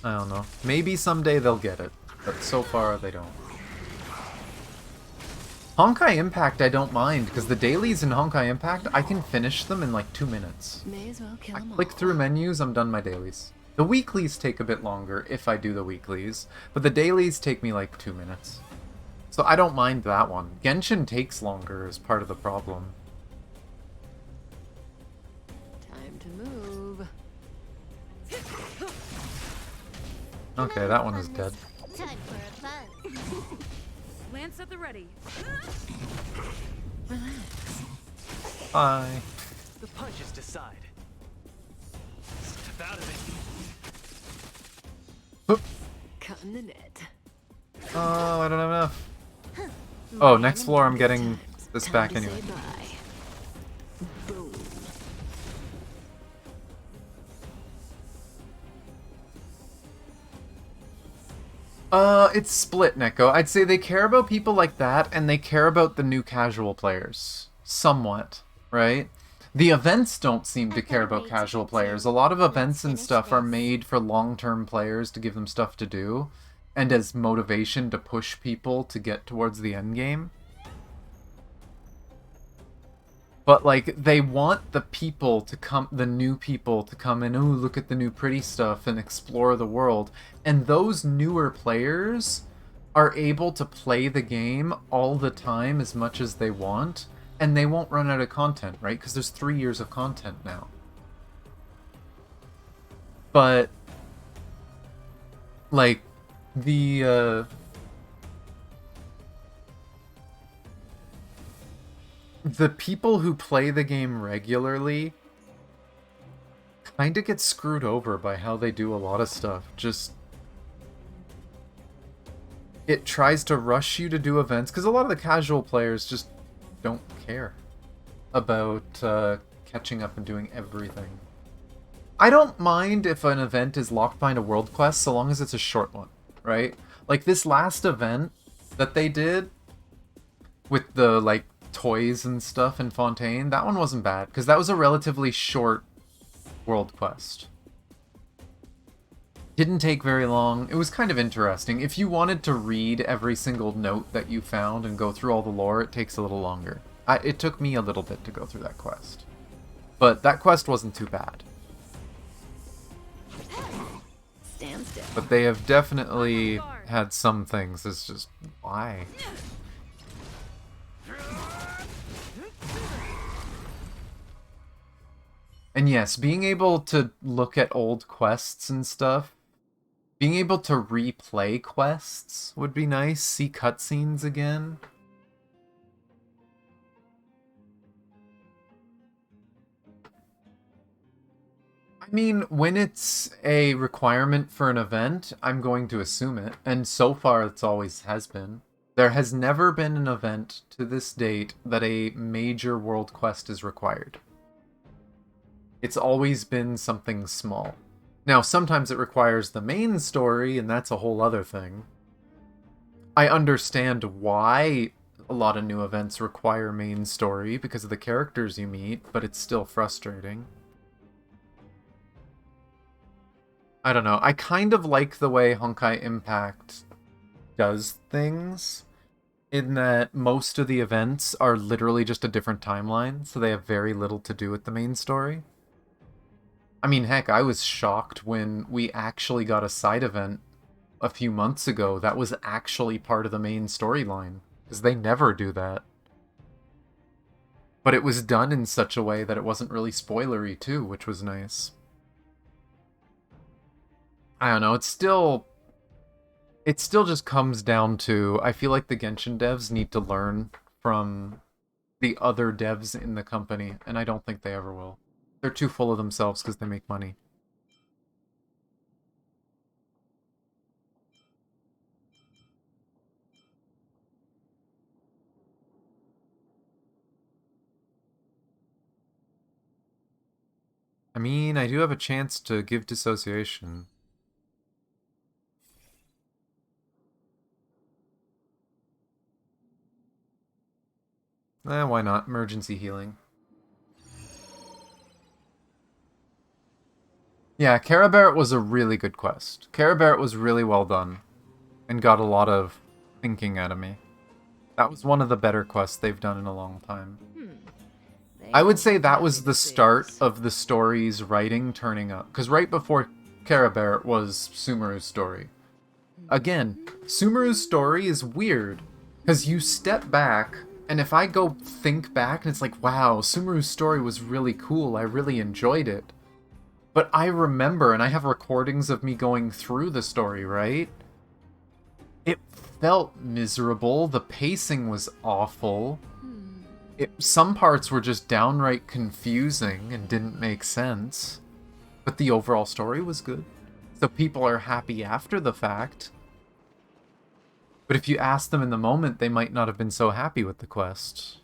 I don't know. Maybe someday they'll get it, but so far they don't. Honkai Impact I don't mind, because the dailies in Honkai Impact, I can finish them in like 2 minutes. May as well kill I 'em all. click through menus, I'm done my dailies. The weeklies take a bit longer, if I do the weeklies, but the dailies take me like 2 minutes. So I don't mind that one. Genshin takes longer as part of the problem. Time to move. Okay, that one is dead. Time for a buzz. Lance at the ready. Bye. The punches decide. Step out of it. Cutting the net. Oh, I don't have enough. Oh, next floor I'm getting this Time back to anyway. say bye. Boom. It's split, Neko. I'd say they care about people like that, and they care about the new casual players. Somewhat, right? The events don't seem to care about casual players. A lot of events and stuff are made for long-term players to give them stuff to do, and as motivation to push people to get towards the end game. But, like, they want the people to come, the new people to come in, ooh, look at the new pretty stuff and explore the world. And those newer players are able to play the game all the time as much as they want, and they won't run out of content, right? Because there's 3 years of content now. But, like, the people who play the game regularly kind of get screwed over by how they do a lot of stuff. Just, it tries to rush you to do events, because a lot of the casual players just don't care about catching up and doing everything. I don't mind if an event is locked behind a world quest, so long as it's a short one, right? Like this last event that they did with the, like, toys and stuff in Fontaine, that one wasn't bad, because that was a relatively short world quest. Didn't take very long. It was kind of interesting. If you wanted to read every single note that you found and go through all the lore, it takes a little longer. It took me a little bit to go through that quest. But that quest wasn't too bad. Stand still. But they have definitely had some things. It's just, why? And yes, being able to look at old quests and stuff, being able to replay quests would be nice. See cutscenes again. I mean, when it's a requirement for an event, I'm going to assume it. And so far, it's always has been. There has never been an event to this date that a major world quest is required. It's always been something small. Now, sometimes it requires the main story, and that's a whole other thing. I understand why a lot of new events require main story because of the characters you meet, but it's still frustrating. I don't know. I kind of like the way Honkai Impact does things, in that most of the events are literally just a different timeline, so they have very little to do with the main story. I mean, heck, I was shocked when we actually got a side event a few months ago that was actually part of the main storyline, because they never do that. But it was done in such a way that it wasn't really spoilery too, which was nice. I don't know, it still just comes down to, I feel like the Genshin devs need to learn from the other devs in the company, and I don't think they ever will. They're too full of themselves because they make money. I mean, I do have a chance to give dissociation. Why not? Emergency healing. Yeah, Kara Barrett was a really good quest. Kara Barrett was really well done, and got a lot of thinking out of me. That was one of the better quests they've done in a long time. I would say that was the start of the story's writing turning up, because right before Kara Barrett was Sumeru's story. Again, Sumeru's story is weird, because you step back, and if I go think back, and it's like, wow, Sumeru's story was really cool, I really enjoyed it. But I remember, and I have recordings of me going through the story, right? It felt miserable, the pacing was awful. Some parts were just downright confusing and didn't make sense. But the overall story was good. So people are happy after the fact. But if you ask them in the moment, they might not have been so happy with the quest.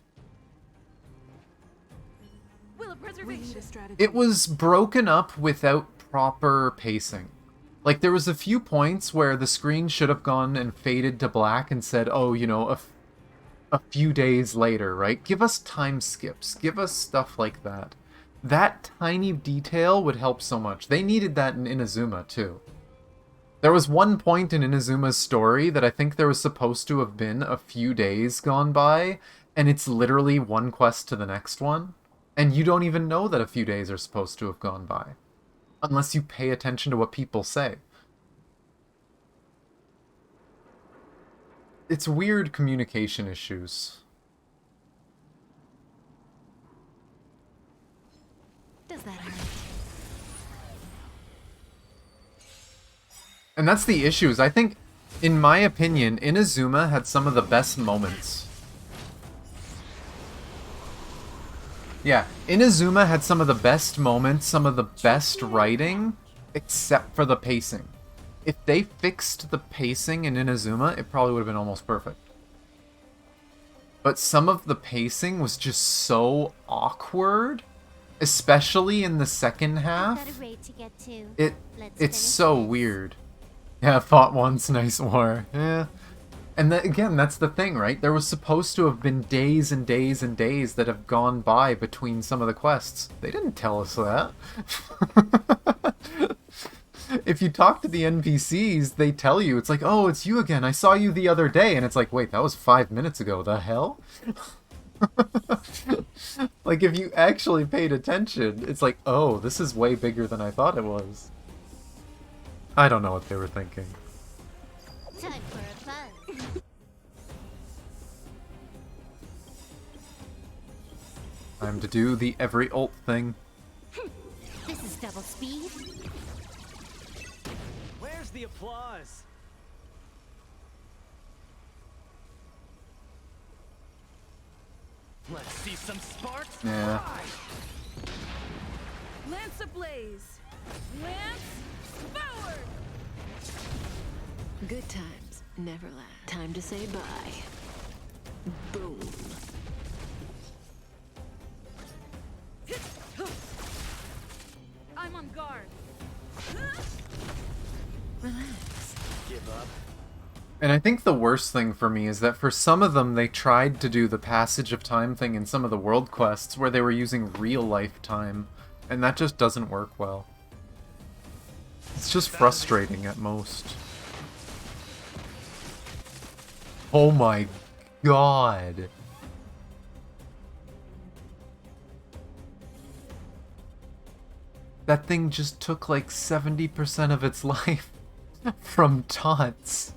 It was broken up without proper pacing. Like, there was a few points where the screen should have gone and faded to black and said, oh, you know, a few days later, right? Give us time skips. Give us stuff like that. That tiny detail would help so much. They needed that in Inazuma, too. There was one point in Inazuma's story that I think there was supposed to have been a few days gone by, and it's literally one quest to the next one. And you don't even know that a few days are supposed to have gone by. Unless you pay attention to what people say. It's weird communication issues. Does that hurt? And that's the issues. I think, in my opinion, Inazuma had some of the best moments. Yeah, Inazuma had some of the best moments, some of the best writing, except for the pacing. If they fixed the pacing in Inazuma, it probably would have been almost perfect. But some of the pacing was just so awkward, especially in the second half. It's so weird. Yeah, fought once, nice war. Yeah. And that, again, that's the thing, right? There was supposed to have been days and days and days that have gone by between some of the quests. They didn't tell us that. If you talk to the NPCs, they tell you, it's like, oh, it's you again. I saw you the other day. And it's like, wait, that was 5 minutes ago. The hell? Like, if you actually paid attention, it's like, oh, this is way bigger than I thought it was. I don't know what they were thinking. Time for a buzz. Time to do the every ult thing. This is double speed. Where's the applause? Let's see some sparks Yeah. fly! Lance ablaze. Lance forward. Good times never last. Time to say bye. Boom. I'm on guard. Relax. Give up. And I think the worst thing for me is that for some of them, they tried to do the passage of time thing in some of the world quests where they were using real life time, and that just doesn't work well. It's just frustrating at most. Oh my god. That thing just took like 70% of its life from taunts.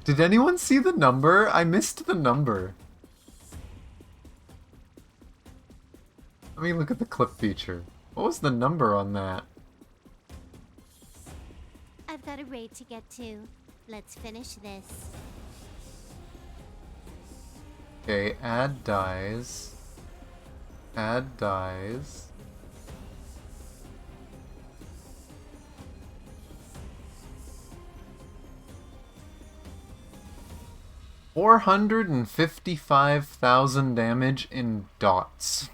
Did anyone see the number? I missed the number. Let me look at the clip feature. What was the number on that? I've got a raid to get to. Let's finish this. Okay, add dies. Add dies. $455,000 damage in dots.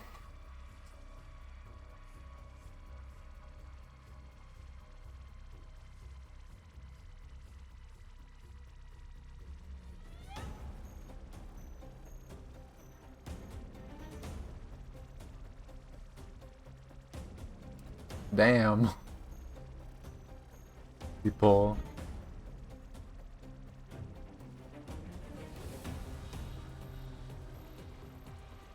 Damn. People.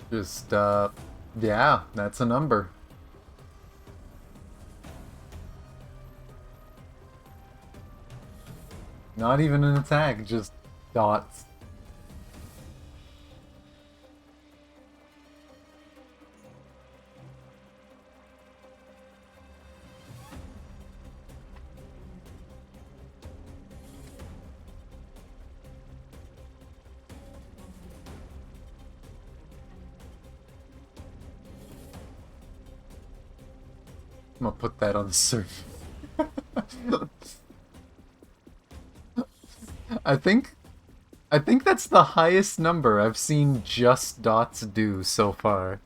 Just, yeah, that's a number. Not even an attack, just dots. I'm gonna put that on the server. I think that's the highest number I've seen just dots do so far.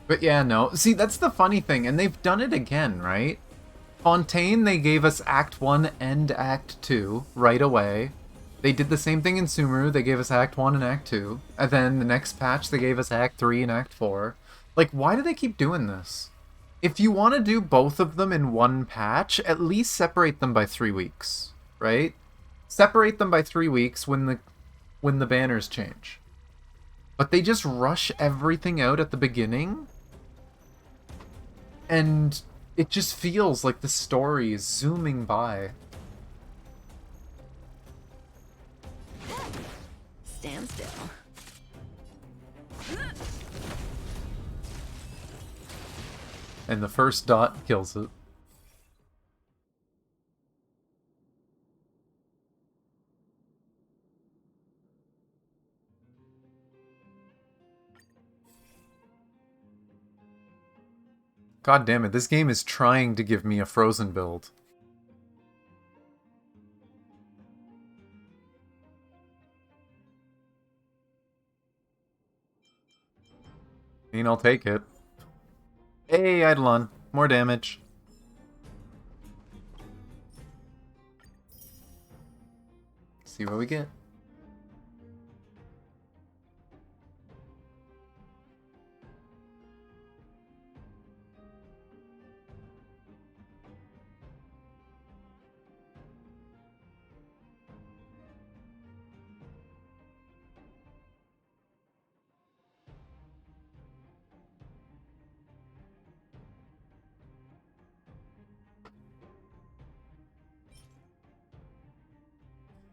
But yeah, no. See, that's the funny thing, and they've done it again, right? Fontaine, they gave us Act 1 and Act 2 right away. They did the same thing in Sumeru, they gave us Act 1 and Act 2. And then the next patch, they gave us Act 3 and Act 4. Like, why do they keep doing this? If you want to do both of them in one patch, at least separate them by 3 weeks, right? Separate them by 3 weeks when the banners change. But they just rush everything out at the beginning. And it just feels like the story is zooming by. Stand still. And the first dot kills it. God damn it, this game is trying to give me a Frozen build. mean, I'll take it. Hey, Eidolon. More damage. See what we get.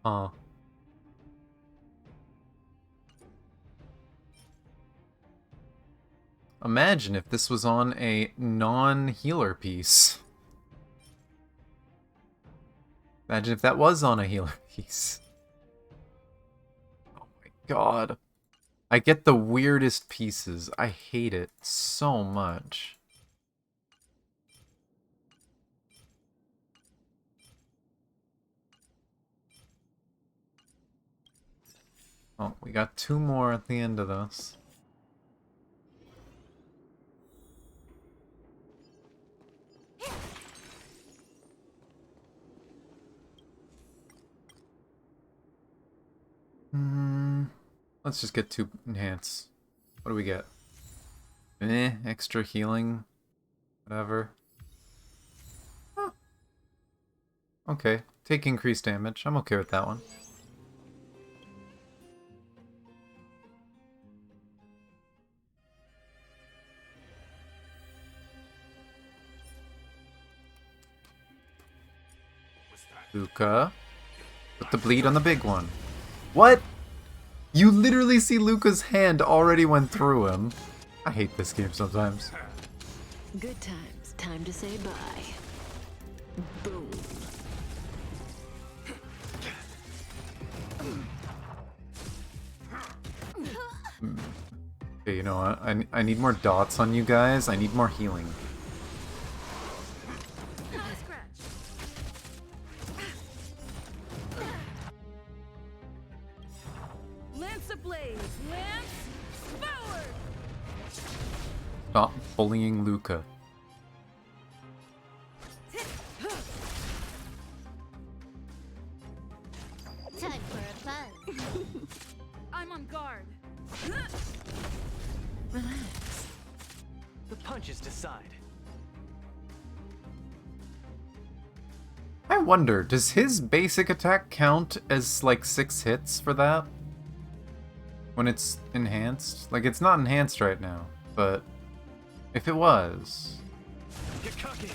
Huh. Imagine if this was on a non-healer piece. Imagine if that was on a healer piece. Oh my god. I get the weirdest pieces. I hate it so much. Oh, we got 2 more at the end of this. Let's just get 2 enhance. What do we get? Extra healing. Whatever. Huh. Okay, take increased damage. I'm okay with that one. Luca. Put the bleed on the big one. What? You literally see Luca's hand already went through him. I hate this game sometimes. Good times. Time to say bye. Boom. Okay, you know what? I need more dots on you guys. I need more healing. Lance ablaze! Lance forward! Stop bullying Luca. Time for a buzz. I'm on guard. Relax. The punches decide. I wonder, does his basic attack count as like 6 hits for that? When it's enhanced? Like, it's not enhanced right now, but if it was... Get cocky.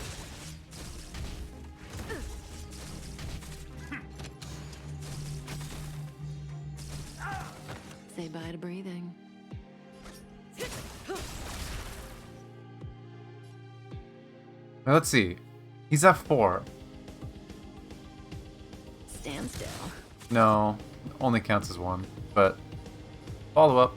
Say bye to breathing. Now, let's see. He's F4. Stand still. No, only counts as 1, but follow up.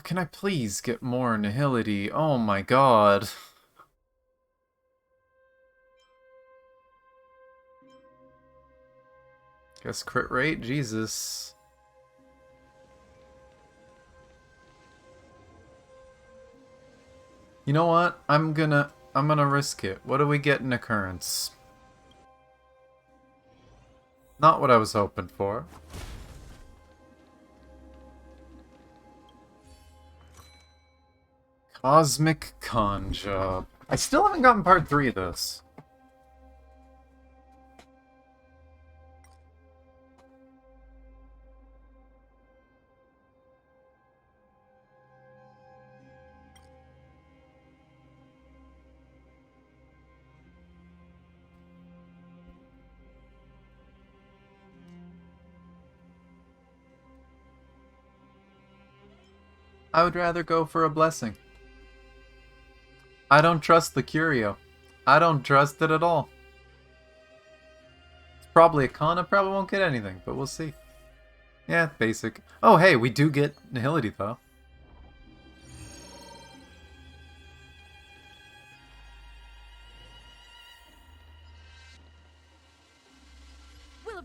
Can I please get more nihility? Oh my god. Guess crit rate? Jesus. You know what? I'm gonna risk it. What do we get in occurrence? Not what I was hoping for. Cosmic Con Job. I still haven't gotten part 3 of this. I would rather go for a blessing. I don't trust the Curio. I don't trust it at all. It's probably a con. I probably won't get anything, but we'll see. Yeah, basic. Oh, hey, we do get Nihility, though.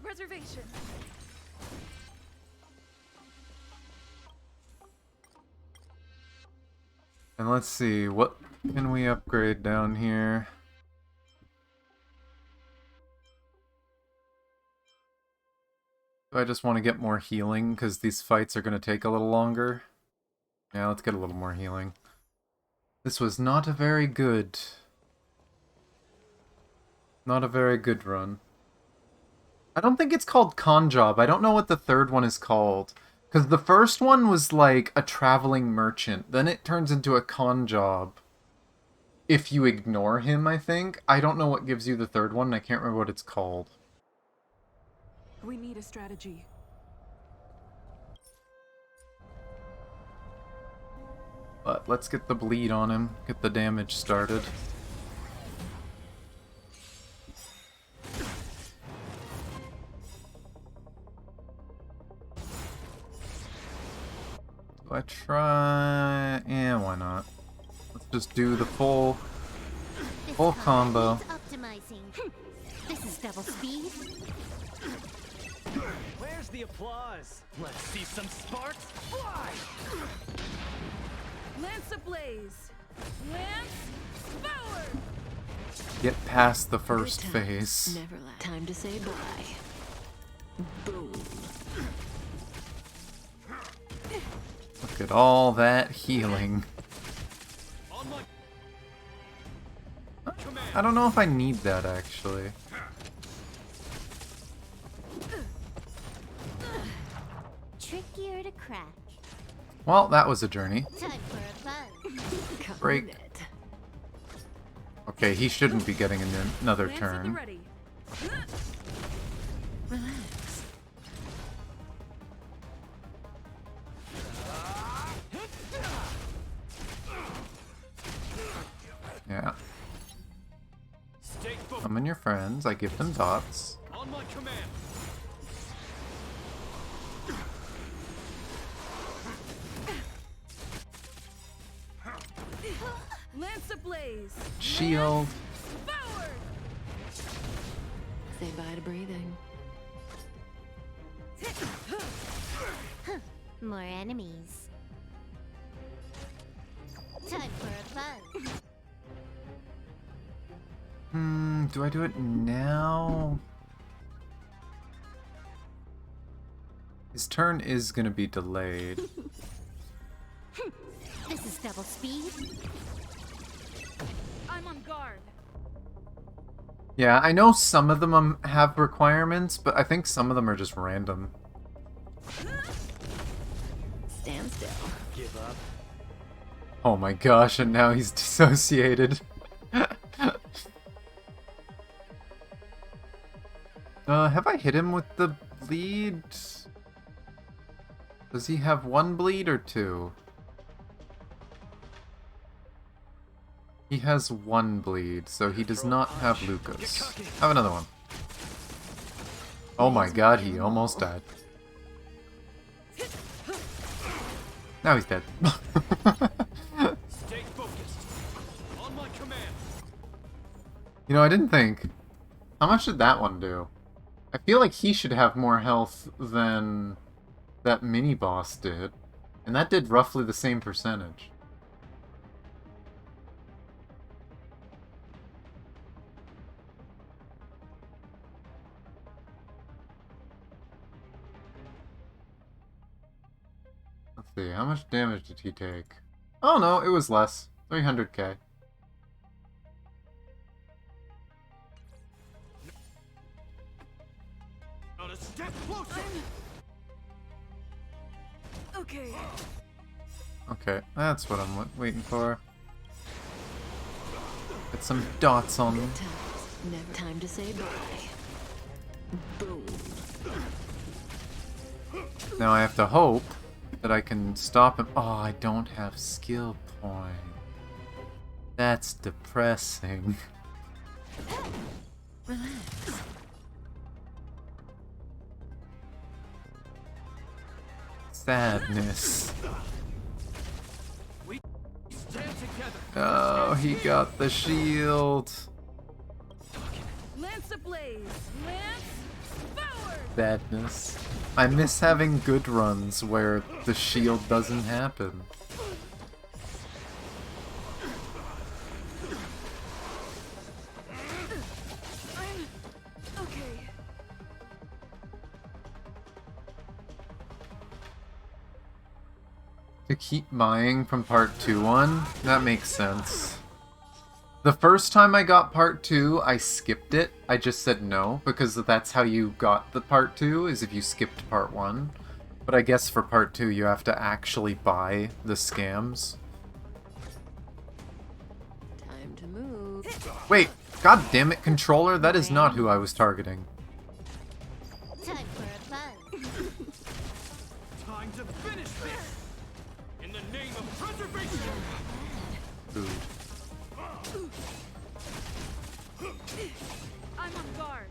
Self-preservation. And let's see, what can we upgrade down here? Do I just want to get more healing because these fights are going to take a little longer? Yeah, let's get a little more healing. This was not a very good... Not a very good run. I don't think it's called Con Job. I don't know what the third one is called. Because the first one was like a traveling merchant. Then it turns into a con job. If you ignore him, I think. I don't know what gives you the third one. I can't remember what it's called. We need a strategy. But let's get the bleed on him. Get the damage started. Do I try... Yeah, why not? Let's just do the full combo. Optimizing. This is double speed. Where's the applause? Let's see some sparks fly! Lance ablaze. Lance forward. Get past the Good first times phase. Never last. Time to say bye. Boom. Look at all that healing. On my command. I don't know if I need that, actually. Trickier to crack. Well, that was a journey. Time for a buzz. Covered Break. it. Okay, he shouldn't be getting another Lance at the turn. ready. Relax. Yeah. Stay focused. Summon your friends. I give them dots. On my command. Lance ablaze. Shield. Forward. Say bye to breathing. More enemies. Time for a buzz. Do I do it now? His turn is gonna be delayed. This is double speed. I'm on guard. Yeah, I know some of them have requirements, but I think some of them are just random. Stand still. Give up. Oh my gosh, and now he's dissociated. Have I hit him with the bleed? Does he have one bleed or two? He has one bleed, so he does not have Lucas. Have another one. Oh my god, he almost died. Now he's dead. Stay focused. On my command. You know, I didn't think. How much did that one do? I feel like he should have more health than that mini-boss did. And that did roughly the same percentage. Let's see, how much damage did he take? Oh no, it was less. 300k. Not a step closer. Okay. Okay, that's what I'm waiting for. Get some dots on them. Good times. Never time to say bye. Boom. Now I have to hope that I can stop him. Oh, I don't have skill point. That's depressing. Relax. Sadness. We stand together. Oh, he got the shield. Lance ablaze. Lance forward. Sadness. I miss having good runs where the shield doesn't happen. Okay. To keep buying from part 2 on? That makes sense. The first time I got part 2, I skipped it. I just said no, because that's how you got the part 2, is if you skipped part 1. But I guess for part 2, you have to actually buy the scams. Time to move. Wait, god damn it, controller, that is not who I was targeting. Time for a buzz. Time to finish this! In the name of preservation! Food. I'm on guard.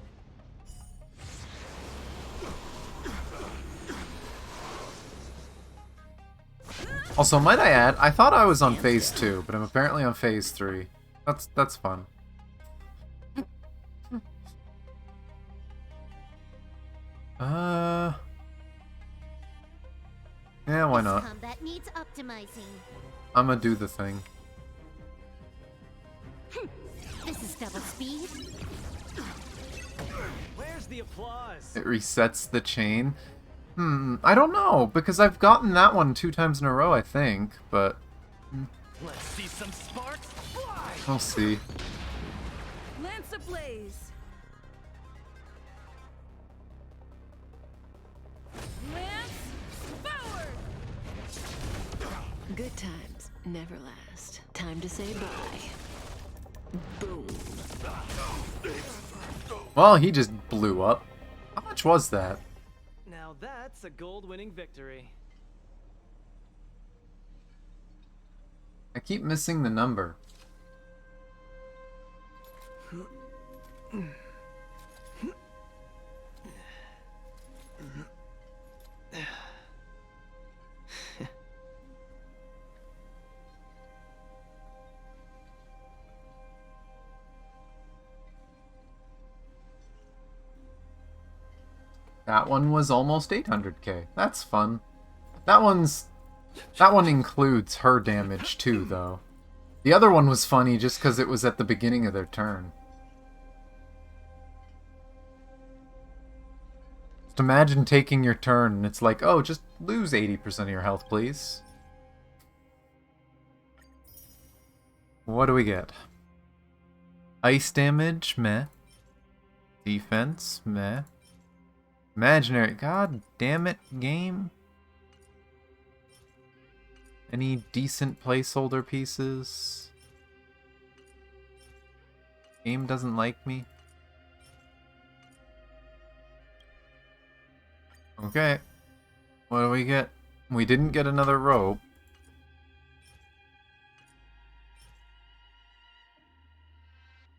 Also, might I add, I thought I was on phase 2, but I'm apparently on phase 3. That's fun. Yeah, why not? Combat needs optimizing. I'm gonna do the thing. This is double speed. Where's the applause? It resets the chain. I don't know, because I've gotten that one 2 times in a row, I think, but Let's see some sparks fly! we'll see. Lance ablaze. Lance forward. Good times never last. Time to say bye. Boom. Well, he just blew up. How much was that? Now that's a gold-winning victory. I keep missing the number. That one was almost 800k. That's fun. That one includes her damage too, though. The other one was funny just because it was at the beginning of their turn. Just imagine taking your turn and it's like, oh, just lose 80% of your health, please. What do we get? Ice damage, meh. Defense, meh. Imaginary, god damn it, game. Any decent placeholder pieces? Game doesn't like me. Okay. What do we get? We didn't get another rope.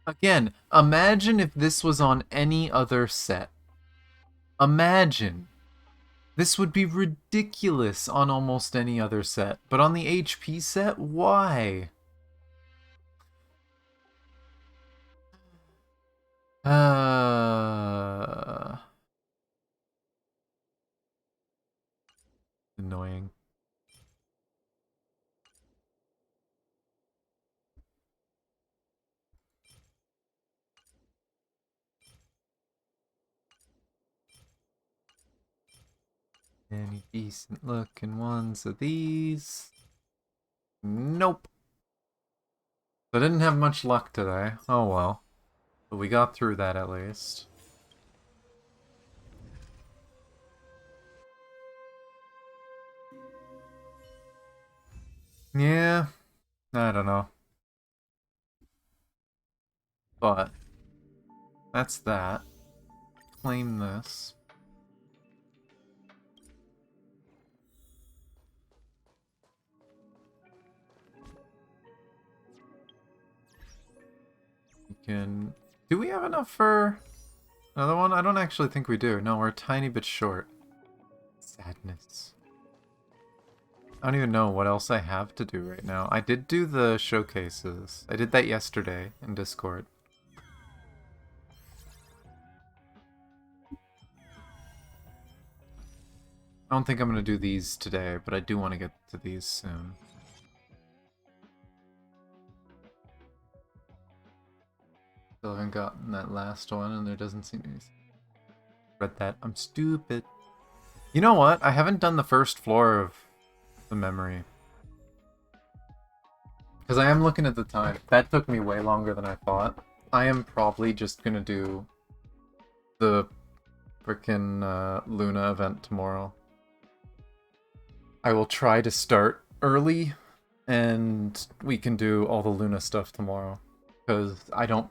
Again, imagine if this was on any other set. Imagine. This would be ridiculous on almost any other set, but on the HP set, why? Annoying. Any decent looking ones of these? Nope. I didn't have much luck today. Oh well. But we got through that at least. Yeah. I don't know. But that's that. Claim this. Do we have enough for another one? I don't actually think we do. No, we're a tiny bit short. Sadness. I don't even know what else I have to do right now. I did do the showcases. I did that yesterday in Discord. I don't think I'm going to do these today, but I do want to get to these soon. Still haven't gotten that last one, and there doesn't seem to be... Read that. I'm stupid. You know what? I haven't done the first floor of the memory. Because I am looking at the time. That took me way longer than I thought. I am probably just going to do the frickin' Luna event tomorrow. I will try to start early, and we can do all the Luna stuff tomorrow. Because I don't...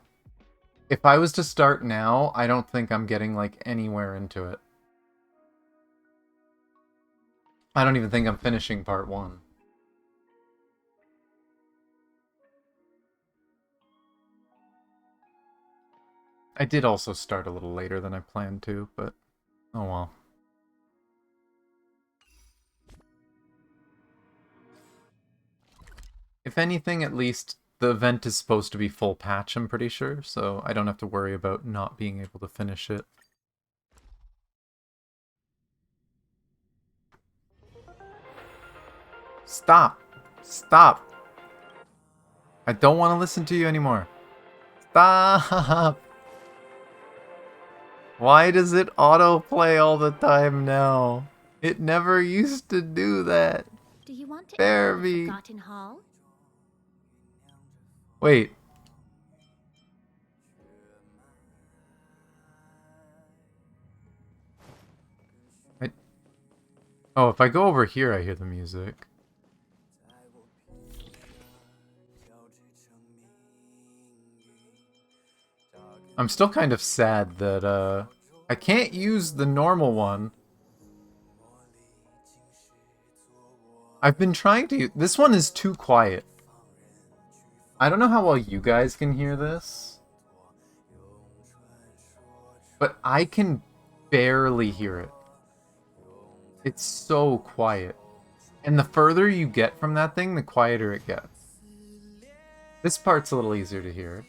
If I was to start now, I don't think I'm getting, like, anywhere into it. I don't even think I'm finishing part 1. I did also start a little later than I planned to, but oh well. If anything, at least the event is supposed to be full patch, I'm pretty sure, so I don't have to worry about not being able to finish it. Stop! Stop! I don't want to listen to you anymore. Stop! Why does it autoplay all the time now? It never used to do that. Do you want to Spare enter the me. Forgotten Hall? Wait. Oh, if I go over here, I hear the music. I'm still kind of sad that, I can't use the normal one. I've been trying to... This one is too quiet. I don't know how well you guys can hear this. But I can barely hear it. It's so quiet. And the further you get from that thing, the quieter it gets. This part's a little easier to hear.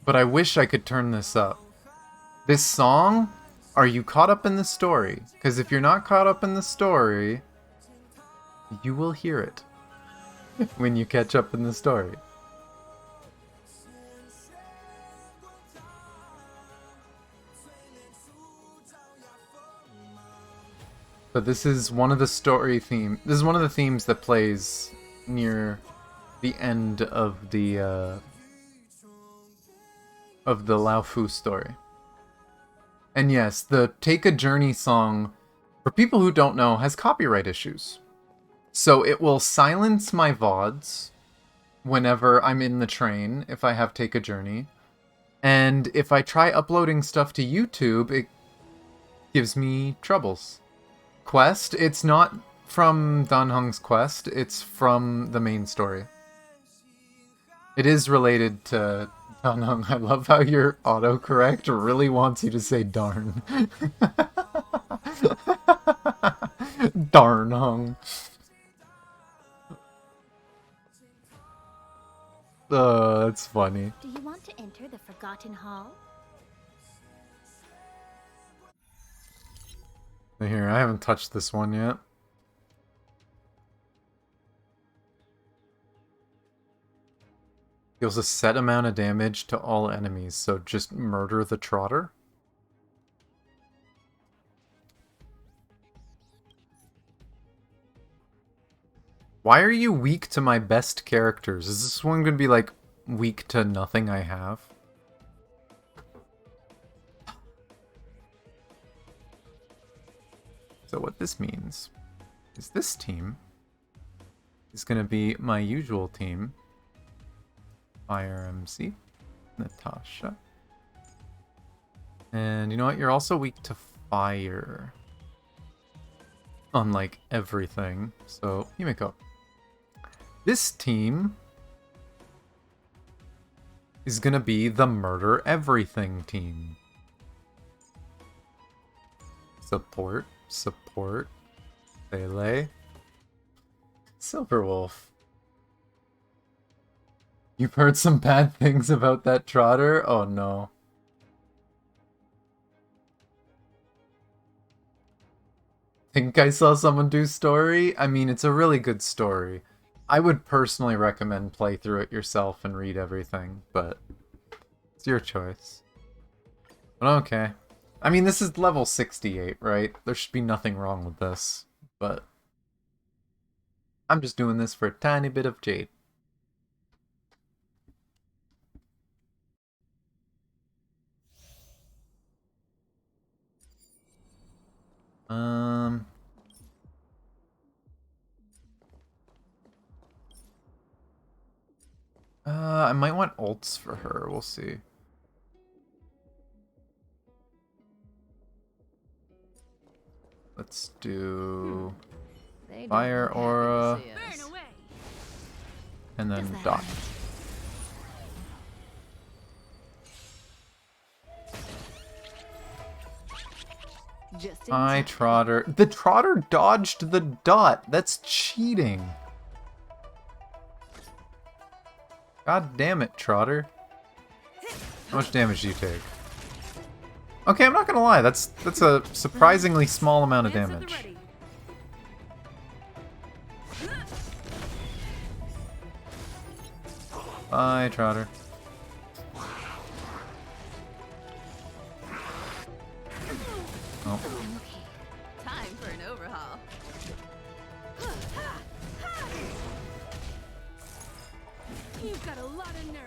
But I wish I could turn this up. This song, are you caught up in the story? Because if you're not caught up in the story, you will hear it when you catch up in the story. But this is one of the story theme. This is one of the themes that plays near the end of the Lao Fu story. And yes, the Take a Journey song, for people who don't know, has copyright issues. So it will silence my VODs whenever I'm in the train, if I have Take a Journey. And if I try uploading stuff to YouTube, it gives me troubles. Quest, it's not from Dan Heng's quest, it's from the main story. It is related to Dan Heng. I love how your autocorrect really wants you to say darn. Darn Hung. That's funny. Do you want to enter the Forgotten Hall? Here, I haven't touched this one yet. Deals a set amount of damage to all enemies, so just murder the Trotter. Why are you weak to my best characters? Is this one gonna be like weak to nothing I have? So what this means is this team is going to be my usual team. Fire MC, Natasha. And you know what? You're also weak to fire. Unlike everything. So, Yumiko. This team is going to be the Murder Everything team. Support. Support. Pele. Silverwolf. You've heard some bad things about that Trotter? Oh no. think I saw someone do story. I mean, it's a really good story. I would personally recommend play through it yourself and read everything, but it's your choice. But okay. I mean, this is level 68, right? There should be nothing wrong with this, but I'm just doing this for a tiny bit of jade. I might want ults for her. We'll see. Let's do Fire Aura, Burn away. and then Dot. Just in Hi, time. Trotter. The Trotter dodged the Dot. That's cheating. God damn it, Trotter. How much damage do you take? Okay, I'm not gonna lie. That's a surprisingly small amount of Lance at the damage. ready. Bye, Trotter. Oh. Time for an overhaul. You've got a lot of nerve.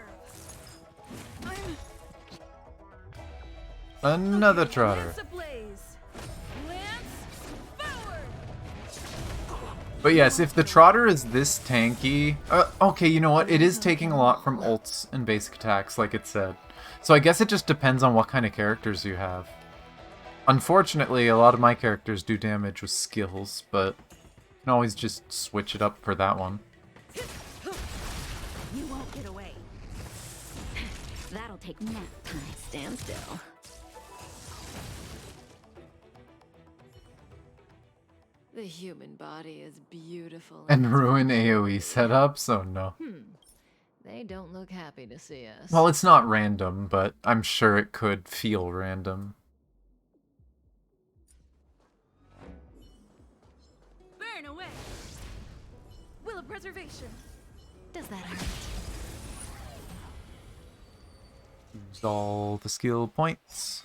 Another Trotter. Lance ablaze. Lance forward. But yes, if the Trotter is this tanky... okay, you know what? It is taking a lot from ults and basic attacks, like it said. So I guess it just depends on what kind of characters you have. Unfortunately, a lot of my characters do damage with skills, but you can always just switch it up for that one. You won't get away. That'll take nap time. Stand still. The human body is beautiful. And ruin AoE setups? Oh no. They don't look happy to see us. Well, it's not random, but I'm sure it could feel random. Burn away. Will of preservation. Does that hurt? Use all the skill points.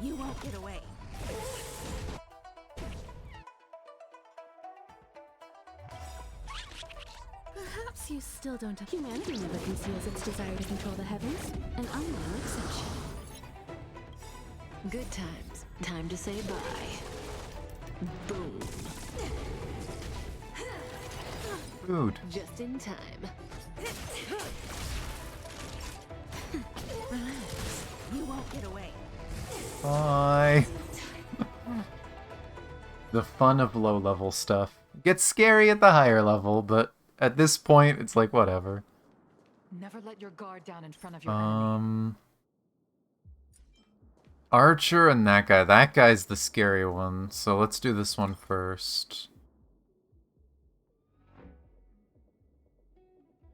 You won't get away. Perhaps you still don't have... Humanity never conceals its desire to control the heavens, and I'm no exception. Good times. Time to say bye. Boom. Food. Just in time. Relax. You won't get away. Bye. The fun of low-level stuff. Gets scary at the higher level, but at this point, it's like, whatever. Never let your guard down in front of your enemy. Archer and that guy. That guy's the scary one, so let's do this one first.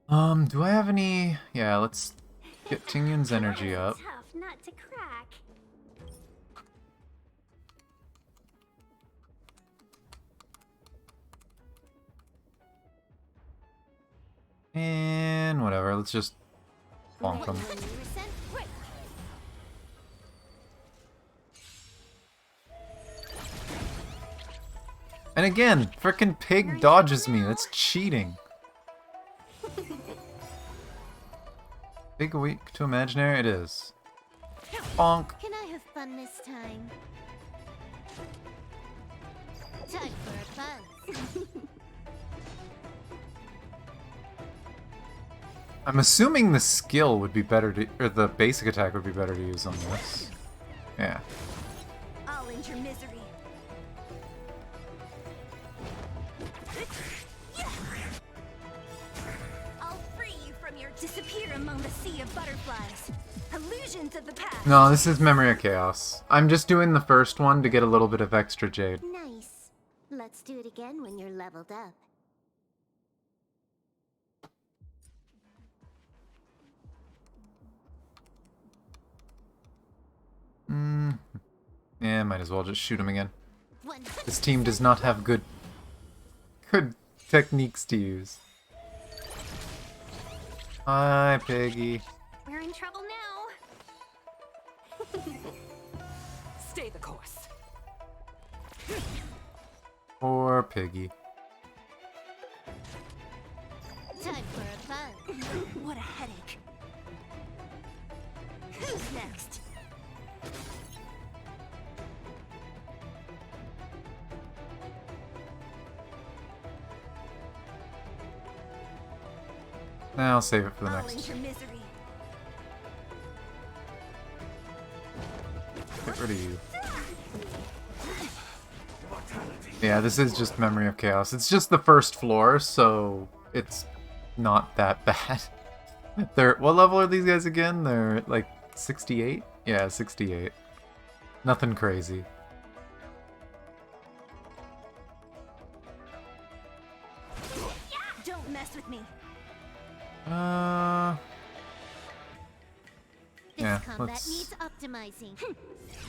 Do I have any... Yeah, let's get Tingyun's energy up. Tough nut to crack. And whatever, let's just bonk him. 100% quick. And again, frickin' pig dodges me. That's cheating. Big weak to imaginary? It is. Bonk. Can I have fun this time? Time for a buzz. I'm assuming the skill would be better to, or the basic attack would be better to use on this. Yeah. I'll end your misery. I'll free you from your disappear among the sea of butterflies. Illusions of the past. No, this is Memory of Chaos. I'm just doing the first one to get a little bit of extra jade. Nice. Let's do it again when you're leveled up. Yeah, might as well just shoot him again. This team does not have good techniques to use. Hi, Piggy. We're in trouble now. Stay the course. Poor Piggy. Time for a buzz. What a headache. Who's next? Nah, I'll save it for the All next. into misery. Get rid of you. Yeah, this is just Memory of Chaos. It's just the first floor, so it's not that bad. What level are these guys again? They're like 68? Yeah, 68. Nothing crazy. Don't mess with me. This Yeah, combat let's... needs optimizing.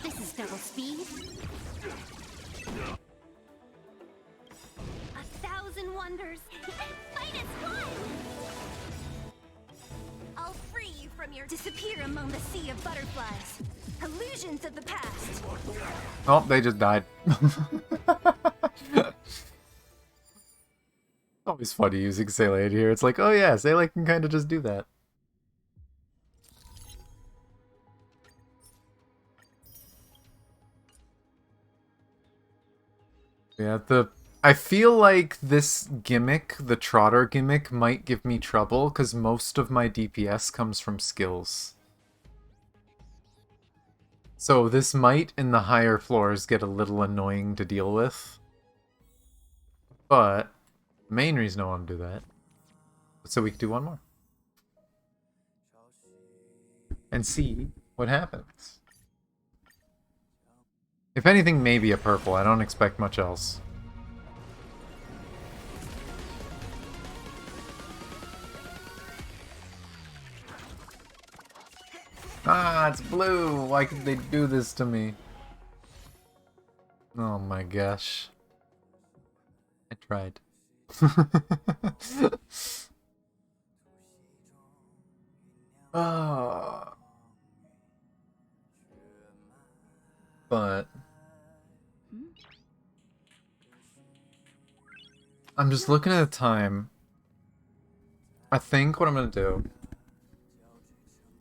This is double speed. 1,000 wonders. Fight as one. I'll free you from your disappear among the sea of butterflies. Illusions of the past. Oh, they just died. Always funny using Sailade here. It's like, oh yeah, Sailade can kind of just do that. Yeah, I feel like this gimmick, the Trotter gimmick, might give me trouble because most of my DPS comes from skills. So this might, in the higher floors, get a little annoying to deal with. But the main reason I want to do that, so we can do one more. And see what happens. If anything, maybe a purple. I don't expect much else. Ah, it's blue! Why could they do this to me? Oh my gosh. I tried. Ah. But I'm just looking at the time. I think what I'm gonna do,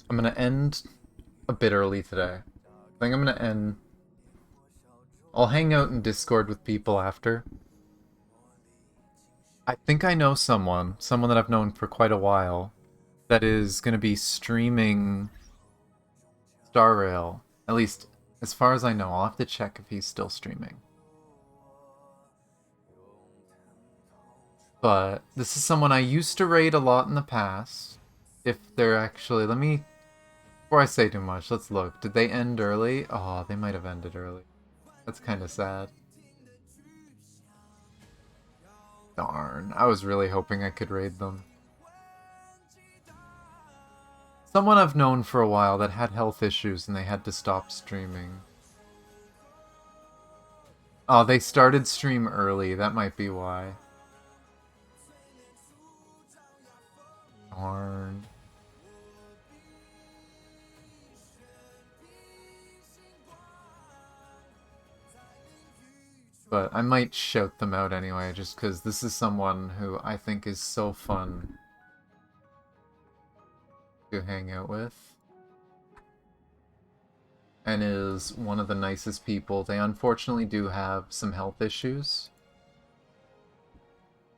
I'm gonna end a bit early today. I think I'm gonna end. I'll hang out in Discord with people after. I think I know someone that I've known for quite a while, that is gonna be streaming Star Rail. At least, as far as I know. I'll have to check if he's still streaming. But this is someone I used to raid a lot in the past. If they're actually... Before I say too much, let's look. Did they end early? Oh, they might have ended early. That's kind of sad. Darn. I was really hoping I could raid them. Someone I've known for a while that had health issues and they had to stop streaming. Oh, they started stream early. That might be why. Darn. But I might shout them out anyway, just because this is someone who I think is so fun to hang out with. And is one of the nicest people. They unfortunately do have some health issues.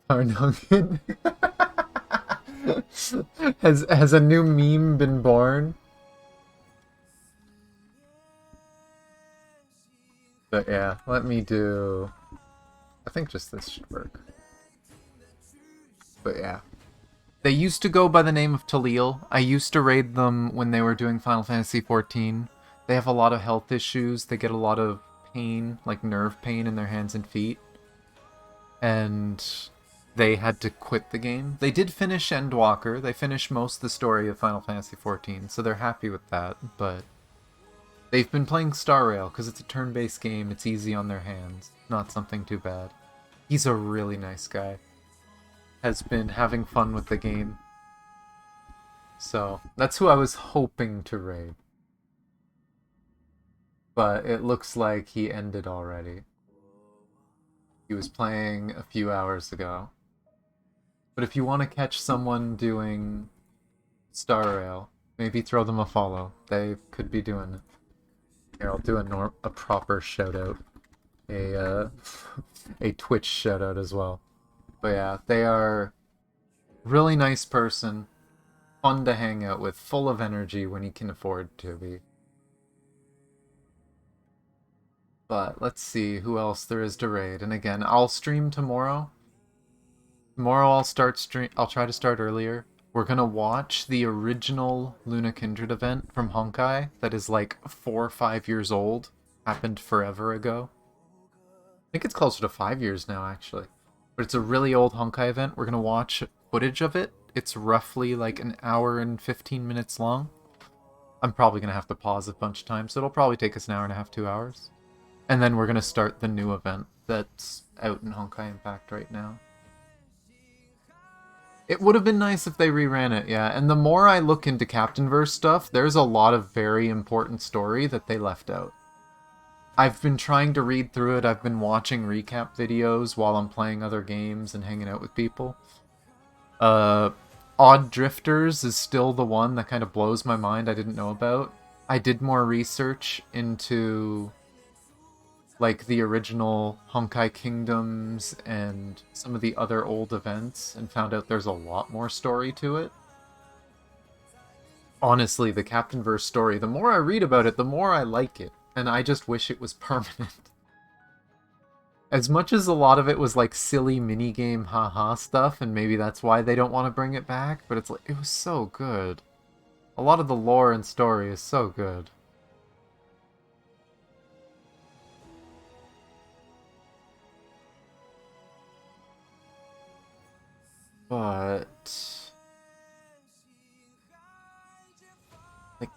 Arnungan. Has a new meme been born? But yeah, let me do... I think just this should work. But yeah. They used to go by the name of Talil. I used to raid them when they were doing Final Fantasy XIV. They have a lot of health issues. They get a lot of pain, like nerve pain in their hands and feet. And they had to quit the game. They did finish Endwalker. They finished most of the story of Final Fantasy XIV, so they're happy with that, but They've been playing Star Rail because it's a turn-based game. It's easy on their hands. Not something too bad. He's a really nice guy. Has been having fun with the game. So, that's who I was hoping to raid. But it looks like he ended already. He was playing a few hours ago. But if you want to catch someone doing Star Rail, maybe throw them a follow. They could be doing it. Here, I'll do a proper shout-out. A Twitch shout-out as well. But yeah, they are really nice person, fun to hang out with, full of energy when he can afford to be. But let's see who else there is to raid. And again, I'll stream tomorrow. Tomorrow I'll try to start earlier. We're gonna watch the original Luna Kindred event from Honkai that is like 4 or 5 years old. Happened forever ago. I think it's closer to 5 years now, actually. But it's a really old Honkai event. We're gonna watch footage of it. It's roughly like an hour and 15 minutes long. I'm probably gonna have to pause a bunch of times, so it'll probably take us an hour and a half, 2 hours. And then we're gonna start the new event that's out in Honkai Impact right now. It would have been nice if they reran it, yeah. And the more I look into Captainverse stuff, there's a lot of very important story that they left out. I've been trying to read through it. I've been watching recap videos while I'm playing other games and hanging out with people. Odd Drifters is still the one that kind of blows my mind I didn't know about. I did more research into like the original Honkai Kingdoms and some of the other old events and found out there's a lot more story to it. Honestly, the Captainverse story, the more I read about it, the more I like it. And I just wish it was permanent. As much as a lot of it was like silly minigame haha stuff, and maybe that's why they don't want to bring it back, but it's like, it was so good. A lot of the lore and story is so good. But like,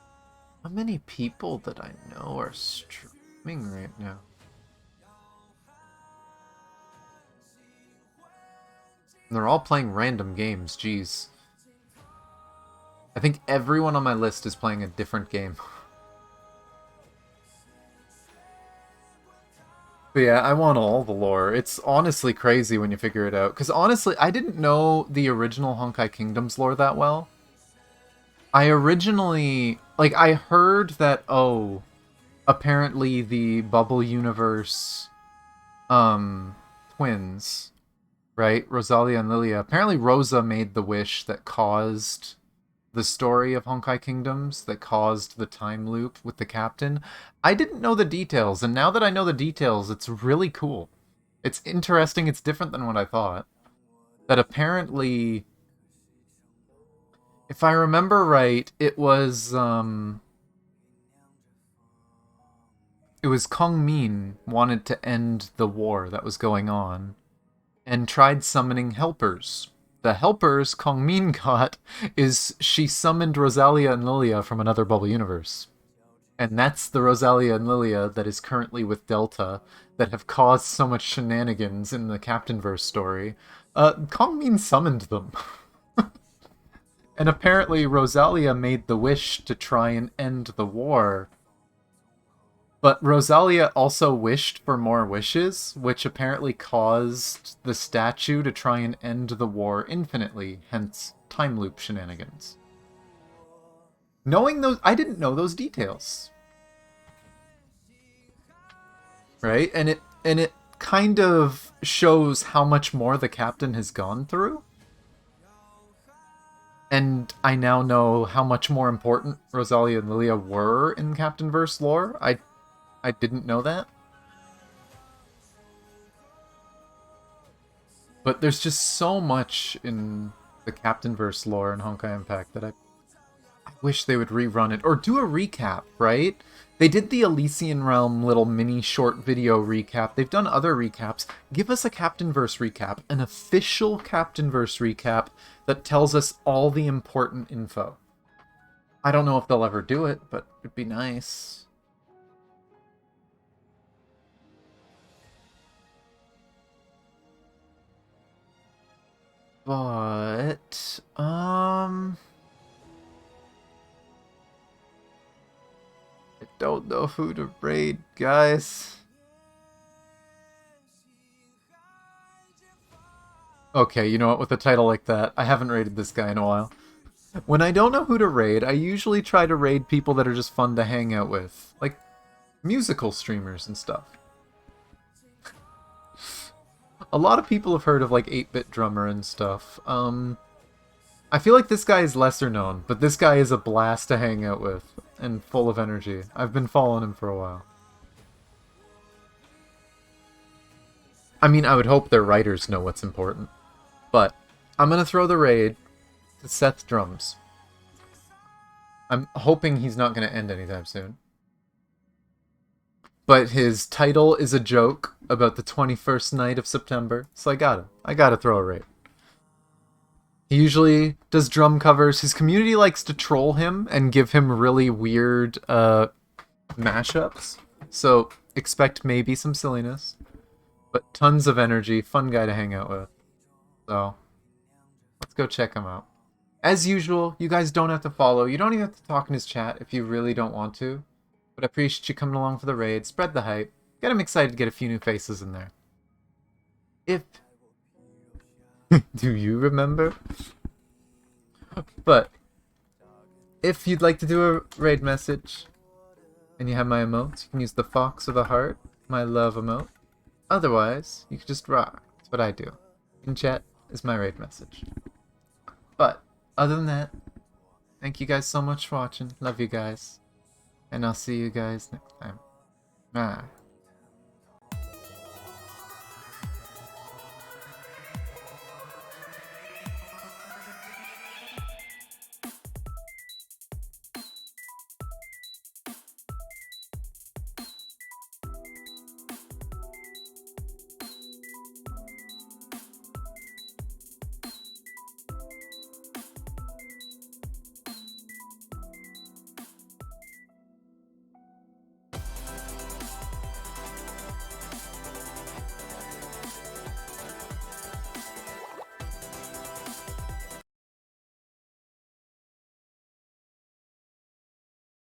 how many people that I know are streaming right now? And they're all playing random games, jeez. I think everyone on my list is playing a different game. But yeah, I want all the lore. It's honestly crazy when you figure it out. Because honestly, I didn't know the original Honkai Kingdoms lore that well. I originally... like, I heard that, oh, apparently the Bubble Universe twins, right? Rosalia and Lilia. Apparently Rosa made the wish that caused the story of Honkai Kingdoms, that caused the time loop with the captain. I didn't know the details, and now that I know the details, it's really cool. It's interesting, it's different than what I thought. That apparently, if I remember right, it was Kong Min wanted to end the war that was going on, and tried summoning helpers. The helpers Kong Min got is she summoned Rosalia and Lilia from another Bubble Universe. And that's the Rosalia and Lilia that is currently with Delta that have caused so much shenanigans in the Captainverse story. Kong Min summoned them. And apparently Rosalia made the wish to try and end the war. But Rosalia also wished for more wishes, which apparently caused the statue to try and end the war infinitely, hence time loop shenanigans. Knowing those, I didn't know those details. Right? And it kind of shows how much more the captain has gone through. And I now know how much more important Rosalia and Lilia were in Captainverse lore. I didn't know that. But there's just so much in the Captainverse lore in Honkai Impact that I wish they would rerun it. Or do a recap, right? They did the Elysian Realm little mini short video recap. They've done other recaps. Give us a Captainverse recap. An official Captainverse recap that tells us all the important info. I don't know if they'll ever do it, but it'd be nice. But I don't know who to raid, guys. Okay, you know what? With a title like that, I haven't raided this guy in a while. When I don't know who to raid, I usually try to raid people that are just fun to hang out with. Like, musical streamers and stuff. A lot of people have heard of, like, 8-Bit Drummer and stuff. I feel like this guy is lesser known, but this guy is a blast to hang out with, and full of energy. I've been following him for a while. I mean, I would hope their writers know what's important. But, I'm gonna throw the raid to Seth Drums. I'm hoping he's not gonna end anytime soon. But his title is a joke about the 21st night of September, so I gotta throw a raid. He usually does drum covers. His community likes to troll him and give him really weird mashups, so expect maybe some silliness. But tons of energy, fun guy to hang out with. So, let's go check him out. As usual, you guys don't have to follow. You don't even have to talk in his chat if you really don't want to. But I appreciate you coming along for the raid. Spread the hype. Get him excited to get a few new faces in there. If... Do you remember? But, if you'd like to do a raid message, and you have my emotes, you can use the fox or the heart, my love emote. Otherwise, you can just rock. That's what I do. In chat is my raid message. But, other than that, thank you guys so much for watching. Love you guys. And I'll see you guys next time. Bye.